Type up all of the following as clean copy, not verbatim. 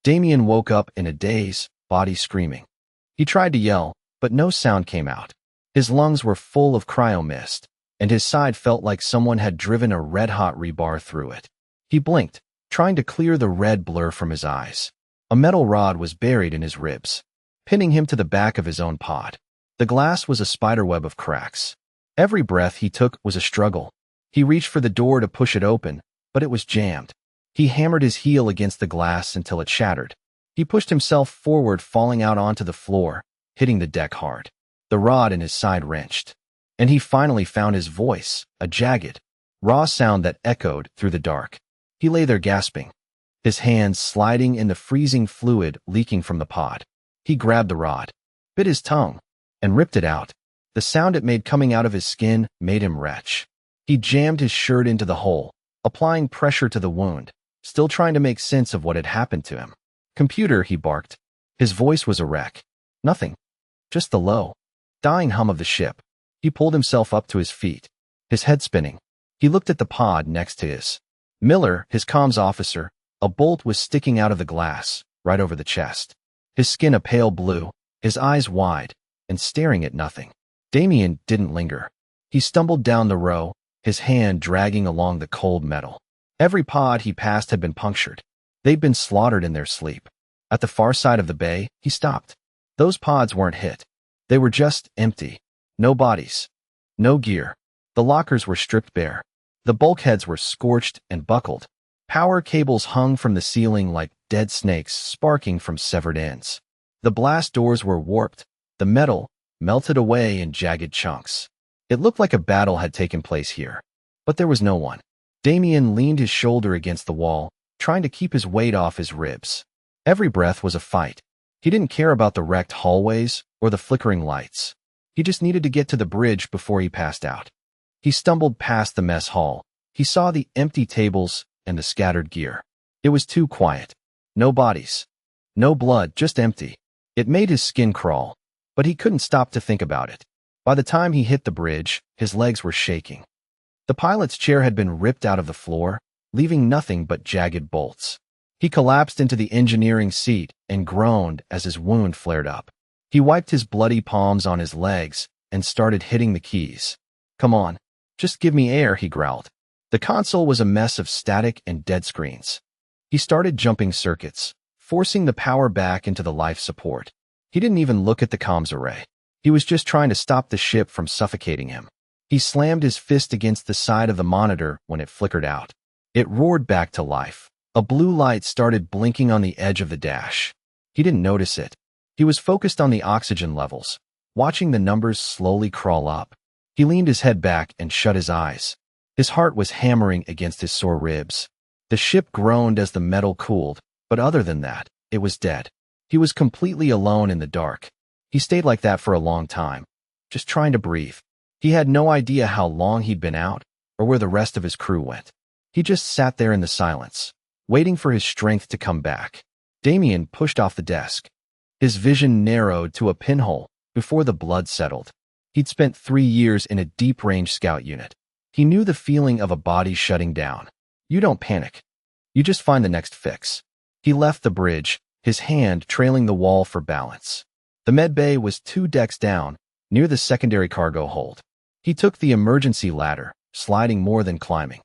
Damien woke up in a daze, body screaming. He tried to yell, but no sound came out. His lungs were full of cryo mist, and his side felt like someone had driven a red-hot rebar through it. He blinked, trying to clear the red blur from his eyes. A metal rod was buried in his ribs, pinning him to the back of his own pod. The glass was a spiderweb of cracks. Every breath he took was a struggle. He reached for the door to push it open, but it was jammed. He hammered his heel against the glass until it shattered. He pushed himself forward, falling out onto the floor, hitting the deck hard. The rod in his side wrenched. And he finally found his voice, a jagged, raw sound that echoed through the dark. He lay there gasping, his hands sliding in the freezing fluid leaking from the pod. He grabbed the rod, bit his tongue, and ripped it out. The sound it made coming out of his skin made him retch. He jammed his shirt into the hole, applying pressure to the wound, still trying to make sense of what had happened to him. "Computer," he barked. His voice was a wreck. Nothing. Just the low, dying hum of the ship. He pulled himself up to his feet, his head spinning. He looked at the pod next to his. Miller, his comms officer, a bolt was sticking out of the glass, right over the chest. His skin a pale blue, his eyes wide, and staring at nothing. Damien didn't linger. He stumbled down the row, his hand dragging along the cold metal. Every pod he passed had been punctured. They'd been slaughtered in their sleep. At the far side of the bay, he stopped. Those pods weren't hit. They were just empty. No bodies. No gear. The lockers were stripped bare. The bulkheads were scorched and buckled. Power cables hung from the ceiling like dead snakes sparking from severed ends. The blast doors were warped. The metal melted away in jagged chunks. It looked like a battle had taken place here. But there was no one. Damien leaned his shoulder against the wall, trying to keep his weight off his ribs. Every breath was a fight. He didn't care about the wrecked hallways or the flickering lights. He just needed to get to the bridge before he passed out. He stumbled past the mess hall. He saw the empty tables and the scattered gear. It was too quiet. No bodies. No blood, just empty. It made his skin crawl, but he couldn't stop to think about it. By the time he hit the bridge, his legs were shaking. The pilot's chair had been ripped out of the floor, leaving nothing but jagged bolts. He collapsed into the engineering seat and groaned as his wound flared up. He wiped his bloody palms on his legs and started hitting the keys. "Come on, just give me air," he growled. The console was a mess of static and dead screens. He started jumping circuits, forcing the power back into the life support. He didn't even look at the comms array. He was just trying to stop the ship from suffocating him. He slammed his fist against the side of the monitor when it flickered out. It roared back to life. A blue light started blinking on the edge of the dash. He didn't notice it. He was focused on the oxygen levels, watching the numbers slowly crawl up. He leaned his head back and shut his eyes. His heart was hammering against his sore ribs. The ship groaned as the metal cooled, but other than that, it was dead. He was completely alone in the dark. He stayed like that for a long time, just trying to breathe. He had no idea how long he'd been out or where the rest of his crew went. He just sat there in the silence, waiting for his strength to come back. Damien pushed off the desk. His vision narrowed to a pinhole before the blood settled. He'd spent 3 years in a deep-range scout unit. He knew the feeling of a body shutting down. You don't panic. You just find the next fix. He left the bridge, his hand trailing the wall for balance. The med bay was 2 decks down, near the secondary cargo hold. He took the emergency ladder, sliding more than climbing.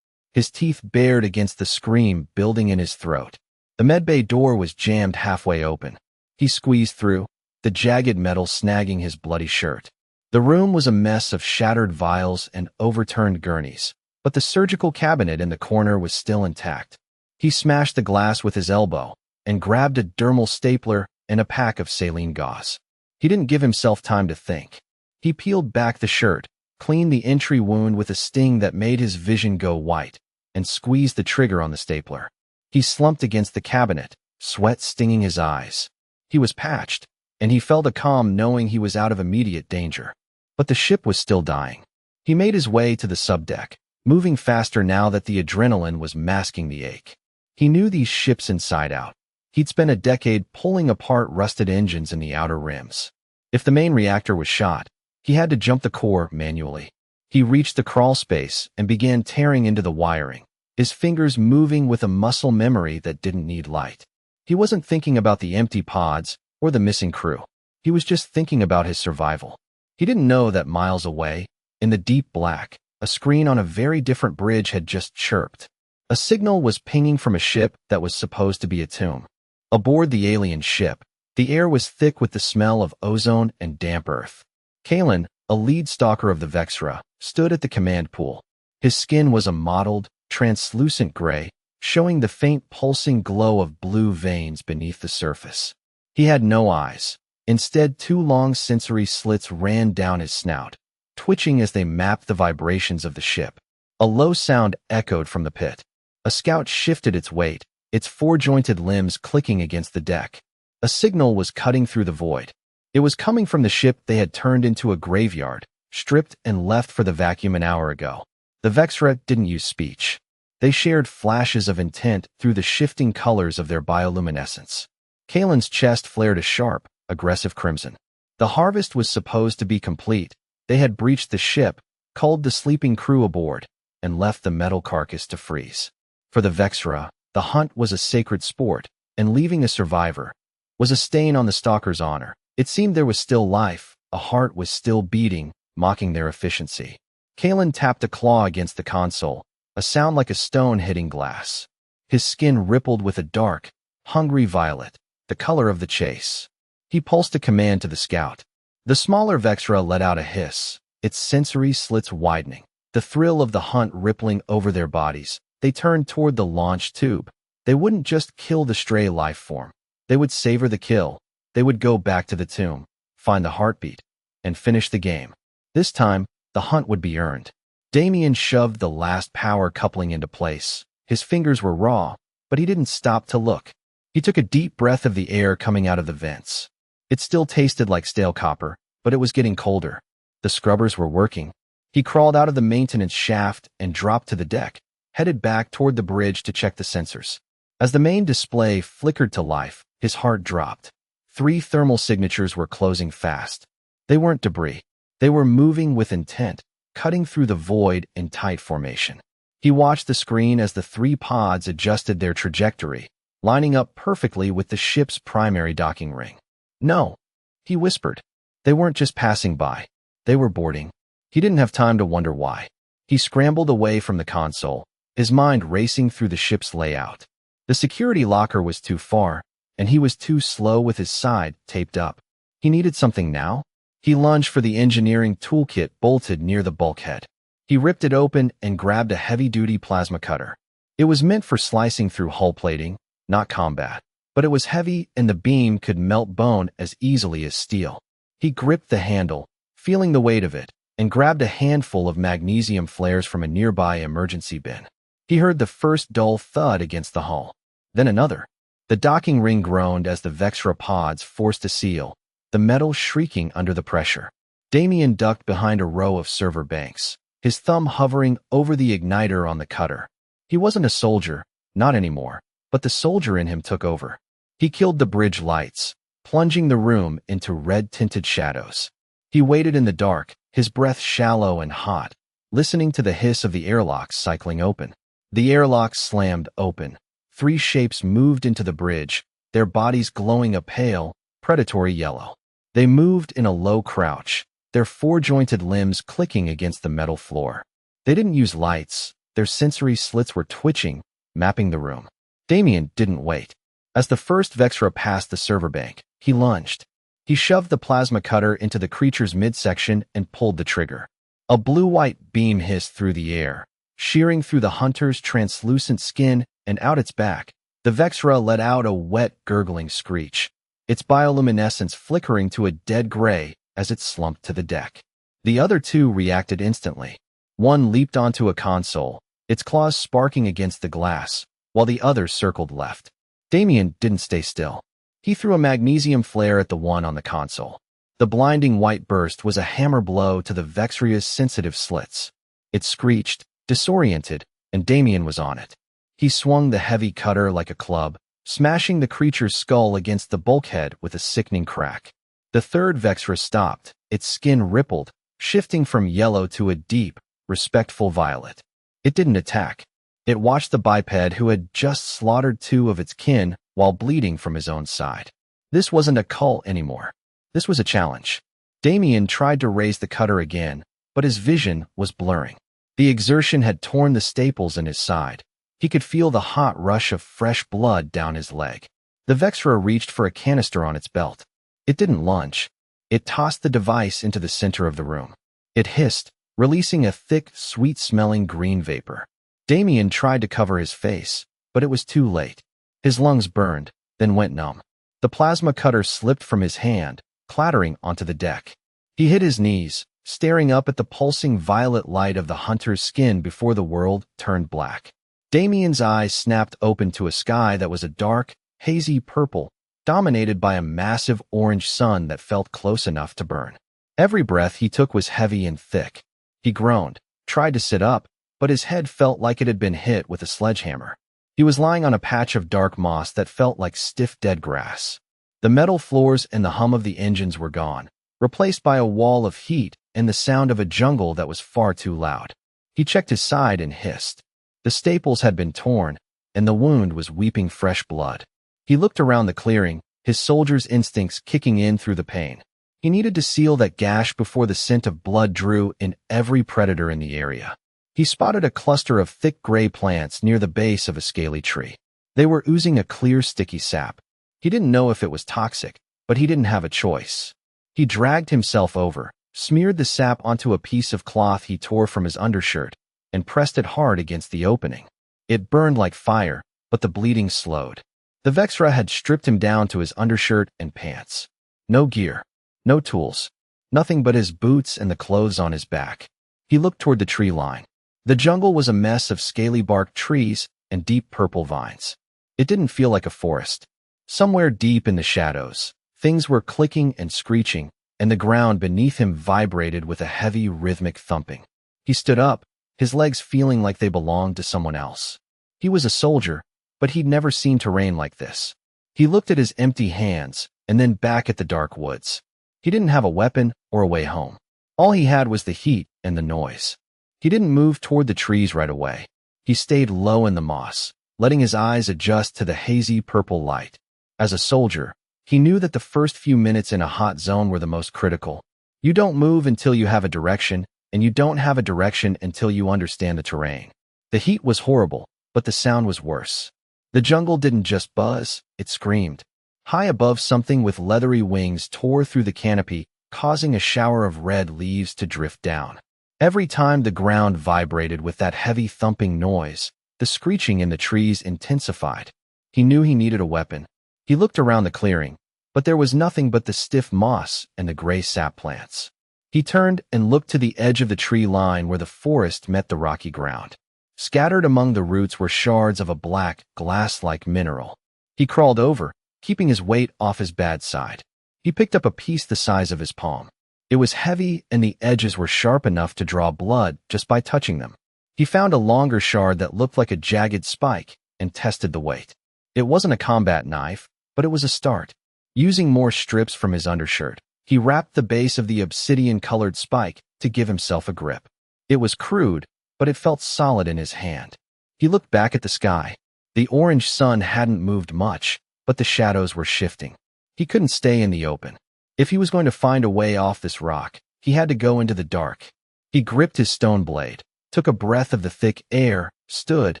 His teeth bared against the scream building in his throat. The med bay door was jammed halfway open. He squeezed through, the jagged metal snagging his bloody shirt. The room was a mess of shattered vials and overturned gurneys, but the surgical cabinet in the corner was still intact. He smashed the glass with his elbow and grabbed a dermal stapler and a pack of saline gauze. He didn't give himself time to think. He peeled back the shirt, cleaned the entry wound with a sting that made his vision go white, and squeezed the trigger on the stapler. He slumped against the cabinet, sweat stinging his eyes. He was patched, and he felt a calm knowing he was out of immediate danger. But the ship was still dying. He made his way to the subdeck, moving faster now that the adrenaline was masking the ache. He knew these ships inside out. He'd spent a decade pulling apart rusted engines in the outer rims. If the main reactor was shot, he had to jump the core manually. He reached the crawl space and began tearing into the wiring, his fingers moving with a muscle memory that didn't need light. He wasn't thinking about the empty pods or the missing crew. He was just thinking about his survival. He didn't know that miles away, in the deep black, a screen on a very different bridge had just chirped. A signal was pinging from a ship that was supposed to be a tomb. Aboard the alien ship, the air was thick with the smell of ozone and damp earth. Kalen, a lead stalker of the Vexra, stood at the command pool. His skin was a mottled, translucent gray, showing the faint pulsing glow of blue veins beneath the surface. He had no eyes. Instead, two long sensory slits ran down his snout, twitching as they mapped the vibrations of the ship. A low sound echoed from the pit. A scout shifted its weight, its four-jointed limbs clicking against the deck. A signal was cutting through the void. It was coming from the ship they had turned into a graveyard, stripped and left for the vacuum an hour ago. The Vexra didn't use speech. They shared flashes of intent through the shifting colors of their bioluminescence. Kalen's chest flared a sharp, aggressive crimson. The harvest was supposed to be complete. They had breached the ship, culled the sleeping crew aboard, and left the metal carcass to freeze. For the Vexra, the hunt was a sacred sport, and leaving a survivor was a stain on the stalker's honor. It seemed there was still life, a heart was still beating, mocking their efficiency. Kalen tapped a claw against the console, a sound like a stone hitting glass. His skin rippled with a dark, hungry violet, the color of the chase. He pulsed a command to the scout. The smaller Vexra let out a hiss, its sensory slits widening, the thrill of the hunt rippling over their bodies. They turned toward the launch tube. They wouldn't just kill the stray life form. They would savor the kill. They would go back to the tomb, find the heartbeat, and finish the game. This time, the hunt would be earned. Damien shoved the last power coupling into place. His fingers were raw, but he didn't stop to look. He took a deep breath of the air coming out of the vents. It still tasted like stale copper, but it was getting colder. The scrubbers were working. He crawled out of the maintenance shaft and dropped to the deck, headed back toward the bridge to check the sensors. As the main display flickered to life, his heart dropped. 3 thermal signatures were closing fast. They weren't debris. They were moving with intent, cutting through the void in tight formation. He watched the screen as the 3 pods adjusted their trajectory, lining up perfectly with the ship's primary docking ring. No, he whispered. They weren't just passing by. They were boarding. He didn't have time to wonder why. He scrambled away from the console, his mind racing through the ship's layout. The security locker was too far, and he was too slow with his side taped up. He needed something now. He lunged for the engineering toolkit bolted near the bulkhead. He ripped it open and grabbed a heavy-duty plasma cutter. It was meant for slicing through hull plating, not combat, but it was heavy and the beam could melt bone as easily as steel. He gripped the handle, feeling the weight of it, and grabbed a handful of magnesium flares from a nearby emergency bin. He heard the first dull thud against the hull, then another. The docking ring groaned as the Vexra pods forced a seal, the metal shrieking under the pressure. Damien ducked behind a row of server banks, his thumb hovering over the igniter on the cutter. He wasn't a soldier, not anymore, but the soldier in him took over. He killed the bridge lights, plunging the room into red-tinted shadows. He waited in the dark, his breath shallow and hot, listening to the hiss of the airlocks cycling open. The airlocks slammed open. 3 shapes moved into the bridge, their bodies glowing a pale, predatory yellow. They moved in a low crouch, their 4-jointed limbs clicking against the metal floor. They didn't use lights. Their sensory slits were twitching, mapping the room. Damien didn't wait. As the first Vexra passed the server bank, he lunged. He shoved the plasma cutter into the creature's midsection and pulled the trigger. A blue-white beam hissed through the air, shearing through the hunter's translucent skin and out its back. The Vexra let out a wet, gurgling screech, its bioluminescence flickering to a dead gray as it slumped to the deck. The other 2 reacted instantly. One leaped onto a console, its claws sparking against the glass, while the other circled left. Damien didn't stay still. He threw a magnesium flare at the one on the console. The blinding white burst was a hammer blow to the Vexria's sensitive slits. It screeched, disoriented, and Damien was on it. He swung the heavy cutter like a club, smashing the creature's skull against the bulkhead with a sickening crack. The third Vexra stopped, its skin rippled, shifting from yellow to a deep, respectful violet. It didn't attack. It watched the biped who had just slaughtered 2 of its kin while bleeding from his own side. This wasn't a cult anymore. This was a challenge. Damien tried to raise the cutter again, but his vision was blurring. The exertion had torn the staples in his side. He could feel the hot rush of fresh blood down his leg. The Vexra reached for a canister on its belt. It didn't lunge. It tossed the device into the center of the room. It hissed, releasing a thick, sweet-smelling green vapor. Damien tried to cover his face, but it was too late. His lungs burned, then went numb. The plasma cutter slipped from his hand, clattering onto the deck. He hit his knees, staring up at the pulsing violet light of the hunter's skin before the world turned black. Damien's eyes snapped open to a sky that was a dark, hazy purple, dominated by a massive orange sun that felt close enough to burn. Every breath he took was heavy and thick. He groaned, tried to sit up, but his head felt like it had been hit with a sledgehammer. He was lying on a patch of dark moss that felt like stiff dead grass. The metal floors and the hum of the engines were gone, replaced by a wall of heat and the sound of a jungle that was far too loud. He checked his side and hissed. The staples had been torn, and the wound was weeping fresh blood. He looked around the clearing, his soldier's instincts kicking in through the pain. He needed to seal that gash before the scent of blood drew in every predator in the area. He spotted a cluster of thick gray plants near the base of a scaly tree. They were oozing a clear, sticky sap. He didn't know if it was toxic, but he didn't have a choice. He dragged himself over, smeared the sap onto a piece of cloth he tore from his undershirt, and pressed it hard against the opening. It burned like fire, but the bleeding slowed. The Vexra had stripped him down to his undershirt and pants. No gear, no tools, nothing but his boots and the clothes on his back. He looked toward the tree line. The jungle was a mess of scaly-barked trees and deep purple vines. It didn't feel like a forest. Somewhere deep in the shadows, things were clicking and screeching, and the ground beneath him vibrated with a heavy, rhythmic thumping. He stood up, his legs feeling like they belonged to someone else. He was a soldier, but he'd never seen terrain like this. He looked at his empty hands, and then back at the dark woods. He didn't have a weapon or a way home. All he had was the heat and the noise. He didn't move toward the trees right away. He stayed low in the moss, letting his eyes adjust to the hazy purple light. As a soldier, he knew that the first few minutes in a hot zone were the most critical. You don't move until you have a direction, and you don't have a direction until you understand the terrain. The heat was horrible, but the sound was worse. The jungle didn't just buzz, it screamed. High above, something with leathery wings tore through the canopy, causing a shower of red leaves to drift down. Every time the ground vibrated with that heavy thumping noise, the screeching in the trees intensified. He knew he needed a weapon. He looked around the clearing, but there was nothing but the stiff moss and the gray sap plants. He turned and looked to the edge of the tree line where the forest met the rocky ground. Scattered among the roots were shards of a black, glass-like mineral. He crawled over, keeping his weight off his bad side. He picked up a piece the size of his palm. It was heavy, and the edges were sharp enough to draw blood just by touching them. He found a longer shard that looked like a jagged spike and tested the weight. It wasn't a combat knife, but it was a start. Using more strips from his undershirt, he wrapped the base of the obsidian-colored spike to give himself a grip. It was crude, but it felt solid in his hand. He looked back at the sky. The orange sun hadn't moved much, but the shadows were shifting. He couldn't stay in the open. If he was going to find a way off this rock, he had to go into the dark. He gripped his stone blade, took a breath of the thick air, stood,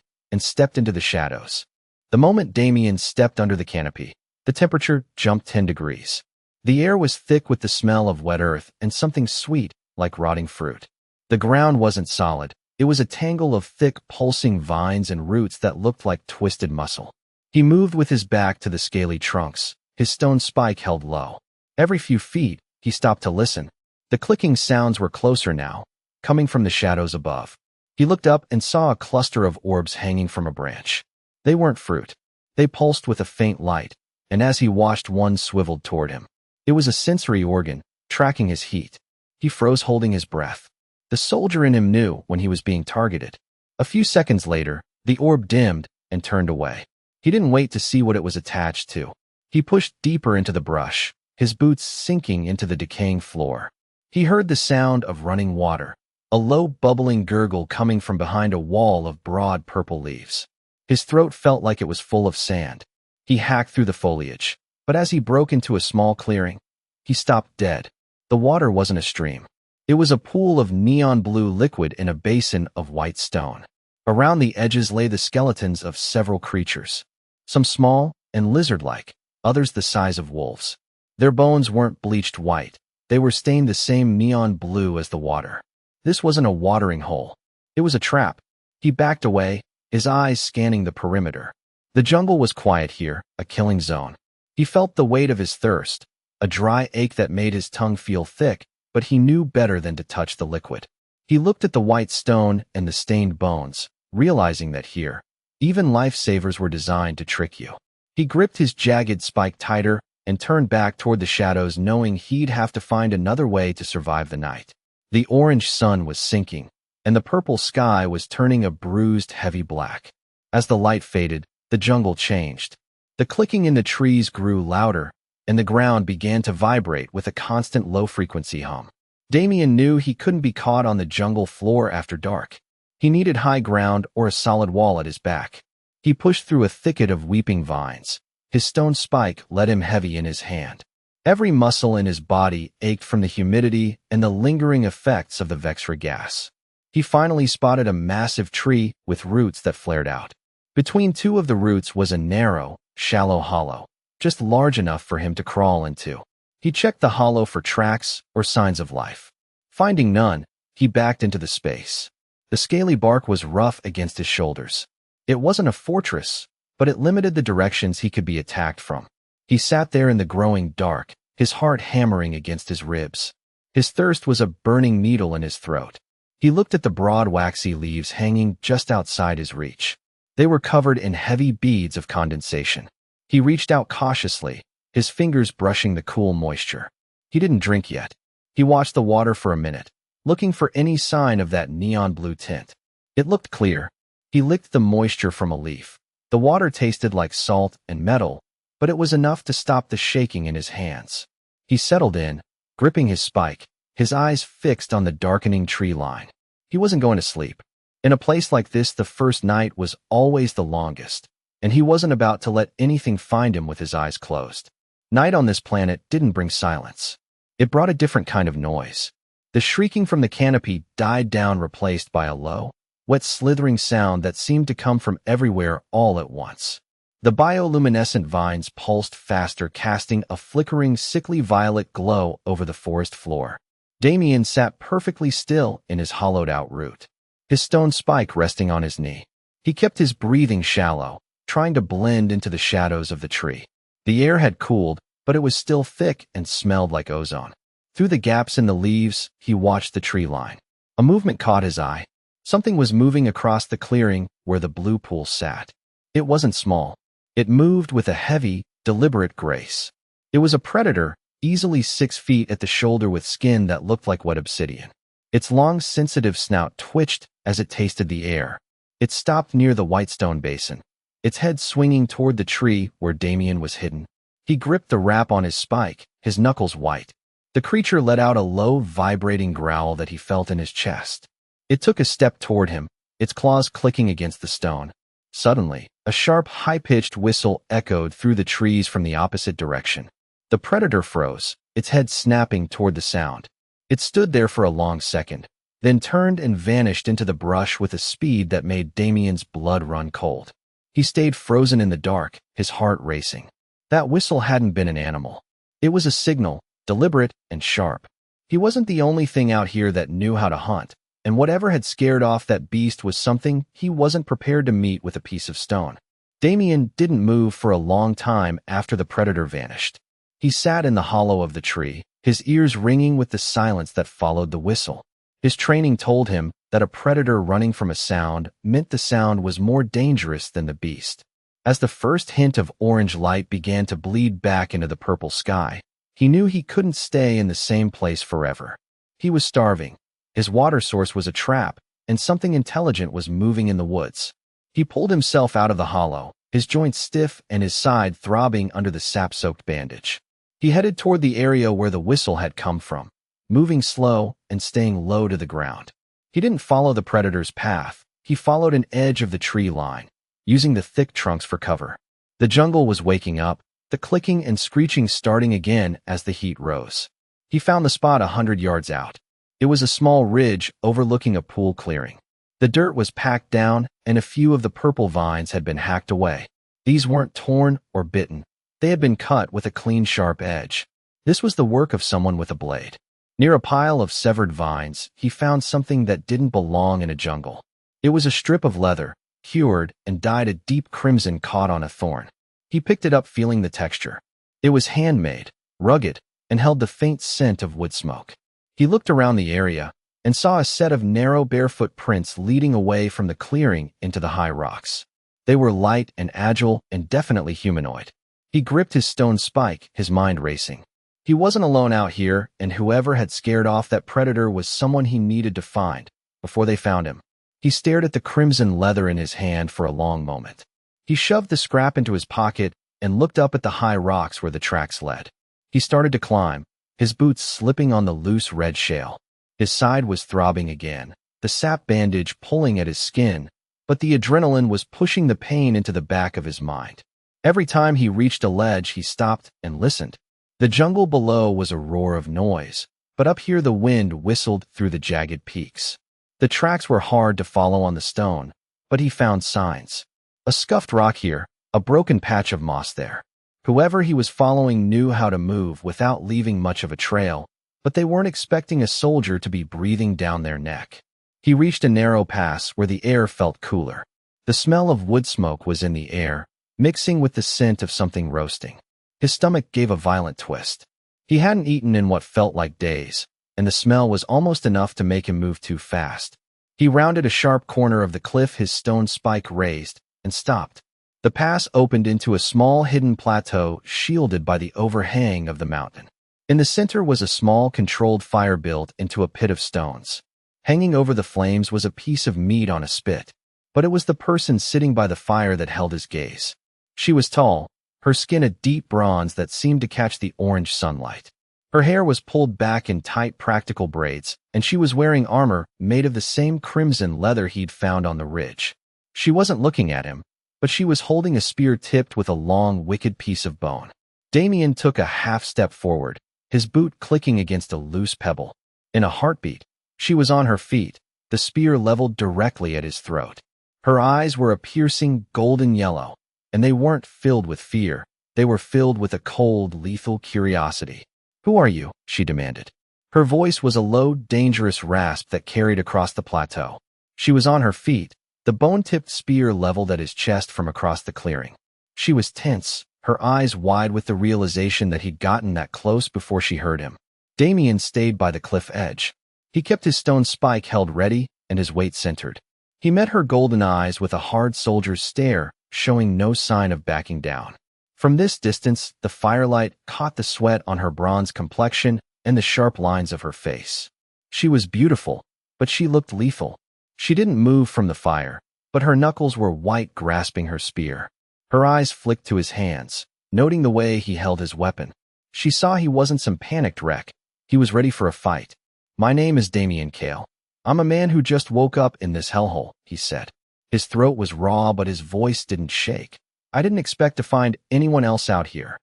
and stepped into the shadows. The moment Damien stepped under the canopy, the temperature jumped 10 degrees. The air was thick with the smell of wet earth and something sweet, like rotting fruit. The ground wasn't solid. It was a tangle of thick, pulsing vines and roots that looked like twisted muscle. He moved with his back to the scaly trunks, his stone spike held low. Every few feet, he stopped to listen. The clicking sounds were closer now, coming from the shadows above. He looked up and saw a cluster of orbs hanging from a branch. They weren't fruit. They pulsed with a faint light, and as he watched, one swiveled toward him. It was a sensory organ, tracking his heat. He froze, holding his breath. The soldier in him knew when he was being targeted. A few seconds later, the orb dimmed and turned away. He didn't wait to see what it was attached to. He pushed deeper into the brush, his boots sinking into the decaying floor. He heard the sound of running water, a low bubbling gurgle coming from behind a wall of broad purple leaves. His throat felt like it was full of sand. He hacked through the foliage, but as he broke into a small clearing, he stopped dead. The water wasn't a stream. It was a pool of neon blue liquid in a basin of white stone. Around the edges lay the skeletons of several creatures, some small and lizard-like, others the size of wolves. Their bones weren't bleached white. They were stained the same neon blue as the water. This wasn't a watering hole. It was a trap. He backed away, his eyes scanning the perimeter. The jungle was quiet here, a killing zone. He felt the weight of his thirst, a dry ache that made his tongue feel thick, but he knew better than to touch the liquid. He looked at the white stone and the stained bones, realizing that here, even lifesavers were designed to trick you. He gripped his jagged spike tighter and turned back toward the shadows, knowing he'd have to find another way to survive the night. The orange sun was sinking, and the purple sky was turning a bruised, heavy black. As the light faded, the jungle changed. The clicking in the trees grew louder, and the ground began to vibrate with a constant low-frequency hum. Damien knew he couldn't be caught on the jungle floor after dark. He needed high ground or a solid wall at his back. He pushed through a thicket of weeping vines. His stone spike led him heavy in his hand. Every muscle in his body ached from the humidity and the lingering effects of the Vexra gas. He finally spotted a massive tree with roots that flared out. Between two of the roots was a narrow, shallow hollow, just large enough for him to crawl into. He checked the hollow for tracks or signs of life. Finding none, he backed into the space. The scaly bark was rough against his shoulders. It wasn't a fortress, but it limited the directions he could be attacked from. He sat there in the growing dark, his heart hammering against his ribs. His thirst was a burning needle in his throat. He looked at the broad waxy leaves hanging just outside his reach. They were covered in heavy beads of condensation. He reached out cautiously, his fingers brushing the cool moisture. He didn't drink yet. He watched the water for a minute, looking for any sign of that neon blue tint. It looked clear. He licked the moisture from a leaf. The water tasted like salt and metal, but it was enough to stop the shaking in his hands. He settled in, gripping his spike, his eyes fixed on the darkening tree line. He wasn't going to sleep. In a place like this, the first night was always the longest, and he wasn't about to let anything find him with his eyes closed. Night on this planet didn't bring silence. It brought a different kind of noise. The shrieking from the canopy died down, replaced by a low, wet slithering sound that seemed to come from everywhere all at once. The bioluminescent vines pulsed faster, casting a flickering, sickly violet glow over the forest floor. Damien sat perfectly still in his hollowed-out root, his stone spike resting on his knee. He kept his breathing shallow, trying to blend into the shadows of the tree. The air had cooled, but it was still thick and smelled like ozone. Through the gaps in the leaves, he watched the tree line. A movement caught his eye. Something was moving across the clearing where the blue pool sat. It wasn't small. It moved with a heavy, deliberate grace. It was a predator, easily 6 feet at the shoulder, with skin that looked like wet obsidian. Its long, sensitive snout twitched as it tasted the air. It stopped near the white stone basin, its head swinging toward the tree where Damien was hidden. He gripped the wrap on his spike, his knuckles white. The creature let out a low, vibrating growl that he felt in his chest. It took a step toward him, its claws clicking against the stone. Suddenly, a sharp, high-pitched whistle echoed through the trees from the opposite direction. The predator froze, its head snapping toward the sound. It stood there for a long second, then turned and vanished into the brush with a speed that made Damien's blood run cold. He stayed frozen in the dark, his heart racing. That whistle hadn't been an animal. It was a signal, deliberate and sharp. He wasn't the only thing out here that knew how to hunt, and whatever had scared off that beast was something he wasn't prepared to meet with a piece of stone. Damien didn't move for a long time after the predator vanished. He sat in the hollow of the tree, his ears ringing with the silence that followed the whistle. His training told him that a predator running from a sound meant the sound was more dangerous than the beast. As the first hint of orange light began to bleed back into the purple sky, he knew he couldn't stay in the same place forever. He was starving. His water source was a trap, and something intelligent was moving in the woods. He pulled himself out of the hollow, his joints stiff and his side throbbing under the sap-soaked bandage. He headed toward the area where the whistle had come from, moving slow and staying low to the ground. He didn't follow the predator's path. He followed an edge of the tree line, using the thick trunks for cover. The jungle was waking up, the clicking and screeching starting again as the heat rose. He found the spot 100 yards out. It was a small ridge overlooking a pool clearing. The dirt was packed down, and a few of the purple vines had been hacked away. These weren't torn or bitten. They had been cut with a clean, sharp edge. This was the work of someone with a blade. Near a pile of severed vines, he found something that didn't belong in a jungle. It was a strip of leather, cured and dyed a deep crimson caught on a thorn. He picked it up, feeling the texture. It was handmade, rugged, and held the faint scent of wood smoke. He looked around the area and saw a set of narrow barefoot prints leading away from the clearing into the high rocks. They were light and agile and definitely humanoid. He gripped his stone spike, his mind racing. He wasn't alone out here, and whoever had scared off that predator was someone he needed to find before they found him. He stared at the crimson leather in his hand for a long moment. He shoved the scrap into his pocket and looked up at the high rocks where the tracks led. He started to climb, his boots slipping on the loose red shale. His side was throbbing again, the sap bandage pulling at his skin, but the adrenaline was pushing the pain into the back of his mind. Every time he reached a ledge, he stopped and listened. The jungle below was a roar of noise, but up here the wind whistled through the jagged peaks. The tracks were hard to follow on the stone, but he found signs. A scuffed rock here, a broken patch of moss there. Whoever he was following knew how to move without leaving much of a trail, but they weren't expecting a soldier to be breathing down their neck. He reached a narrow pass where the air felt cooler. The smell of wood smoke was in the air, mixing with the scent of something roasting. His stomach gave a violent twist. He hadn't eaten in what felt like days, and the smell was almost enough to make him move too fast. He rounded a sharp corner of the cliff, his stone spike raised, and stopped. The pass opened into a small hidden plateau shielded by the overhang of the mountain. In the center was a small controlled fire built into a pit of stones. Hanging over the flames was a piece of meat on a spit, but it was the person sitting by the fire that held his gaze. She was tall, her skin a deep bronze that seemed to catch the orange sunlight. Her hair was pulled back in tight practical braids, and she was wearing armor made of the same crimson leather he'd found on the ridge. She wasn't looking at him, but she was holding a spear tipped with a long, wicked piece of bone. Damien took a half step forward, his boot clicking against a loose pebble. In a heartbeat, she was on her feet, the spear leveled directly at his throat. Her eyes were a piercing golden yellow, and they weren't filled with fear. They were filled with a cold, lethal curiosity. "Who are you?" she demanded. Her voice was a low, dangerous rasp that carried across the plateau. She was on her feet, the bone-tipped spear leveled at his chest from across the clearing. She was tense, her eyes wide with the realization that he'd gotten that close before she heard him. Damien stayed by the cliff edge. He kept his stone spike held ready and his weight centered. He met her golden eyes with a hard soldier's stare, showing no sign of backing down. From this distance, the firelight caught the sweat on her bronze complexion and the sharp lines of her face. She was beautiful, but she looked lethal. She didn't move from the fire, but her knuckles were white, grasping her spear. Her eyes flicked to his hands, noting the way he held his weapon. She saw he wasn't some panicked wreck. He was ready for a fight. "My name is Damien Kale. I'm a man who just woke up in this hellhole," he said. His throat was raw, but his voice didn't shake. "I didn't expect to find anyone else out here.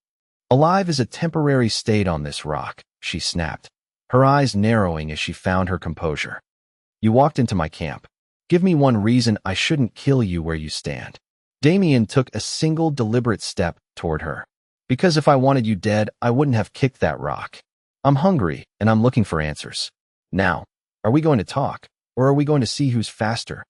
Alive is a temporary state on this rock," she snapped, her eyes narrowing as she found her composure. "You walked into my camp. Give me one reason I shouldn't kill you where you stand." Damien took a single deliberate step toward her. "Because if I wanted you dead, I wouldn't have kicked that rock. I'm hungry, and I'm looking for answers. Now, are we going to talk, or are we going to see who's faster?"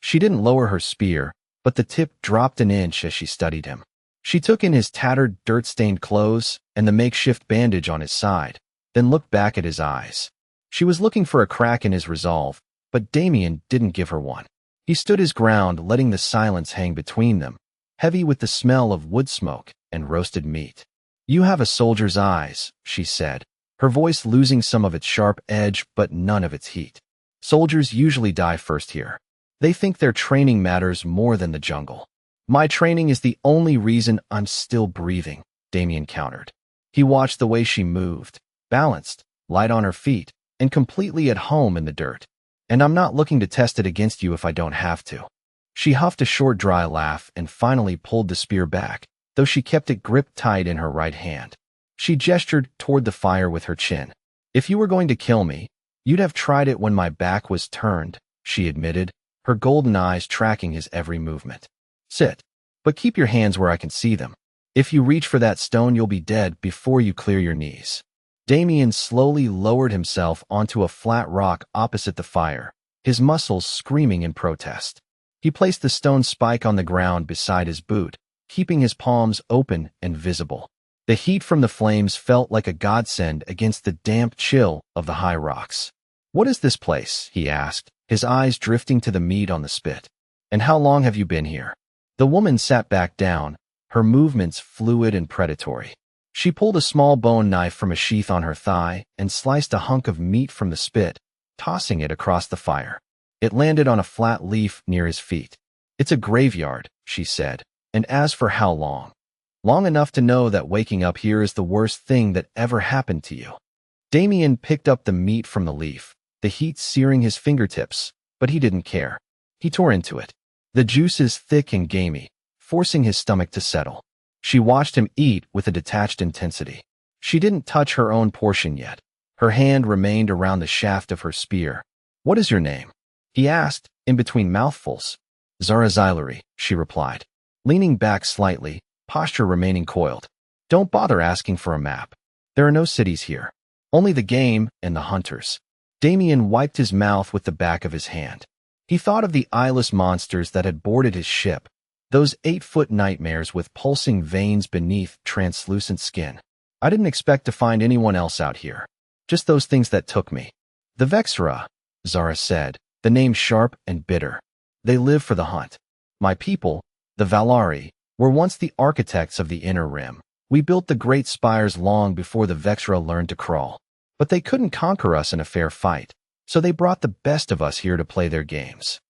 She didn't lower her spear, but the tip dropped an inch as she studied him. She took in his tattered, dirt-stained clothes and the makeshift bandage on his side, then looked back at his eyes. She was looking for a crack in his resolve, but Damien didn't give her one. He stood his ground, letting the silence hang between them, heavy with the smell of wood smoke and roasted meat. "You have a soldier's eyes," she said, her voice losing some of its sharp edge but none of its heat. "Soldiers usually die first here. They think their training matters more than the jungle. My training is the only reason I'm still breathing," Damien countered. He watched the way she moved, balanced, light on her feet, and completely at home in the dirt. "And I'm not looking to test it against you if I don't have to." She huffed a short, dry laugh and finally pulled the spear back, though she kept it gripped tight in her right hand. She gestured toward the fire with her chin. "If you were going to kill me, you'd have tried it when my back was turned," she admitted, her golden eyes tracking his every movement. "Sit. But keep your hands where I can see them. If you reach for that stone, you'll be dead before you clear your knees." Damien slowly lowered himself onto a flat rock opposite the fire, his muscles screaming in protest. He placed the stone spike on the ground beside his boot, keeping his palms open and visible. The heat from the flames felt like a godsend against the damp chill of the high rocks. "What is this place?" he asked, his eyes drifting to the meat on the spit. "And how long have you been here?" The woman sat back down, her movements fluid and predatory. She pulled a small bone knife from a sheath on her thigh and sliced a hunk of meat from the spit, tossing it across the fire. It landed on a flat leaf near his feet. "It's a graveyard," she said, "and as for how long? Long enough to know that waking up here is the worst thing that ever happened to you." Damien picked up the meat from the leaf, the heat searing his fingertips, but he didn't care. He tore into it, the juices thick and gamey, forcing his stomach to settle. She watched him eat with a detached intensity. She didn't touch her own portion yet. Her hand remained around the shaft of her spear. "What is your name?" he asked, in between mouthfuls. "Zara Xylari," she replied, leaning back slightly, posture remaining coiled. "Don't bother asking for a map. There are no cities here. Only the game and the hunters." Damien wiped his mouth with the back of his hand. He thought of the eyeless monsters that had boarded his ship, those 8-foot nightmares with pulsing veins beneath translucent skin. "I didn't expect to find anyone else out here. Just those things that took me." "The Vexera," Zara said, the name sharp and bitter. "They live for the hunt. My people, the Valari, were once the architects of the Inner Rim. We built the great spires long before the Vexera learned to crawl. But they couldn't conquer us in a fair fight, so they brought the best of us here to play their games."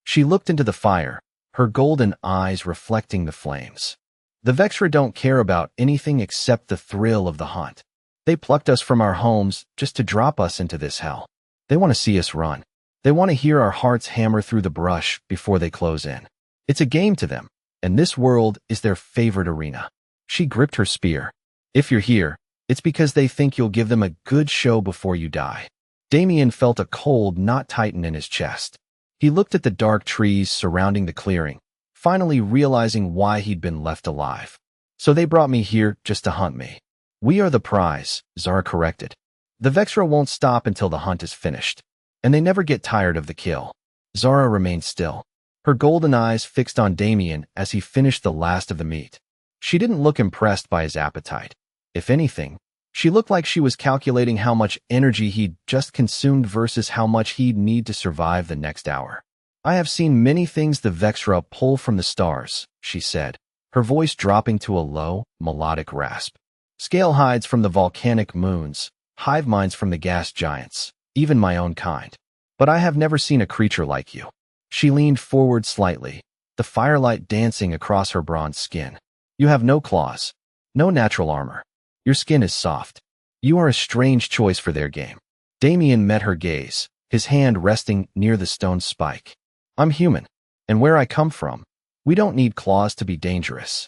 She looked into the fire, her golden eyes reflecting the flames. "The Vexera don't care about anything except the thrill of the hunt. They plucked us from our homes just to drop us into this hell. They want to see us run. They want to hear our hearts hammer through the brush before they close in. It's a game to them, and this world is their favorite arena." She gripped her spear. "If you're here, it's because they think you'll give them a good show before you die." Damien felt a cold knot tighten in his chest. He looked at the dark trees surrounding the clearing, finally realizing why he'd been left alive. "So they brought me here just to hunt me." "We are the prize," Zara corrected. "The Vexera won't stop until the hunt is finished, and they never get tired of the kill." Zara remained still, her golden eyes fixed on Damien as he finished the last of the meat. She didn't look impressed by his appetite. If anything, she looked like she was calculating how much energy he'd just consumed versus how much he'd need to survive the next hour. "I have seen many things the Vexera pull from the stars," she said, her voice dropping to a low, melodic rasp. "Scale hides from the volcanic moons, hive minds from the gas giants, even my own kind. But I have never seen a creature like you." She leaned forward slightly, the firelight dancing across her bronze skin. "You have no claws, no natural armor. Your skin is soft. You are a strange choice for their game." Damien met her gaze, his hand resting near the stone spike. "I'm human, and where I come from, we don't need claws to be dangerous."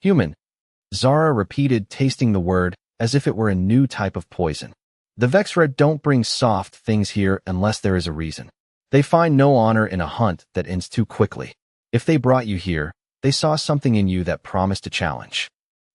"Human," Zara repeated, tasting the word as if it were a new type of poison. "The Vexera don't bring soft things here unless there is a reason. They find no honor in a hunt that ends too quickly. If they brought you here, they saw something in you that promised a challenge."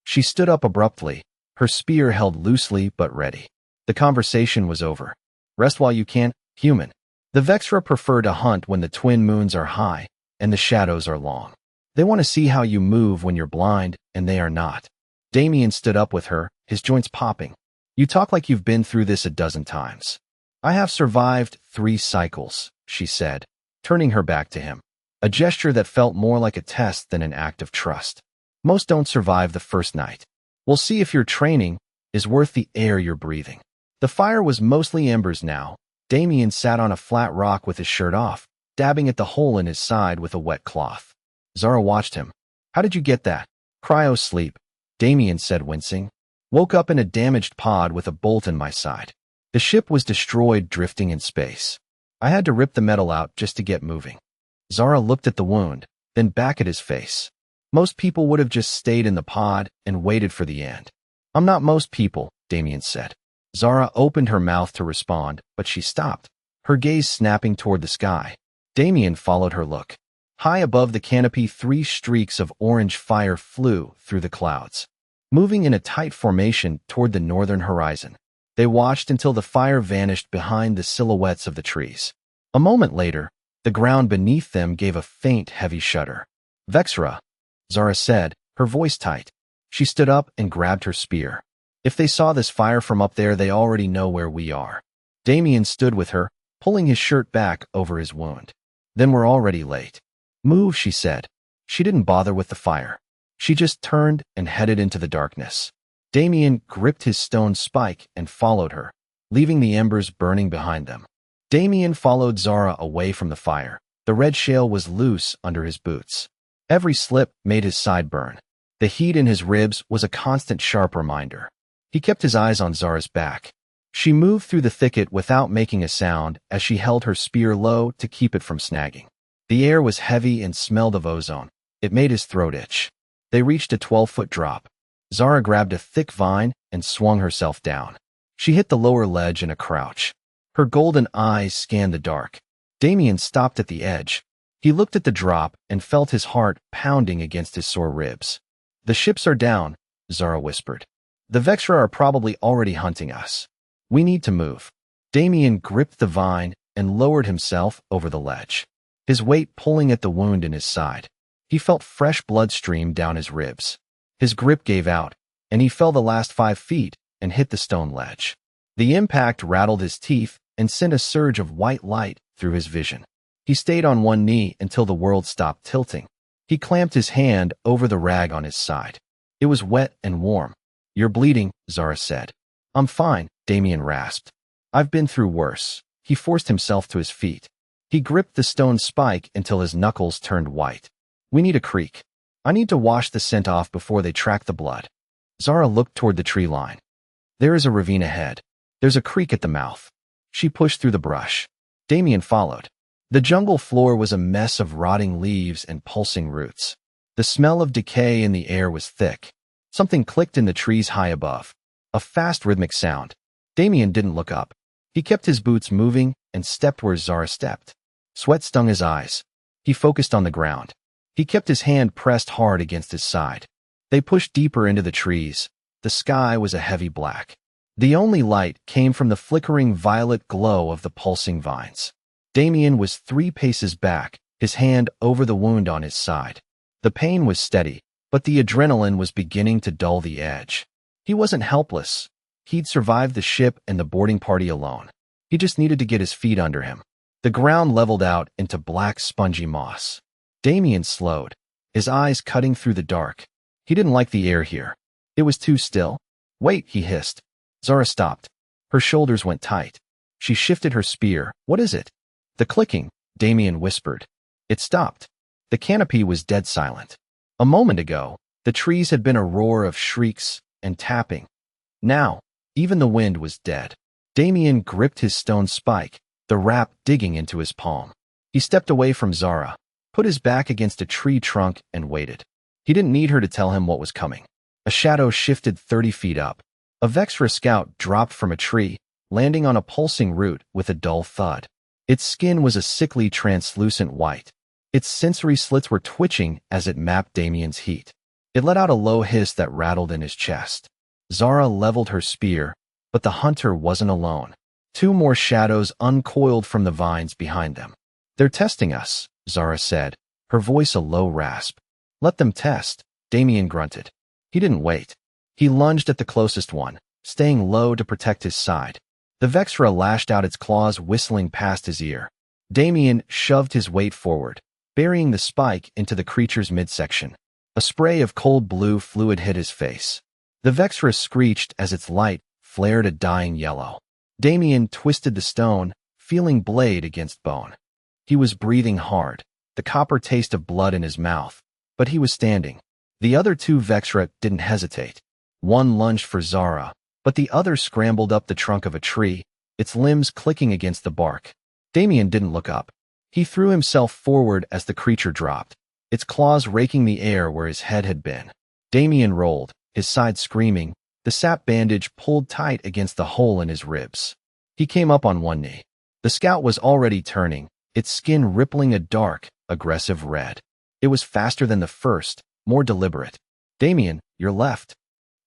She stood up abruptly, her spear held loosely but ready. The conversation was over. "Rest while you can, human. The Vexera prefer to hunt when the twin moons are high and the shadows are long. They want to see how you move when you're blind and they are not." Damien stood up with her, his joints popping. "You talk like you've been through this a dozen times." "I have survived 3 cycles," she said, turning her back to him, a gesture that felt more like a test than an act of trust. "Most don't survive the first night. We'll see if your training is worth the air you're breathing." The fire was mostly embers now. Damien sat on a flat rock with his shirt off, dabbing at the hole in his side with a wet cloth. Zara watched him. "How did you get that?" "Cryo sleep," Damien said, wincing. "Woke up in a damaged pod with a bolt in my side. The ship was destroyed drifting in space. I had to rip the metal out just to get moving." Zara looked at the wound, then back at his face. Most people would have just stayed in the pod and waited for the end. I'm not most people, Damien said. Zara opened her mouth to respond, but she stopped, her gaze snapping toward the sky. Damien followed her look. High above the canopy, 3 streaks of orange fire flew through the clouds, moving in a tight formation toward the northern horizon. They watched until the fire vanished behind the silhouettes of the trees. A moment later, the ground beneath them gave a faint, heavy shudder. Vexra, Zara said, her voice tight. She stood up and grabbed her spear. If they saw this fire from up there, they already know where we are. Damien stood with her, pulling his shirt back over his wound. Then we're already late. Move, she said. She didn't bother with the fire. She just turned and headed into the darkness. Damien gripped his stone spike and followed her, leaving the embers burning behind them. Damien followed Zara away from the fire. The red shale was loose under his boots. Every slip made his side burn. The heat in his ribs was a constant sharp reminder. He kept his eyes on Zara's back. She moved through the thicket without making a sound as she held her spear low to keep it from snagging. The air was heavy and smelled of ozone. It made his throat itch. They reached a 12-foot drop. Zara grabbed a thick vine and swung herself down. She hit the lower ledge in a crouch. Her golden eyes scanned the dark. Damien stopped at the edge. He looked at the drop and felt his heart pounding against his sore ribs. The ships are down, Zara whispered. The Vexra are probably already hunting us. We need to move. Damien gripped the vine and lowered himself over the ledge, his weight pulling at the wound in his side. He felt fresh blood stream down his ribs. His grip gave out, and he fell the last 5 feet and hit the stone ledge. The impact rattled his teeth and sent a surge of white light through his vision. He stayed on one knee until the world stopped tilting. He clamped his hand over the rag on his side. It was wet and warm. You're bleeding, Zara said. I'm fine, Damien rasped. I've been through worse. He forced himself to his feet. He gripped the stone spike until his knuckles turned white. We need a creek. I need to wash the scent off before they track the blood. Zara looked toward the tree line. There is a ravine ahead. There's a creek at the mouth. She pushed through the brush. Damien followed. The jungle floor was a mess of rotting leaves and pulsing roots. The smell of decay in the air was thick. Something clicked in the trees high above. A fast rhythmic sound. Damien didn't look up. He kept his boots moving and stepped where Zara stepped. Sweat stung his eyes. He focused on the ground. He kept his hand pressed hard against his side. They pushed deeper into the trees. The sky was a heavy black. The only light came from the flickering violet glow of the pulsing vines. Damien was 3 paces back, his hand over the wound on his side. The pain was steady, but the adrenaline was beginning to dull the edge. He wasn't helpless. He'd survived the ship and the boarding party alone. He just needed to get his feet under him. The ground leveled out into black, spongy moss. Damien slowed, his eyes cutting through the dark. He didn't like the air here. It was too still. Wait, he hissed. Zara stopped. Her shoulders went tight. She shifted her spear. What is it? The clicking, Damien whispered. It stopped. The canopy was dead silent. A moment ago, the trees had been a roar of shrieks and tapping. Now, even the wind was dead. Damien gripped his stone spike, the wrap digging into his palm. He stepped away from Zara, put his back against a tree trunk, and waited. He didn't need her to tell him what was coming. A shadow shifted 30 feet up. A Vexra scout dropped from a tree, landing on a pulsing root with a dull thud. Its skin was a sickly, translucent white. Its sensory slits were twitching as it mapped Damien's heat. It let out a low hiss that rattled in his chest. Zara leveled her spear, but the hunter wasn't alone. 2 more shadows uncoiled from the vines behind them. They're testing us, Zara said, her voice a low rasp. Let them test, Damien grunted. He didn't wait. He lunged at the closest one, staying low to protect his side. The Vexra lashed out its claws, whistling past his ear. Damien shoved his weight forward, burying the spike into the creature's midsection. A spray of cold blue fluid hit his face. The Vexra screeched as its light flared a dying yellow. Damien twisted the stone, feeling blade against bone. He was breathing hard, the copper taste of blood in his mouth, but he was standing. The other 2 Vexra didn't hesitate. One lunged for Zara, but the other scrambled up the trunk of a tree, its limbs clicking against the bark. Damien didn't look up. He threw himself forward as the creature dropped. its claws raking the air where his head had been. Damien rolled, his side screaming, the sap bandage pulled tight against the hole in his ribs. He came up on one knee. The scout was already turning, its skin rippling a dark, aggressive red. It was faster than the first, more deliberate. "Damien, you're left,"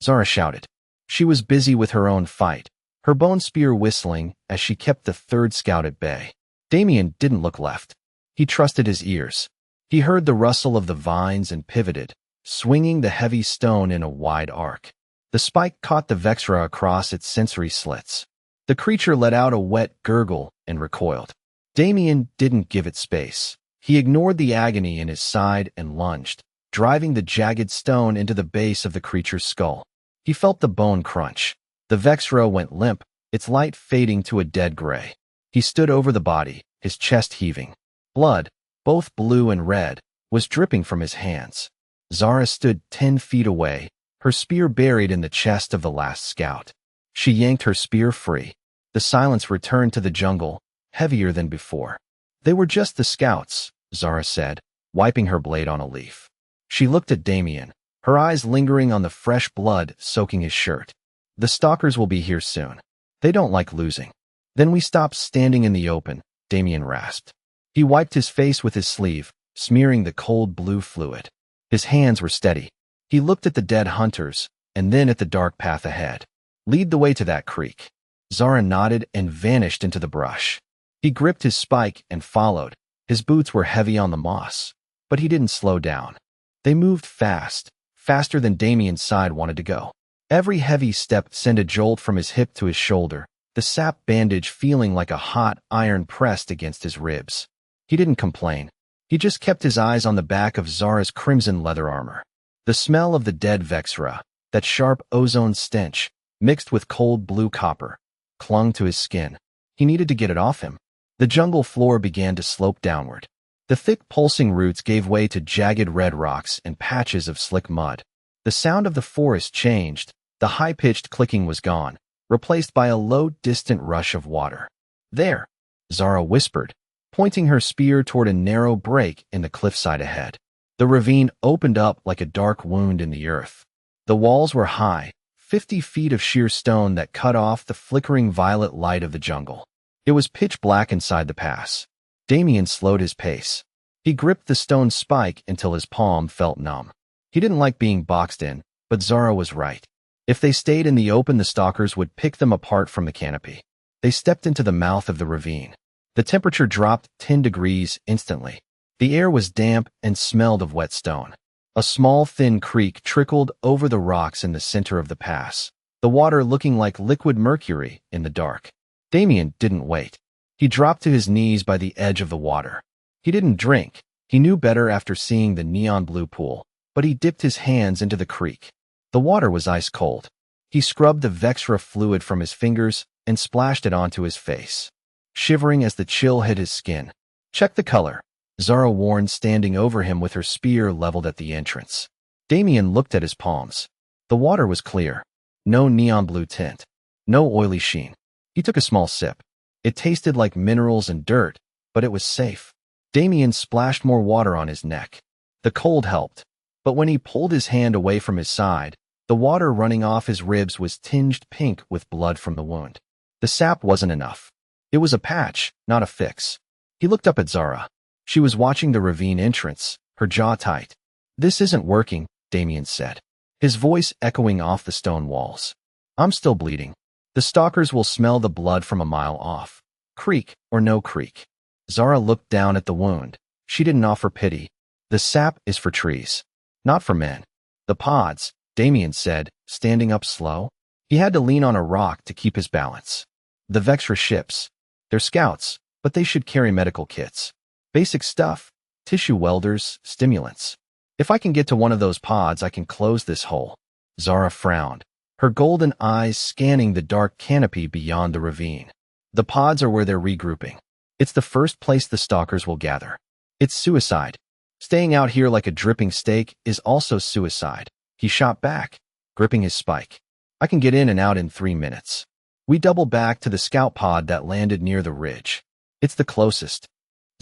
Zara shouted. She was busy with her own fight, her bone spear whistling as she kept the third scout at bay. Damien didn't look left. He trusted his ears. He heard the rustle of the vines and pivoted, swinging the heavy stone in a wide arc. The spike caught the Vexra across its sensory slits. The creature let out a wet gurgle and recoiled. Damien didn't give it space. He ignored the agony in his side and lunged, driving the jagged stone into the base of the creature's skull. He felt the bone crunch. The Vexra went limp, its light fading to a dead gray. He stood over the body, his chest heaving. Blood, both blue and red, was dripping from his hands. Zara stood 10 feet away, her spear buried in the chest of the last scout. She yanked her spear free. The silence returned to the jungle, heavier than before. "They were just the scouts," Zara said, wiping her blade on a leaf. She looked at Damien, her eyes lingering on the fresh blood soaking his shirt. "The stalkers will be here soon. They don't like losing." "Then we stop standing in the open," Damien rasped. He wiped his face with his sleeve, smearing the cold blue fluid. His hands were steady. He looked at the dead hunters, and then at the dark path ahead. "Lead the way to that creek." Zara nodded and vanished into the brush. He gripped his spike and followed. His boots were heavy on the moss, but he didn't slow down. They moved fast, faster than Damien's side wanted to go. Every heavy step sent a jolt from his hip to his shoulder, the sap bandage feeling like a hot iron pressed against his ribs. He didn't complain. He just kept his eyes on the back of Zara's crimson leather armor. The smell of the dead Vexra, that sharp ozone stench, mixed with cold blue copper, clung to his skin. He needed to get it off him. The jungle floor began to slope downward. The thick pulsing roots gave way to jagged red rocks and patches of slick mud. The sound of the forest changed. The high-pitched clicking was gone, replaced by a low, distant rush of water. "There," Zara whispered, pointing her spear toward a narrow break in the cliffside ahead. The ravine opened up like a dark wound in the earth. The walls were high, 50 feet of sheer stone that cut off the flickering violet light of the jungle. It was pitch black inside the pass. Damien slowed his pace. He gripped the stone spike until his palm felt numb. He didn't like being boxed in, but Zara was right. If they stayed in the open, the stalkers would pick them apart from the canopy. They stepped into the mouth of the ravine. The temperature dropped 10 degrees instantly. The air was damp and smelled of wet stone. A small, thin creek trickled over the rocks in the center of the pass, the water looking like liquid mercury in the dark. Damien didn't wait. He dropped to his knees by the edge of the water. He didn't drink. He knew better after seeing the neon blue pool, but he dipped his hands into the creek. The water was ice cold. He scrubbed the Vexra fluid from his fingers and splashed it onto his face, shivering as the chill hit his skin. "Check the color," Zara warned, standing over him with her spear leveled at the entrance. Damien looked at his palms. The water was clear. No neon blue tint. No oily sheen. He took a small sip. It tasted like minerals and dirt, but it was safe. Damien splashed more water on his neck. The cold helped, but when he pulled his hand away from his side, the water running off his ribs was tinged pink with blood from the wound. The sap wasn't enough. It was a patch, not a fix. He looked up at Zara. She was watching the ravine entrance, her jaw tight. "This isn't working," Damien said, his voice echoing off the stone walls. "I'm still bleeding. The stalkers will smell the blood from a mile off. Creek or no creek." Zara looked down at the wound. She didn't offer pity. "The sap is for trees, not for men." "The pods," Damien said, standing up slow. He had to lean on a rock to keep his balance. "The Vexra ships. They're scouts, but they should carry medical kits. Basic stuff, tissue welders, stimulants. If I can get to one of those pods, I can close this hole." Zara frowned, her golden eyes scanning the dark canopy beyond the ravine. "The pods are where they're regrouping. It's the first place the stalkers will gather. It's suicide. Staying out here like a dripping steak is also suicide." He shot back, gripping his spike. "I can get in and out in 3 minutes." We double back to the scout pod that landed near the ridge. "It's the closest."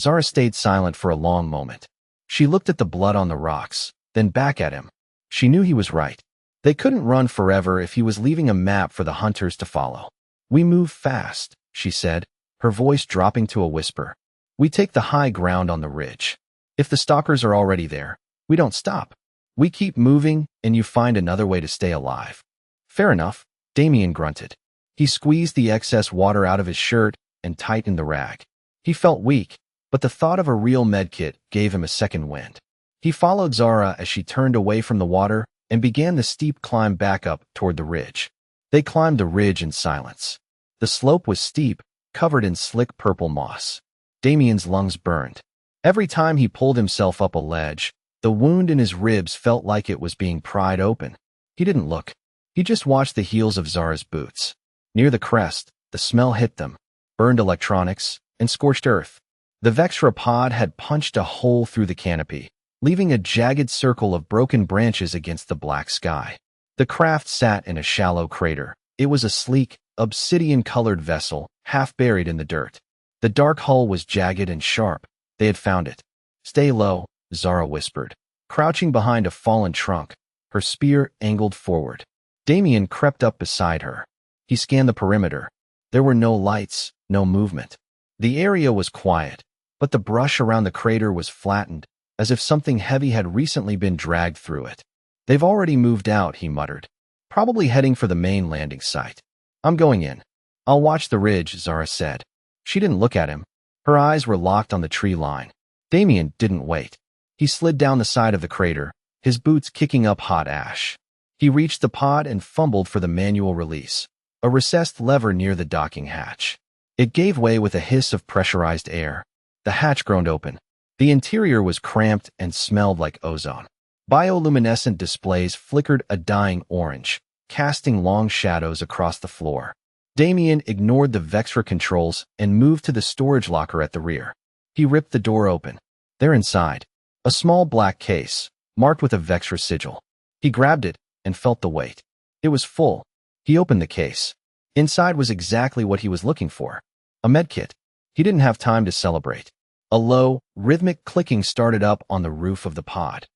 Zara stayed silent for a long moment. She looked at the blood on the rocks, then back at him. She knew he was right. They couldn't run forever if he was leaving a map for the hunters to follow. We move fast, she said, her voice dropping to a whisper. We take the high ground on the ridge. If the stalkers are already there, we don't stop. We keep moving, and you find another way to stay alive. Fair enough, Damien grunted. He squeezed the excess water out of his shirt and tightened the rag. He felt weak, but the thought of a real medkit gave him a second wind. He followed Zara as she turned away from the water and began the steep climb back up toward the ridge. They climbed the ridge in silence. The slope was steep, covered in slick purple moss. Damien's lungs burned. Every time he pulled himself up a ledge, the wound in his ribs felt like it was being pried open. He didn't look. He just watched the heels of Zara's boots. Near the crest, the smell hit them, burned electronics, and scorched earth. The Vexra pod had punched a hole through the canopy, leaving a jagged circle of broken branches against the black sky. The craft sat in a shallow crater. It was a sleek, obsidian-colored vessel, half buried in the dirt. The dark hull was jagged and sharp. They had found it. Stay low, Zara whispered, crouching behind a fallen trunk, her spear angled forward. Damien crept up beside her. He scanned the perimeter. There were no lights, no movement. The area was quiet, but the brush around the crater was flattened, as if something heavy had recently been dragged through it. They've already moved out, he muttered, probably heading for the main landing site. I'm going in. I'll watch the ridge, Zara said. She didn't look at him. Her eyes were locked on the tree line. Damien didn't wait. He slid down the side of the crater, his boots kicking up hot ash. He reached the pod and fumbled for the manual release, a recessed lever near the docking hatch. It gave way with a hiss of pressurized air. The hatch groaned open. The interior was cramped and smelled like ozone. Bioluminescent displays flickered a dying orange, casting long shadows across the floor. Damien ignored the Vexra controls and moved to the storage locker at the rear. He ripped the door open. There inside, a small black case, marked with a Vexra sigil. He grabbed it and felt the weight. It was full. He opened the case. Inside was exactly what he was looking for. A medkit. He didn't have time to celebrate. A low, rhythmic clicking started up on the roof of the pod.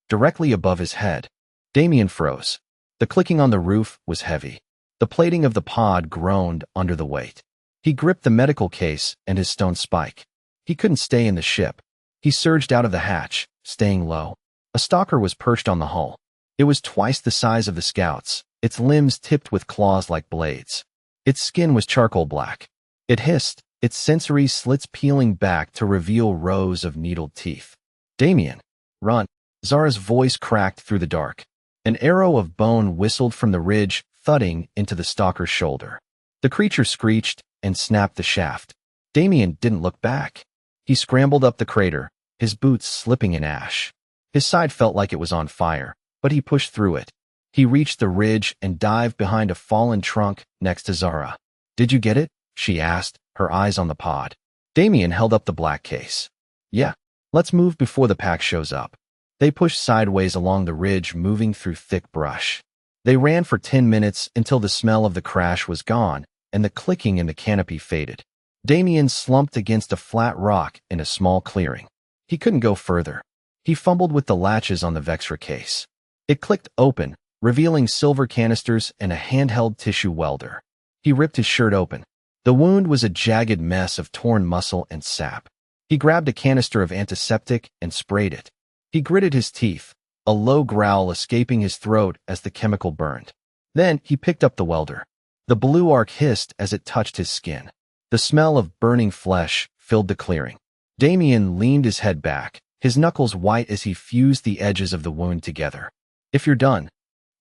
Directly above his head, Damien froze. The clicking on the roof was heavy. The plating of the pod groaned under the weight. He gripped the medical case and his stone spike. He couldn't stay in the ship. He surged out of the hatch, staying low. A stalker was perched on the hull. It was twice the size of the Scout's, its limbs tipped with claws like blades. Its skin was charcoal black. It hissed, its sensory slits peeling back to reveal rows of needled teeth. Damien, run. Zara's voice cracked through the dark. An arrow of bone whistled from the ridge, thudding into the stalker's shoulder. The creature screeched and snapped the shaft. Damien didn't look back. He scrambled up the crater, his boots slipping in ash. His side felt like it was on fire, but he pushed through it. He reached the ridge and dived behind a fallen trunk next to Zara. Did you get it? She asked, her eyes on the pod. Damien held up the black case. Yeah, let's move before the pack shows up. They pushed sideways along the ridge, moving through thick brush. They ran for 10 minutes until the smell of the crash was gone and the clicking in the canopy faded. Damien slumped against a flat rock in a small clearing. He couldn't go further. He fumbled with the latches on the Vexra case. It clicked open, revealing silver canisters and a handheld tissue welder. He ripped his shirt open. The wound was a jagged mess of torn muscle and sap. He grabbed a canister of antiseptic and sprayed it. He gritted his teeth, a low growl escaping his throat as the chemical burned. Then he picked up the welder. The blue arc hissed as it touched his skin. The smell of burning flesh filled the clearing. Damien leaned his head back, his knuckles white as he fused the edges of the wound together. If you're done,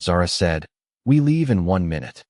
Zara said, we leave in 1 minute.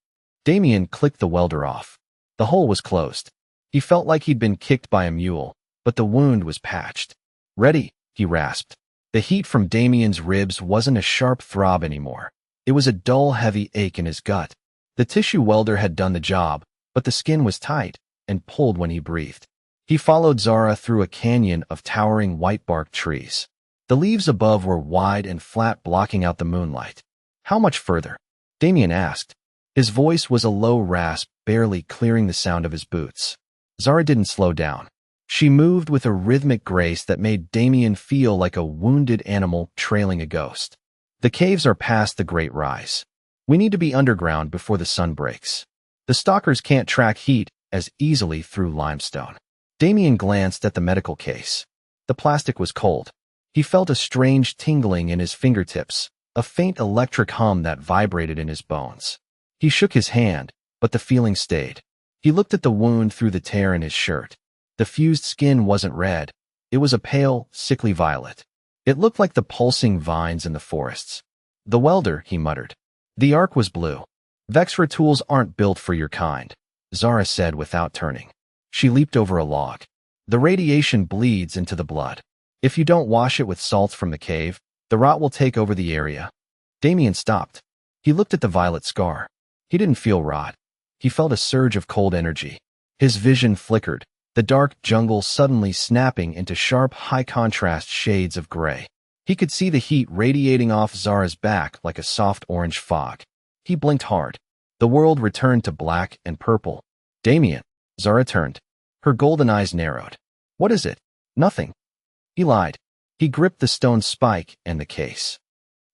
Damien clicked the welder off. The hole was closed. He felt like he'd been kicked by a mule, but the wound was patched. Ready, he rasped. The heat from Damien's ribs wasn't a sharp throb anymore. It was a dull, heavy ache in his gut. The tissue welder had done the job, but the skin was tight and pulled when he breathed. He followed Zara through a canyon of towering white-barked trees. The leaves above were wide and flat, blocking out the moonlight. How much further? Damien asked. His voice was a low rasp, barely clearing the sound of his boots. Zara didn't slow down. She moved with a rhythmic grace that made Damien feel like a wounded animal trailing a ghost. The caves are past the Great Rise. We need to be underground before the sun breaks. The stalkers can't track heat as easily through limestone. Damien glanced at the medical case. The plastic was cold. He felt a strange tingling in his fingertips, a faint electric hum that vibrated in his bones. He shook his hand, but the feeling stayed. He looked at the wound through the tear in his shirt. The fused skin wasn't red. It was a pale, sickly violet. It looked like the pulsing vines in the forests. The welder, he muttered. The arc was blue. Vexra tools aren't built for your kind, Zara said without turning. She leaped over a log. The radiation bleeds into the blood. If you don't wash it with salts from the cave, the rot will take over the area. Damien stopped. He looked at the violet scar. He didn't feel rot. He felt a surge of cold energy. His vision flickered, the dark jungle suddenly snapping into sharp, high-contrast shades of gray. He could see the heat radiating off Zara's back like a soft orange fog. He blinked hard. The world returned to black and purple. Damien, Zara turned. Her golden eyes narrowed. What is it? Nothing. He lied. He gripped the stone spike and the case.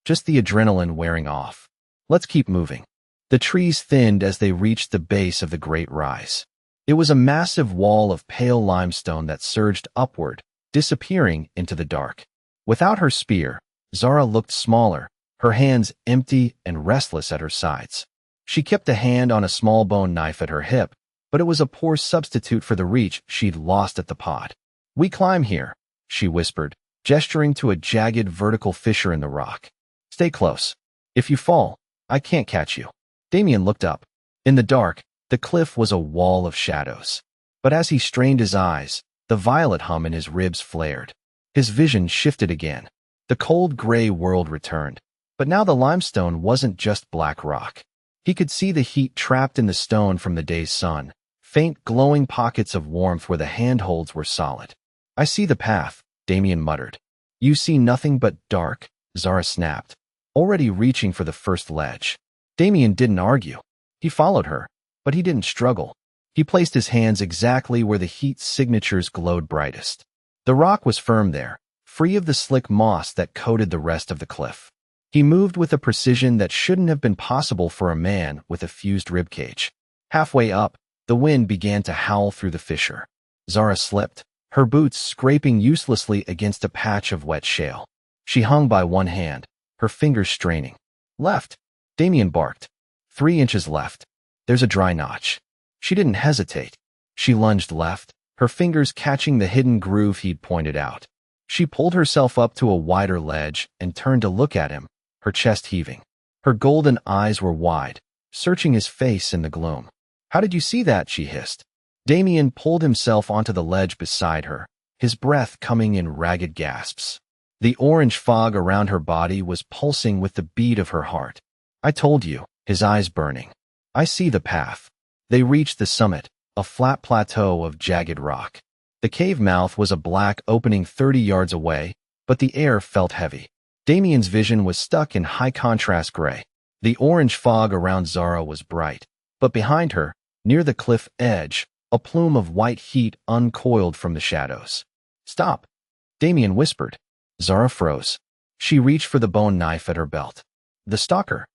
Just the adrenaline wearing off. Let's keep moving. The trees thinned as they reached the base of the Great Rise. It was a massive wall of pale limestone that surged upward, disappearing into the dark. Without her spear, Zara looked smaller, her hands empty and restless at her sides. She kept a hand on a small bone knife at her hip, but it was a poor substitute for the reach she'd lost at the pod. We climb here, she whispered, gesturing to a jagged vertical fissure in the rock. Stay close. If you fall, I can't catch you. Damien looked up. In the dark, the cliff was a wall of shadows. But as he strained his eyes, the violet hum in his ribs flared. His vision shifted again. The cold gray world returned. But now the limestone wasn't just black rock. He could see the heat trapped in the stone from the day's sun, faint glowing pockets of warmth where the handholds were solid. I see the path, Damien muttered. You see nothing but dark, Zara snapped, already reaching for the first ledge. Damien didn't argue. He followed her, but he didn't struggle. He placed his hands exactly where the heat's signatures glowed brightest. The rock was firm there, free of the slick moss that coated the rest of the cliff. He moved with a precision that shouldn't have been possible for a man with a fused ribcage. Halfway up, the wind began to howl through the fissure. Zara slipped, her boots scraping uselessly against a patch of wet shale. She hung by one hand, her fingers straining. Left, Damien barked. 3 inches left. There's a dry notch. She didn't hesitate. She lunged left, her fingers catching the hidden groove he'd pointed out. She pulled herself up to a wider ledge and turned to look at him, her chest heaving. Her golden eyes were wide, searching his face in the gloom. How did you see that? She hissed. Damien pulled himself onto the ledge beside her, his breath coming in ragged gasps. The orange fog around her body was pulsing with the beat of her heart. I told you, his eyes burning. I see the path. They reached the summit, a flat plateau of jagged rock. The cave mouth was a black opening 30 yards away, but the air felt heavy. Damien's vision was stuck in high-contrast gray. The orange fog around Zara was bright, but behind her, near the cliff edge, a plume of white heat uncoiled from the shadows. Stop, Damien whispered. Zara froze. She reached for the bone knife at her belt. The stalker.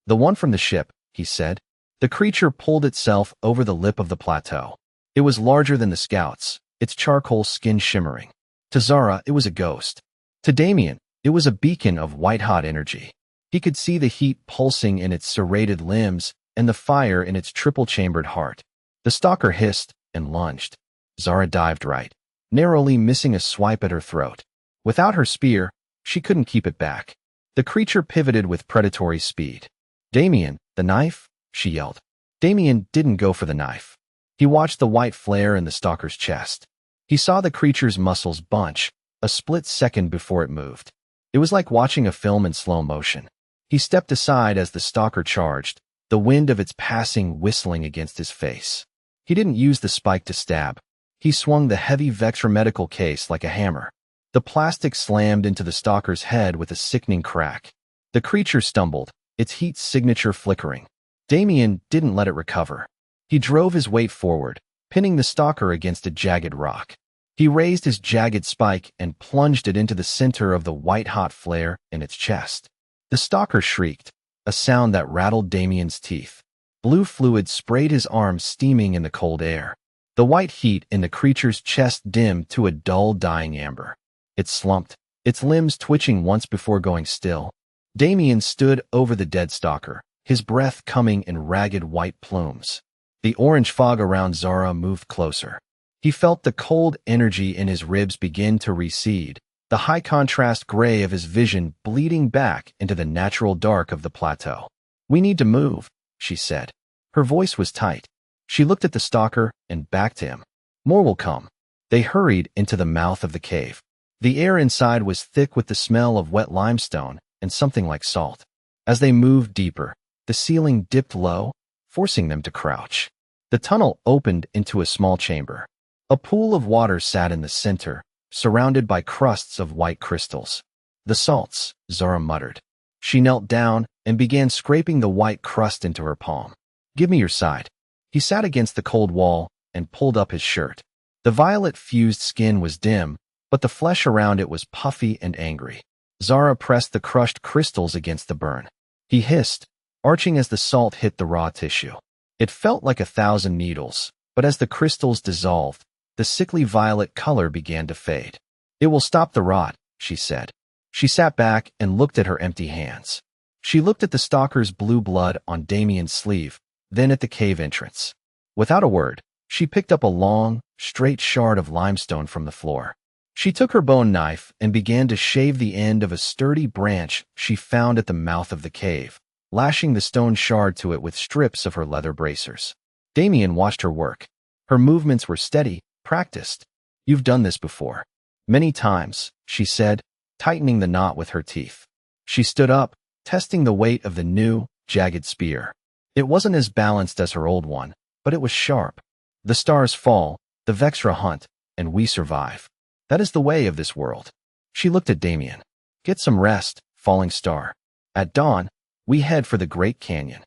The one from the ship, he said. The creature pulled itself over the lip of the plateau. It was larger than the scouts, its charcoal skin shimmering. To Zara, it was a ghost. To Damien, it was a beacon of white-hot energy. He could see the heat pulsing in its serrated limbs and the fire in its triple-chambered heart. The stalker hissed and lunged. Zara dived right, narrowly missing a swipe at her throat. Without her spear, she couldn't keep it back. The creature pivoted with predatory speed. Damien, the knife? She yelled. Damien didn't go for the knife. He watched the white flare in the stalker's chest. He saw the creature's muscles bunch, a split second before it moved. It was like watching a film in slow motion. He stepped aside as the stalker charged, the wind of its passing whistling against his face. He didn't use the spike to stab. He swung the heavy Vexra medical case like a hammer. The plastic slammed into the stalker's head with a sickening crack. The creature stumbled, its heat signature flickering. Damien didn't let it recover. He drove his weight forward, pinning the stalker against a jagged rock. He raised his jagged spike and plunged it into the center of the white-hot flare in its chest. The stalker shrieked, a sound that rattled Damien's teeth. Blue fluid sprayed his arms, steaming in the cold air. The white heat in the creature's chest dimmed to a dull, dying amber. It slumped, its limbs twitching once before going still. Damien stood over the dead stalker, his breath coming in ragged white plumes. The orange fog around Zara moved closer. He felt the cold energy in his ribs begin to recede, the high-contrast gray of his vision bleeding back into the natural dark of the plateau. "We need to move," she said. Her voice was tight. She looked at the stalker and back to him. "More will come." They hurried into the mouth of the cave. The air inside was thick with the smell of wet limestone and something like salt. As they moved deeper, the ceiling dipped low, forcing them to crouch. The tunnel opened into a small chamber. A pool of water sat in the center, surrounded by crusts of white crystals. "The salts," Zara muttered. She knelt down and began scraping the white crust into her palm. "Give me your side." He sat against the cold wall and pulled up his shirt. The violet-fused skin was dim, but the flesh around it was puffy and angry. Zara pressed the crushed crystals against the burn. He hissed, arching as the salt hit the raw tissue. It felt like 1,000 needles, but as the crystals dissolved, the sickly violet color began to fade. "It will stop the rot," she said. She sat back and looked at her empty hands. She looked at the stalker's blue blood on Damien's sleeve, then at the cave entrance. Without a word, she picked up a long, straight shard of limestone from the floor. She took her bone knife and began to shave the end of a sturdy branch she found at the mouth of the cave, lashing the stone shard to it with strips of her leather bracers. Damien watched her work. Her movements were steady, practiced. "You've done this before." "Many times," she said, tightening the knot with her teeth. She stood up, testing the weight of the new, jagged spear. It wasn't as balanced as her old one, but it was sharp. "The stars fall, the Vexra hunt, and we survive. That is the way of this world." She looked at Damien. "Get some rest, falling star. At dawn, we head for the Great Canyon."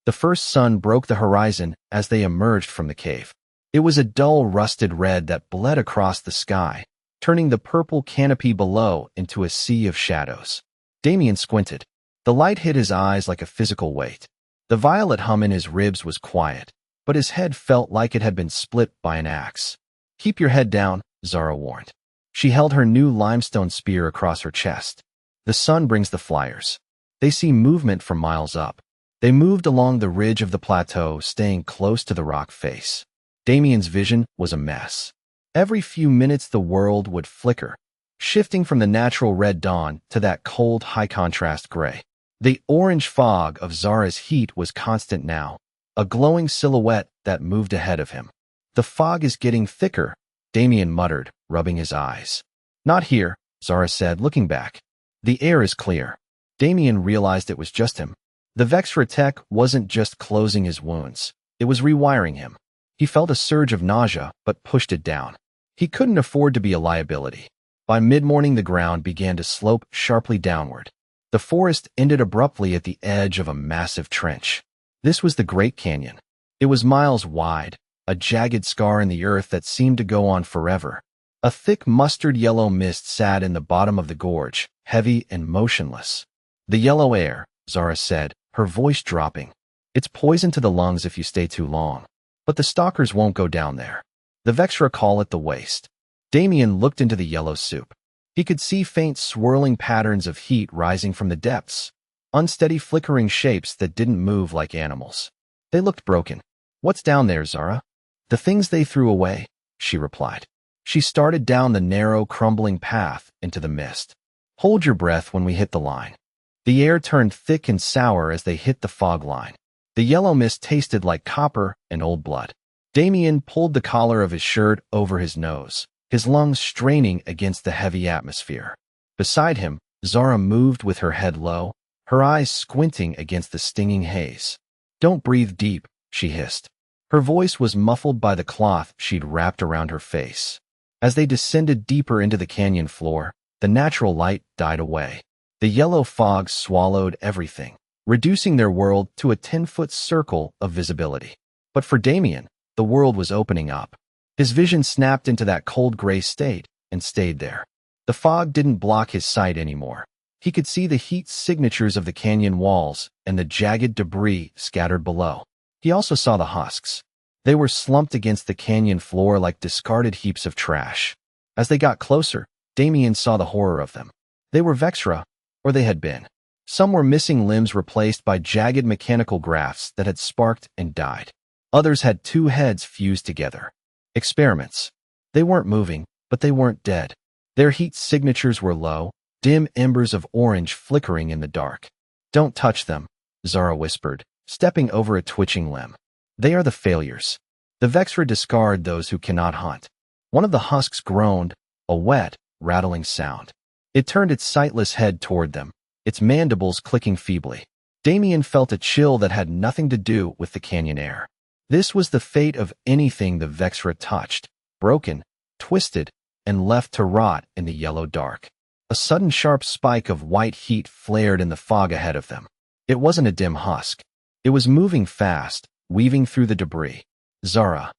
The first sun broke the horizon as they emerged from the cave. It was a dull, rusted red that bled across the sky, turning the purple canopy below into a sea of shadows. Damien squinted. The light hit his eyes like a physical weight. The violet hum in his ribs was quiet, but his head felt like it had been split by an axe. "Keep your head down," Zara warned. She held her new limestone spear across her chest. "The sun brings the flyers. They see movement from miles up." They moved along the ridge of the plateau, staying close to the rock face. Damien's vision was a mess. Every few minutes the world would flicker, shifting from the natural red dawn to that cold, high-contrast gray. The orange fog of Zara's heat was constant now, a glowing silhouette that moved ahead of him. "The fog is getting thicker," Damien muttered, rubbing his eyes. "Not here," Zara said, looking back. "The air is clear." Damien realized it was just him. The Vexra tech wasn't just closing his wounds, it was rewiring him. He felt a surge of nausea, but pushed it down. He couldn't afford to be a liability. By mid-morning, the ground began to slope sharply downward. The forest ended abruptly at the edge of a massive trench. This was the Great Canyon. It was miles wide, a jagged scar in the earth that seemed to go on forever. A thick mustard-yellow mist sat in the bottom of the gorge, heavy and motionless. "The yellow air," Zara said, her voice dropping. "It's poison to the lungs if you stay too long. But the stalkers won't go down there. The Vexra call it the waste." Damien looked into the yellow soup. He could see faint swirling patterns of heat rising from the depths, unsteady flickering shapes that didn't move like animals. They looked broken. "What's down there, Zara?" "The things they threw away," she replied. She started down the narrow, crumbling path into the mist. "Hold your breath when we hit the line." The air turned thick and sour as they hit the fog line. The yellow mist tasted like copper and old blood. Damien pulled the collar of his shirt over his nose, his lungs straining against the heavy atmosphere. Beside him, Zara moved with her head low, her eyes squinting against the stinging haze. "Don't breathe deep," she hissed. Her voice was muffled by the cloth she'd wrapped around her face. As they descended deeper into the canyon floor, the natural light died away. The yellow fog swallowed everything, reducing their world to a 10-foot circle of visibility. But for Damien, the world was opening up. His vision snapped into that cold gray state and stayed there. The fog didn't block his sight anymore. He could see the heat signatures of the canyon walls and the jagged debris scattered below. He also saw the husks. They were slumped against the canyon floor like discarded heaps of trash. As they got closer, Damien saw the horror of them. They were Vexra, or they had been. Some were missing limbs replaced by jagged mechanical grafts that had sparked and died. Others had two heads fused together. Experiments. They weren't moving, but they weren't dead. Their heat signatures were low, dim embers of orange flickering in the dark. "Don't touch them," Zara whispered, stepping over a twitching limb. "They are the failures. The Vexra discard those who cannot hunt." One of the husks groaned, a wet, rattling sound. It turned its sightless head toward them, its mandibles clicking feebly. Damien felt a chill that had nothing to do with the canyon air. This was the fate of anything the Vexra touched, broken, twisted, and left to rot in the yellow dark. A sudden sharp spike of white heat flared in the fog ahead of them. It wasn't a dim husk. It was moving fast, weaving through the debris. "Zara,"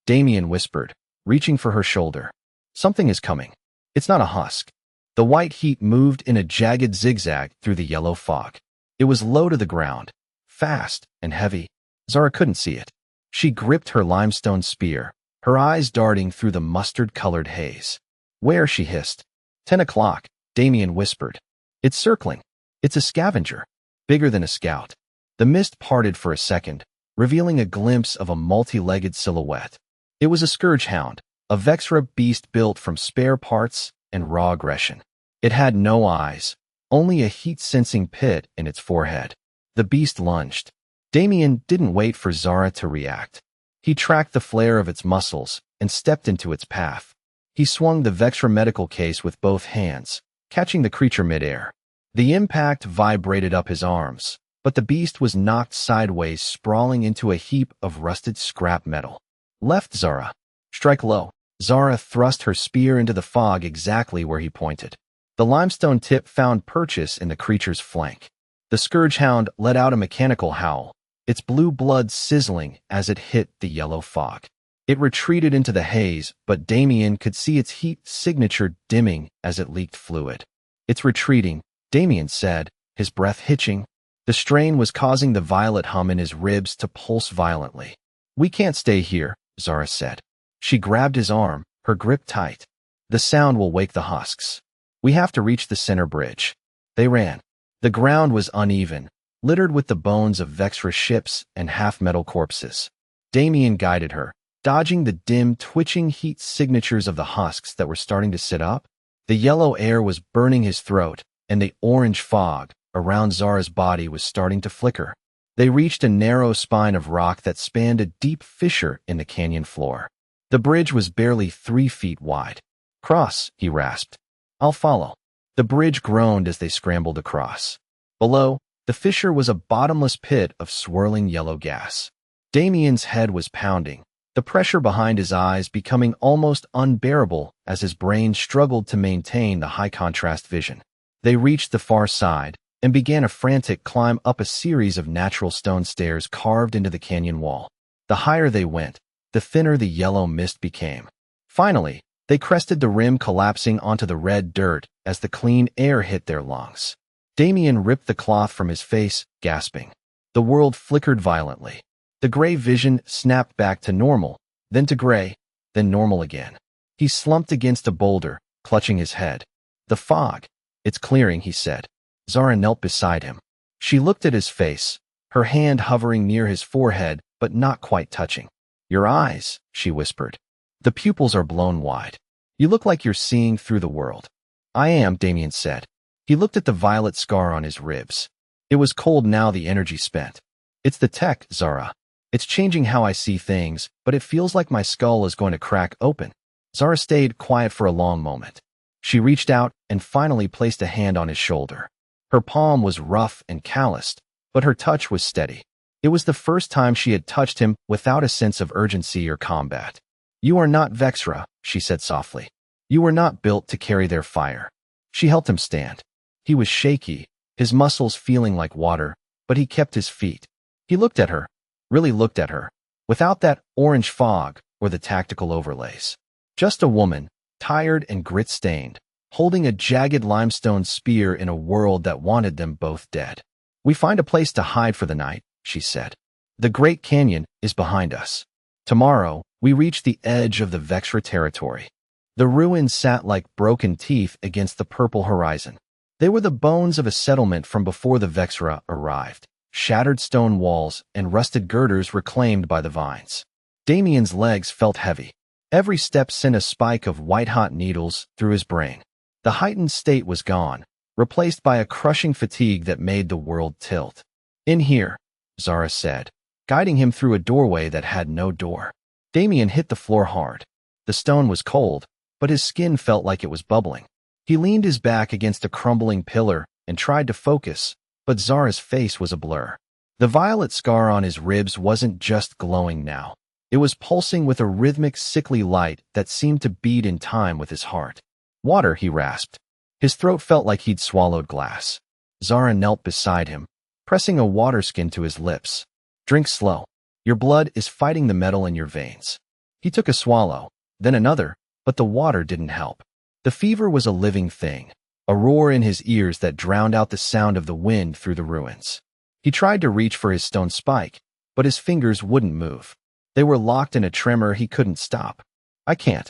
Damien whispered, reaching for her shoulder. "Something is coming. It's not a husk." The white heat moved in a jagged zigzag through the yellow fog. It was low to the ground, fast and heavy. Zara couldn't see it. She gripped her limestone spear, her eyes darting through the mustard-colored haze. "Where?" she hissed. 10 o'clock, Damien whispered. "It's circling. It's a scavenger, bigger than a scout." The mist parted for a second, revealing a glimpse of a multi-legged silhouette. It was a scourge hound, a Vexra beast built from spare parts and raw aggression. It had no eyes, only a heat-sensing pit in its forehead. The beast lunged. Damien didn't wait for Zara to react. He tracked the flare of its muscles and stepped into its path. He swung the Vexra medical case with both hands, catching the creature midair. The impact vibrated up his arms, but the beast was knocked sideways, sprawling into a heap of rusted scrap metal. "Left, Zara. Strike low." Zara thrust her spear into the fog exactly where he pointed. The limestone tip found purchase in the creature's flank. The scourge hound let out a mechanical howl, its blue blood sizzling as it hit the yellow fog. It retreated into the haze, but Damien could see its heat signature dimming as it leaked fluid. "It's retreating," Damien said, his breath hitching. The strain was causing the violet hum in his ribs to pulse violently. "We can't stay here," Zara said. She grabbed his arm, her grip tight. "The sound will wake the husks. We have to reach the center bridge." They ran. The ground was uneven, littered with the bones of Vexra ships and half-metal corpses. Damien guided her, dodging the dim, twitching heat signatures of the husks that were starting to sit up. The yellow air was burning his throat, and the orange fog around Zara's body was starting to flicker. They reached a narrow spine of rock that spanned a deep fissure in the canyon floor. The bridge was barely 3 feet wide. "Cross," he rasped. "I'll follow." The bridge groaned as they scrambled across. Below, the fissure was a bottomless pit of swirling yellow gas. Damien's head was pounding, the pressure behind his eyes becoming almost unbearable as his brain struggled to maintain the high-contrast vision. They reached the far side and began a frantic climb up a series of natural stone stairs carved into the canyon wall. The higher they went, the thinner the yellow mist became. Finally, they crested the rim, collapsing onto the red dirt as the clean air hit their lungs. Damien ripped the cloth from his face, gasping. The world flickered violently. The gray vision snapped back to normal, then to gray, then normal again. He slumped against a boulder, clutching his head. "The fog. It's clearing," he said. Zara knelt beside him. She looked at his face, her hand hovering near his forehead but not quite touching. "Your eyes," she whispered. "The pupils are blown wide. You look like you're seeing through the world." "I am," Damien said. He looked at the violet scar on his ribs. It was cold now, the energy spent. "It's the tech, Zara. It's changing how I see things, but it feels like my skull is going to crack open." Zara stayed quiet for a long moment. She reached out and finally placed a hand on his shoulder. Her palm was rough and calloused, but her touch was steady. It was the first time she had touched him without a sense of urgency or combat. "You are not Vexra," she said softly. "You were not built to carry their fire." She helped him stand. He was shaky, his muscles feeling like water, but he kept his feet. He looked at her, really looked at her. Without that orange fog, or the tactical overlays. Just a woman, tired and grit-stained, holding a jagged limestone spear in a world that wanted them both dead. "We find a place to hide for the night," she said. "The Great Canyon is behind us. Tomorrow, we reach the edge of the Vexra territory." The ruins sat like broken teeth against the purple horizon. They were the bones of a settlement from before the Vexra arrived, shattered stone walls and rusted girders reclaimed by the vines. Damien's legs felt heavy. Every step sent a spike of white-hot needles through his brain. The heightened state was gone, replaced by a crushing fatigue that made the world tilt. "In here," Zara said, guiding him through a doorway that had no door. Damien hit the floor hard. The stone was cold, but his skin felt like it was bubbling. He leaned his back against a crumbling pillar and tried to focus, but Zara's face was a blur. The violet scar on his ribs wasn't just glowing now. It was pulsing with a rhythmic, sickly light that seemed to beat in time with his heart. "Water," he rasped. His throat felt like he'd swallowed glass. Zara knelt beside him, pressing a water skin to his lips. "Drink slow. Your blood is fighting the metal in your veins." He took a swallow, then another, but the water didn't help. The fever was a living thing, a roar in his ears that drowned out the sound of the wind through the ruins. He tried to reach for his stone spike, but his fingers wouldn't move. They were locked in a tremor he couldn't stop. I can't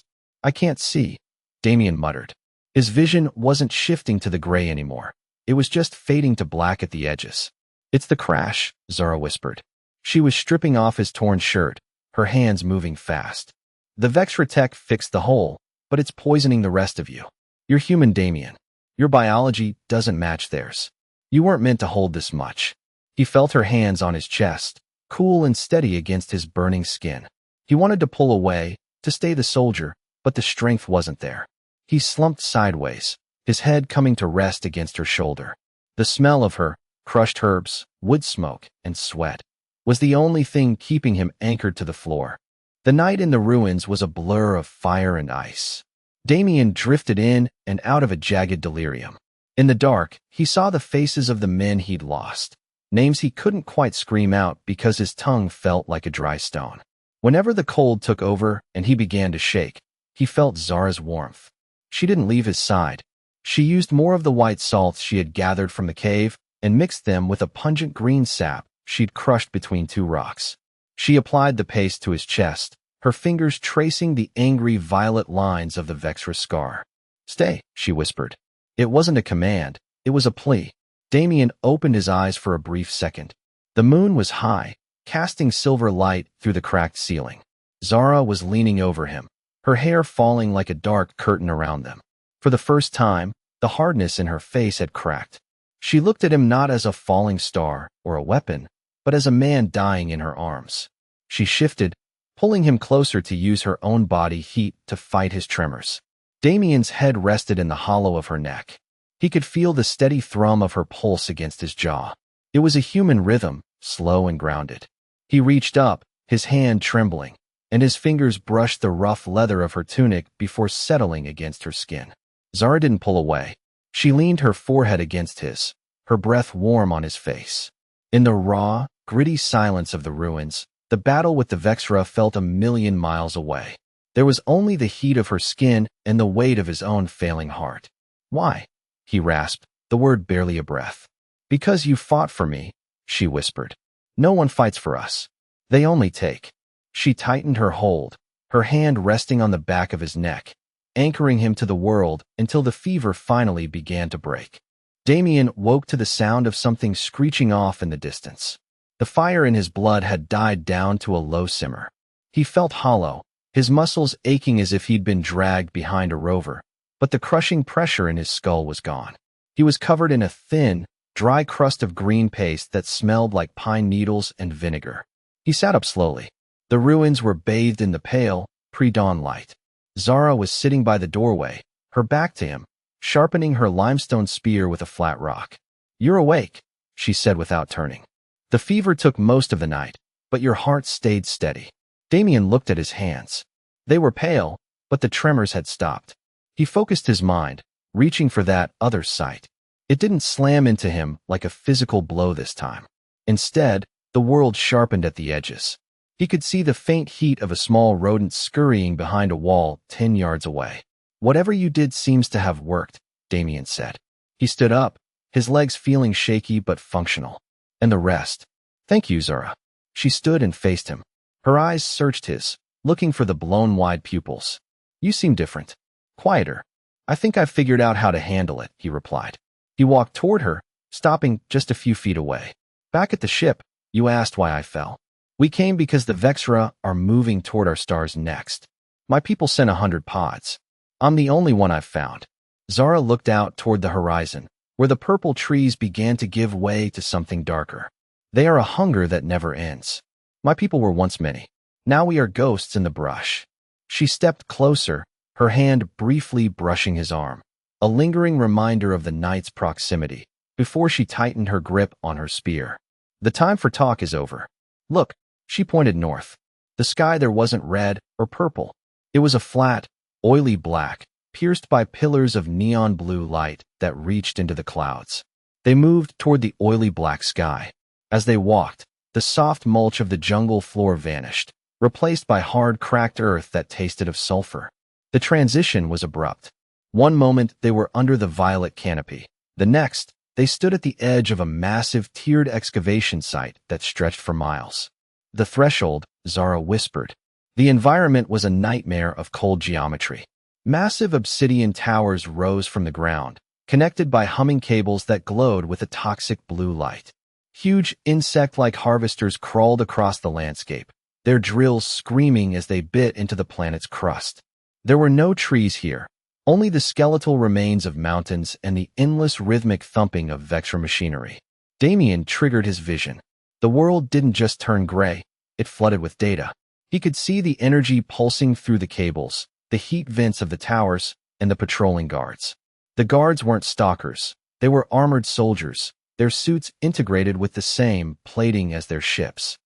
see," Damien muttered. His vision wasn't shifting to the gray anymore. It was just fading to black at the edges. "It's the crash," Zara whispered. She was stripping off his torn shirt, her hands moving fast. "The Vexra tech fixed the hole, but it's poisoning the rest of you. You're human, Damien. Your biology doesn't match theirs. You weren't meant to hold this much." He felt her hands on his chest, cool and steady against his burning skin. He wanted to pull away, to stay the soldier, but the strength wasn't there. He slumped sideways, his head coming to rest against her shoulder. The smell of her, crushed herbs, wood smoke, and sweat, was the only thing keeping him anchored to the floor. The night in the ruins was a blur of fire and ice. Damien drifted in and out of a jagged delirium. In the dark, he saw the faces of the men he'd lost, names he couldn't quite scream out because his tongue felt like a dry stone. Whenever the cold took over and he began to shake, he felt Zara's warmth. She didn't leave his side. She used more of the white salts she had gathered from the cave and mixed them with a pungent green sap she'd crushed between two rocks. She applied the paste to his chest, her fingers tracing the angry violet lines of the Vexra scar. "Stay," she whispered. It wasn't a command, it was a plea. Damien opened his eyes for a brief second. The moon was high, casting silver light through the cracked ceiling. Zara was leaning over him, her hair falling like a dark curtain around them. For the first time, the hardness in her face had cracked. She looked at him not as a falling star or a weapon, but as a man dying in her arms. She shifted, pulling him closer to use her own body heat to fight his tremors. Damien's head rested in the hollow of her neck. He could feel the steady thrum of her pulse against his jaw. It was a human rhythm, slow and grounded. He reached up, his hand trembling, and his fingers brushed the rough leather of her tunic before settling against her skin. Zara didn't pull away. She leaned her forehead against his, her breath warm on his face. In the raw, gritty silence of the ruins, the battle with the Vexra felt a million miles away. There was only the heat of her skin and the weight of his own failing heart. "Why?" he rasped, the word barely a breath. "Because you fought for me," she whispered. "No one fights for us. They only take." She tightened her hold, her hand resting on the back of his neck, anchoring him to the world until the fever finally began to break. Damien woke to the sound of something screeching off in the distance. The fire in his blood had died down to a low simmer. He felt hollow, his muscles aching as if he'd been dragged behind a rover, but the crushing pressure in his skull was gone. He was covered in a thin, dry crust of green paste that smelled like pine needles and vinegar. He sat up slowly. The ruins were bathed in the pale, pre-dawn light. Zara was sitting by the doorway, her back to him, sharpening her limestone spear with a flat rock. "You're awake," she said without turning. "The fever took most of the night, but your heart stayed steady." Damien looked at his hands. They were pale, but the tremors had stopped. He focused his mind, reaching for that other sight. It didn't slam into him like a physical blow this time. Instead, the world sharpened at the edges. He could see the faint heat of a small rodent scurrying behind a wall 10 yards away. Whatever you did seems to have worked, Damien said. He stood up, his legs feeling shaky but functional. And the rest? Thank you, Zara. She stood and faced him. Her eyes searched his, looking for the blown-wide pupils. You seem different. Quieter. I think I've figured out how to handle it, he replied. He walked toward her, stopping just a few feet away. Back at the ship, you asked why I fell. We came because the Vexra are moving toward our stars next. My people sent 100 pods. I'm the only one I've found. Zara looked out toward the horizon, where the purple trees began to give way to something darker. They are a hunger that never ends. My people were once many. Now we are ghosts in the brush. She stepped closer, her hand briefly brushing his arm, a lingering reminder of the night's proximity, before she tightened her grip on her spear. The time for talk is over. Look, she pointed north. The sky there wasn't red or purple. It was a flat, oily black, pierced by pillars of neon blue light that reached into the clouds. They moved toward the oily black sky. As they walked, the soft mulch of the jungle floor vanished, replaced by hard, cracked earth that tasted of sulfur. The transition was abrupt. One moment they were under the violet canopy. The next, they stood at the edge of a massive tiered excavation site that stretched for miles. The threshold, Zara whispered. The environment was a nightmare of cold geometry. Massive obsidian towers rose from the ground, connected by humming cables that glowed with a toxic blue light. Huge insect-like harvesters crawled across the landscape, their drills screaming as they bit into the planet's crust. There were no trees here, only the skeletal remains of mountains and the endless rhythmic thumping of Vexra machinery. Damien triggered his vision. The world didn't just turn gray, it flooded with data. He could see the energy pulsing through the cables, the heat vents of the towers, and the patrolling guards. The guards weren't stalkers, they were armored soldiers, their suits integrated with the same plating as their ships.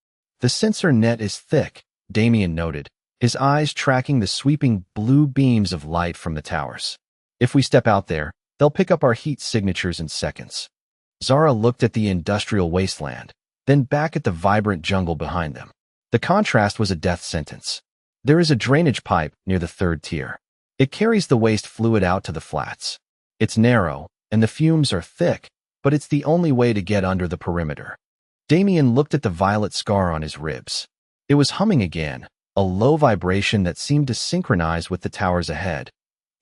The sensor net is thick, Damien noted, his eyes tracking the sweeping blue beams of light from the towers. If we step out there, they'll pick up our heat signatures in seconds. Zara looked at the industrial wasteland, then back at the vibrant jungle behind them. The contrast was a death sentence. There is a drainage pipe near the third tier. It carries the waste fluid out to the flats. It's narrow, and the fumes are thick, but it's the only way to get under the perimeter. Damien looked at the violet scar on his ribs. It was humming again, a low vibration that seemed to synchronize with the towers ahead.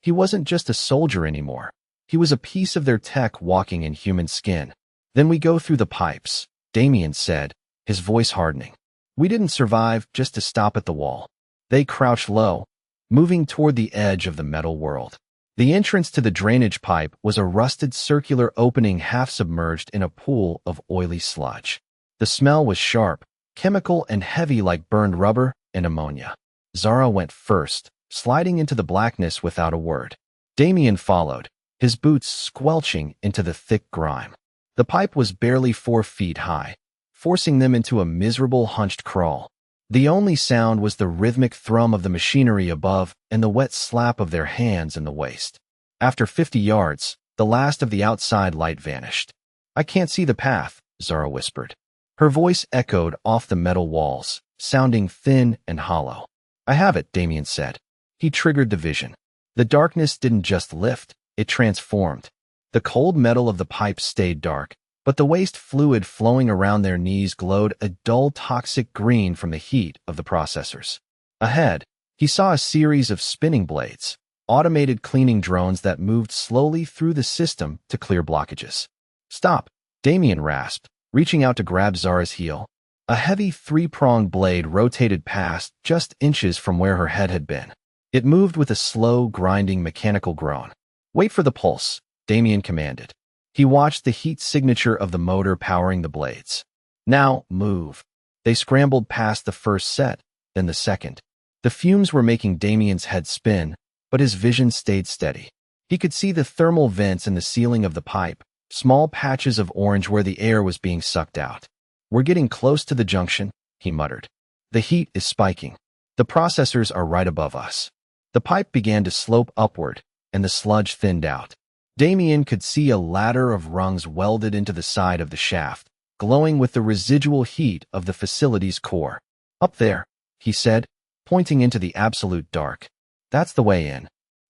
He wasn't just a soldier anymore. He was a piece of their tech walking in human skin. Then we go through the pipes, Damien said, his voice hardening. We didn't survive just to stop at the wall. They crouched low, moving toward the edge of the metal world. The entrance to the drainage pipe was a rusted circular opening half submerged in a pool of oily sludge. The smell was sharp, chemical and heavy like burned rubber and ammonia. Zara went first, sliding into the blackness without a word. Damien followed, his boots squelching into the thick grime. The pipe was barely 4 feet high, forcing them into a miserable hunched crawl. The only sound was the rhythmic thrum of the machinery above and the wet slap of their hands in the waste. After 50 yards, the last of the outside light vanished. I can't see the path, Zara whispered. Her voice echoed off the metal walls, sounding thin and hollow. I have it, Damien said. He triggered the vision. The darkness didn't just lift, it transformed. The cold metal of the pipe stayed dark, but the waste fluid flowing around their knees glowed a dull toxic green from the heat of the processors. Ahead, he saw a series of spinning blades, automated cleaning drones that moved slowly through the system to clear blockages. Stop, Damien rasped, reaching out to grab Zara's heel. A heavy 3-pronged blade rotated past just inches from where her head had been. It moved with a slow, grinding mechanical groan. Wait for the pulse, Damien commanded. He watched the heat signature of the motor powering the blades. Now, move. They scrambled past the first set, then the second. The fumes were making Damien's head spin, but his vision stayed steady. He could see the thermal vents in the ceiling of the pipe, small patches of orange where the air was being sucked out. We're getting close to the junction, he muttered. The heat is spiking. The processors are right above us. The pipe began to slope upward, and the sludge thinned out. Damien could see a ladder of rungs welded into the side of the shaft, glowing with the residual heat of the facility's core. Up there, he said, pointing into the absolute dark. That's the way in.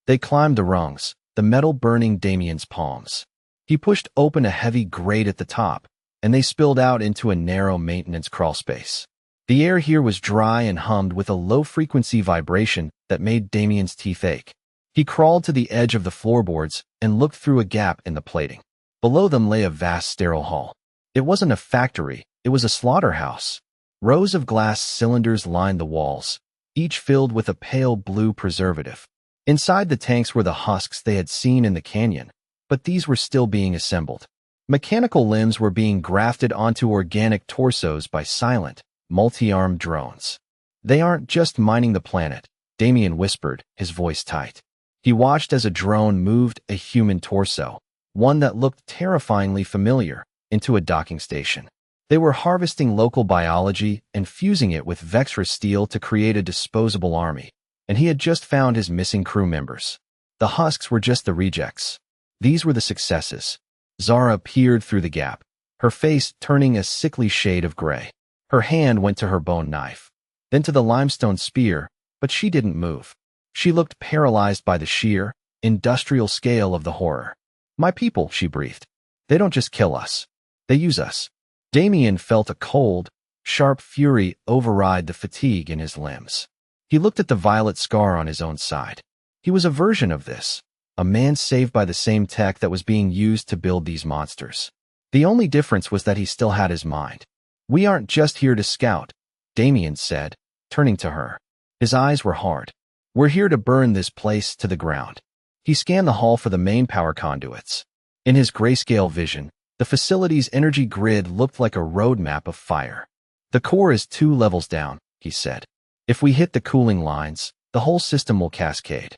They climbed the rungs, the metal burning Damien's palms. He pushed open a heavy grate at the top, and they spilled out into a narrow maintenance crawlspace. The air here was dry and hummed with a low-frequency vibration that made Damien's teeth ache. He crawled to the edge of the floorboards and looked through a gap in the plating. Below them lay a vast sterile hall. It wasn't a factory, it was a slaughterhouse. Rows of glass cylinders lined the walls, each filled with a pale blue preservative. Inside the tanks were the husks they had seen in the canyon, but these were still being assembled. Mechanical limbs were being grafted onto organic torsos by silent, multi-armed drones. They aren't just mining the planet, Damien whispered, his voice tight. He watched as a drone moved a human torso, one that looked terrifyingly familiar, into a docking station. They were harvesting local biology and fusing it with Vexra steel to create a disposable army, and he had just found his missing crew members. The husks were just the rejects. These were the successes. Zara peered through the gap, her face turning a sickly shade of gray. Her hand went to her bone knife, then to the limestone spear, but she didn't move. She looked paralyzed by the sheer, industrial scale of the horror. My people, she breathed. They don't just kill us. They use us. Damien felt a cold, sharp fury override the fatigue in his limbs. He looked at the violet scar on his own side. He was a version of this, a man saved by the same tech that was being used to build these monsters. The only difference was that he still had his mind. We aren't just here to scout, Damien said, turning to her. His eyes were hard. We're here to burn this place to the ground. He scanned the hall for the main power conduits. In his grayscale vision, the facility's energy grid looked like a roadmap of fire. The core is 2 levels down, he said. If we hit the cooling lines, the whole system will cascade.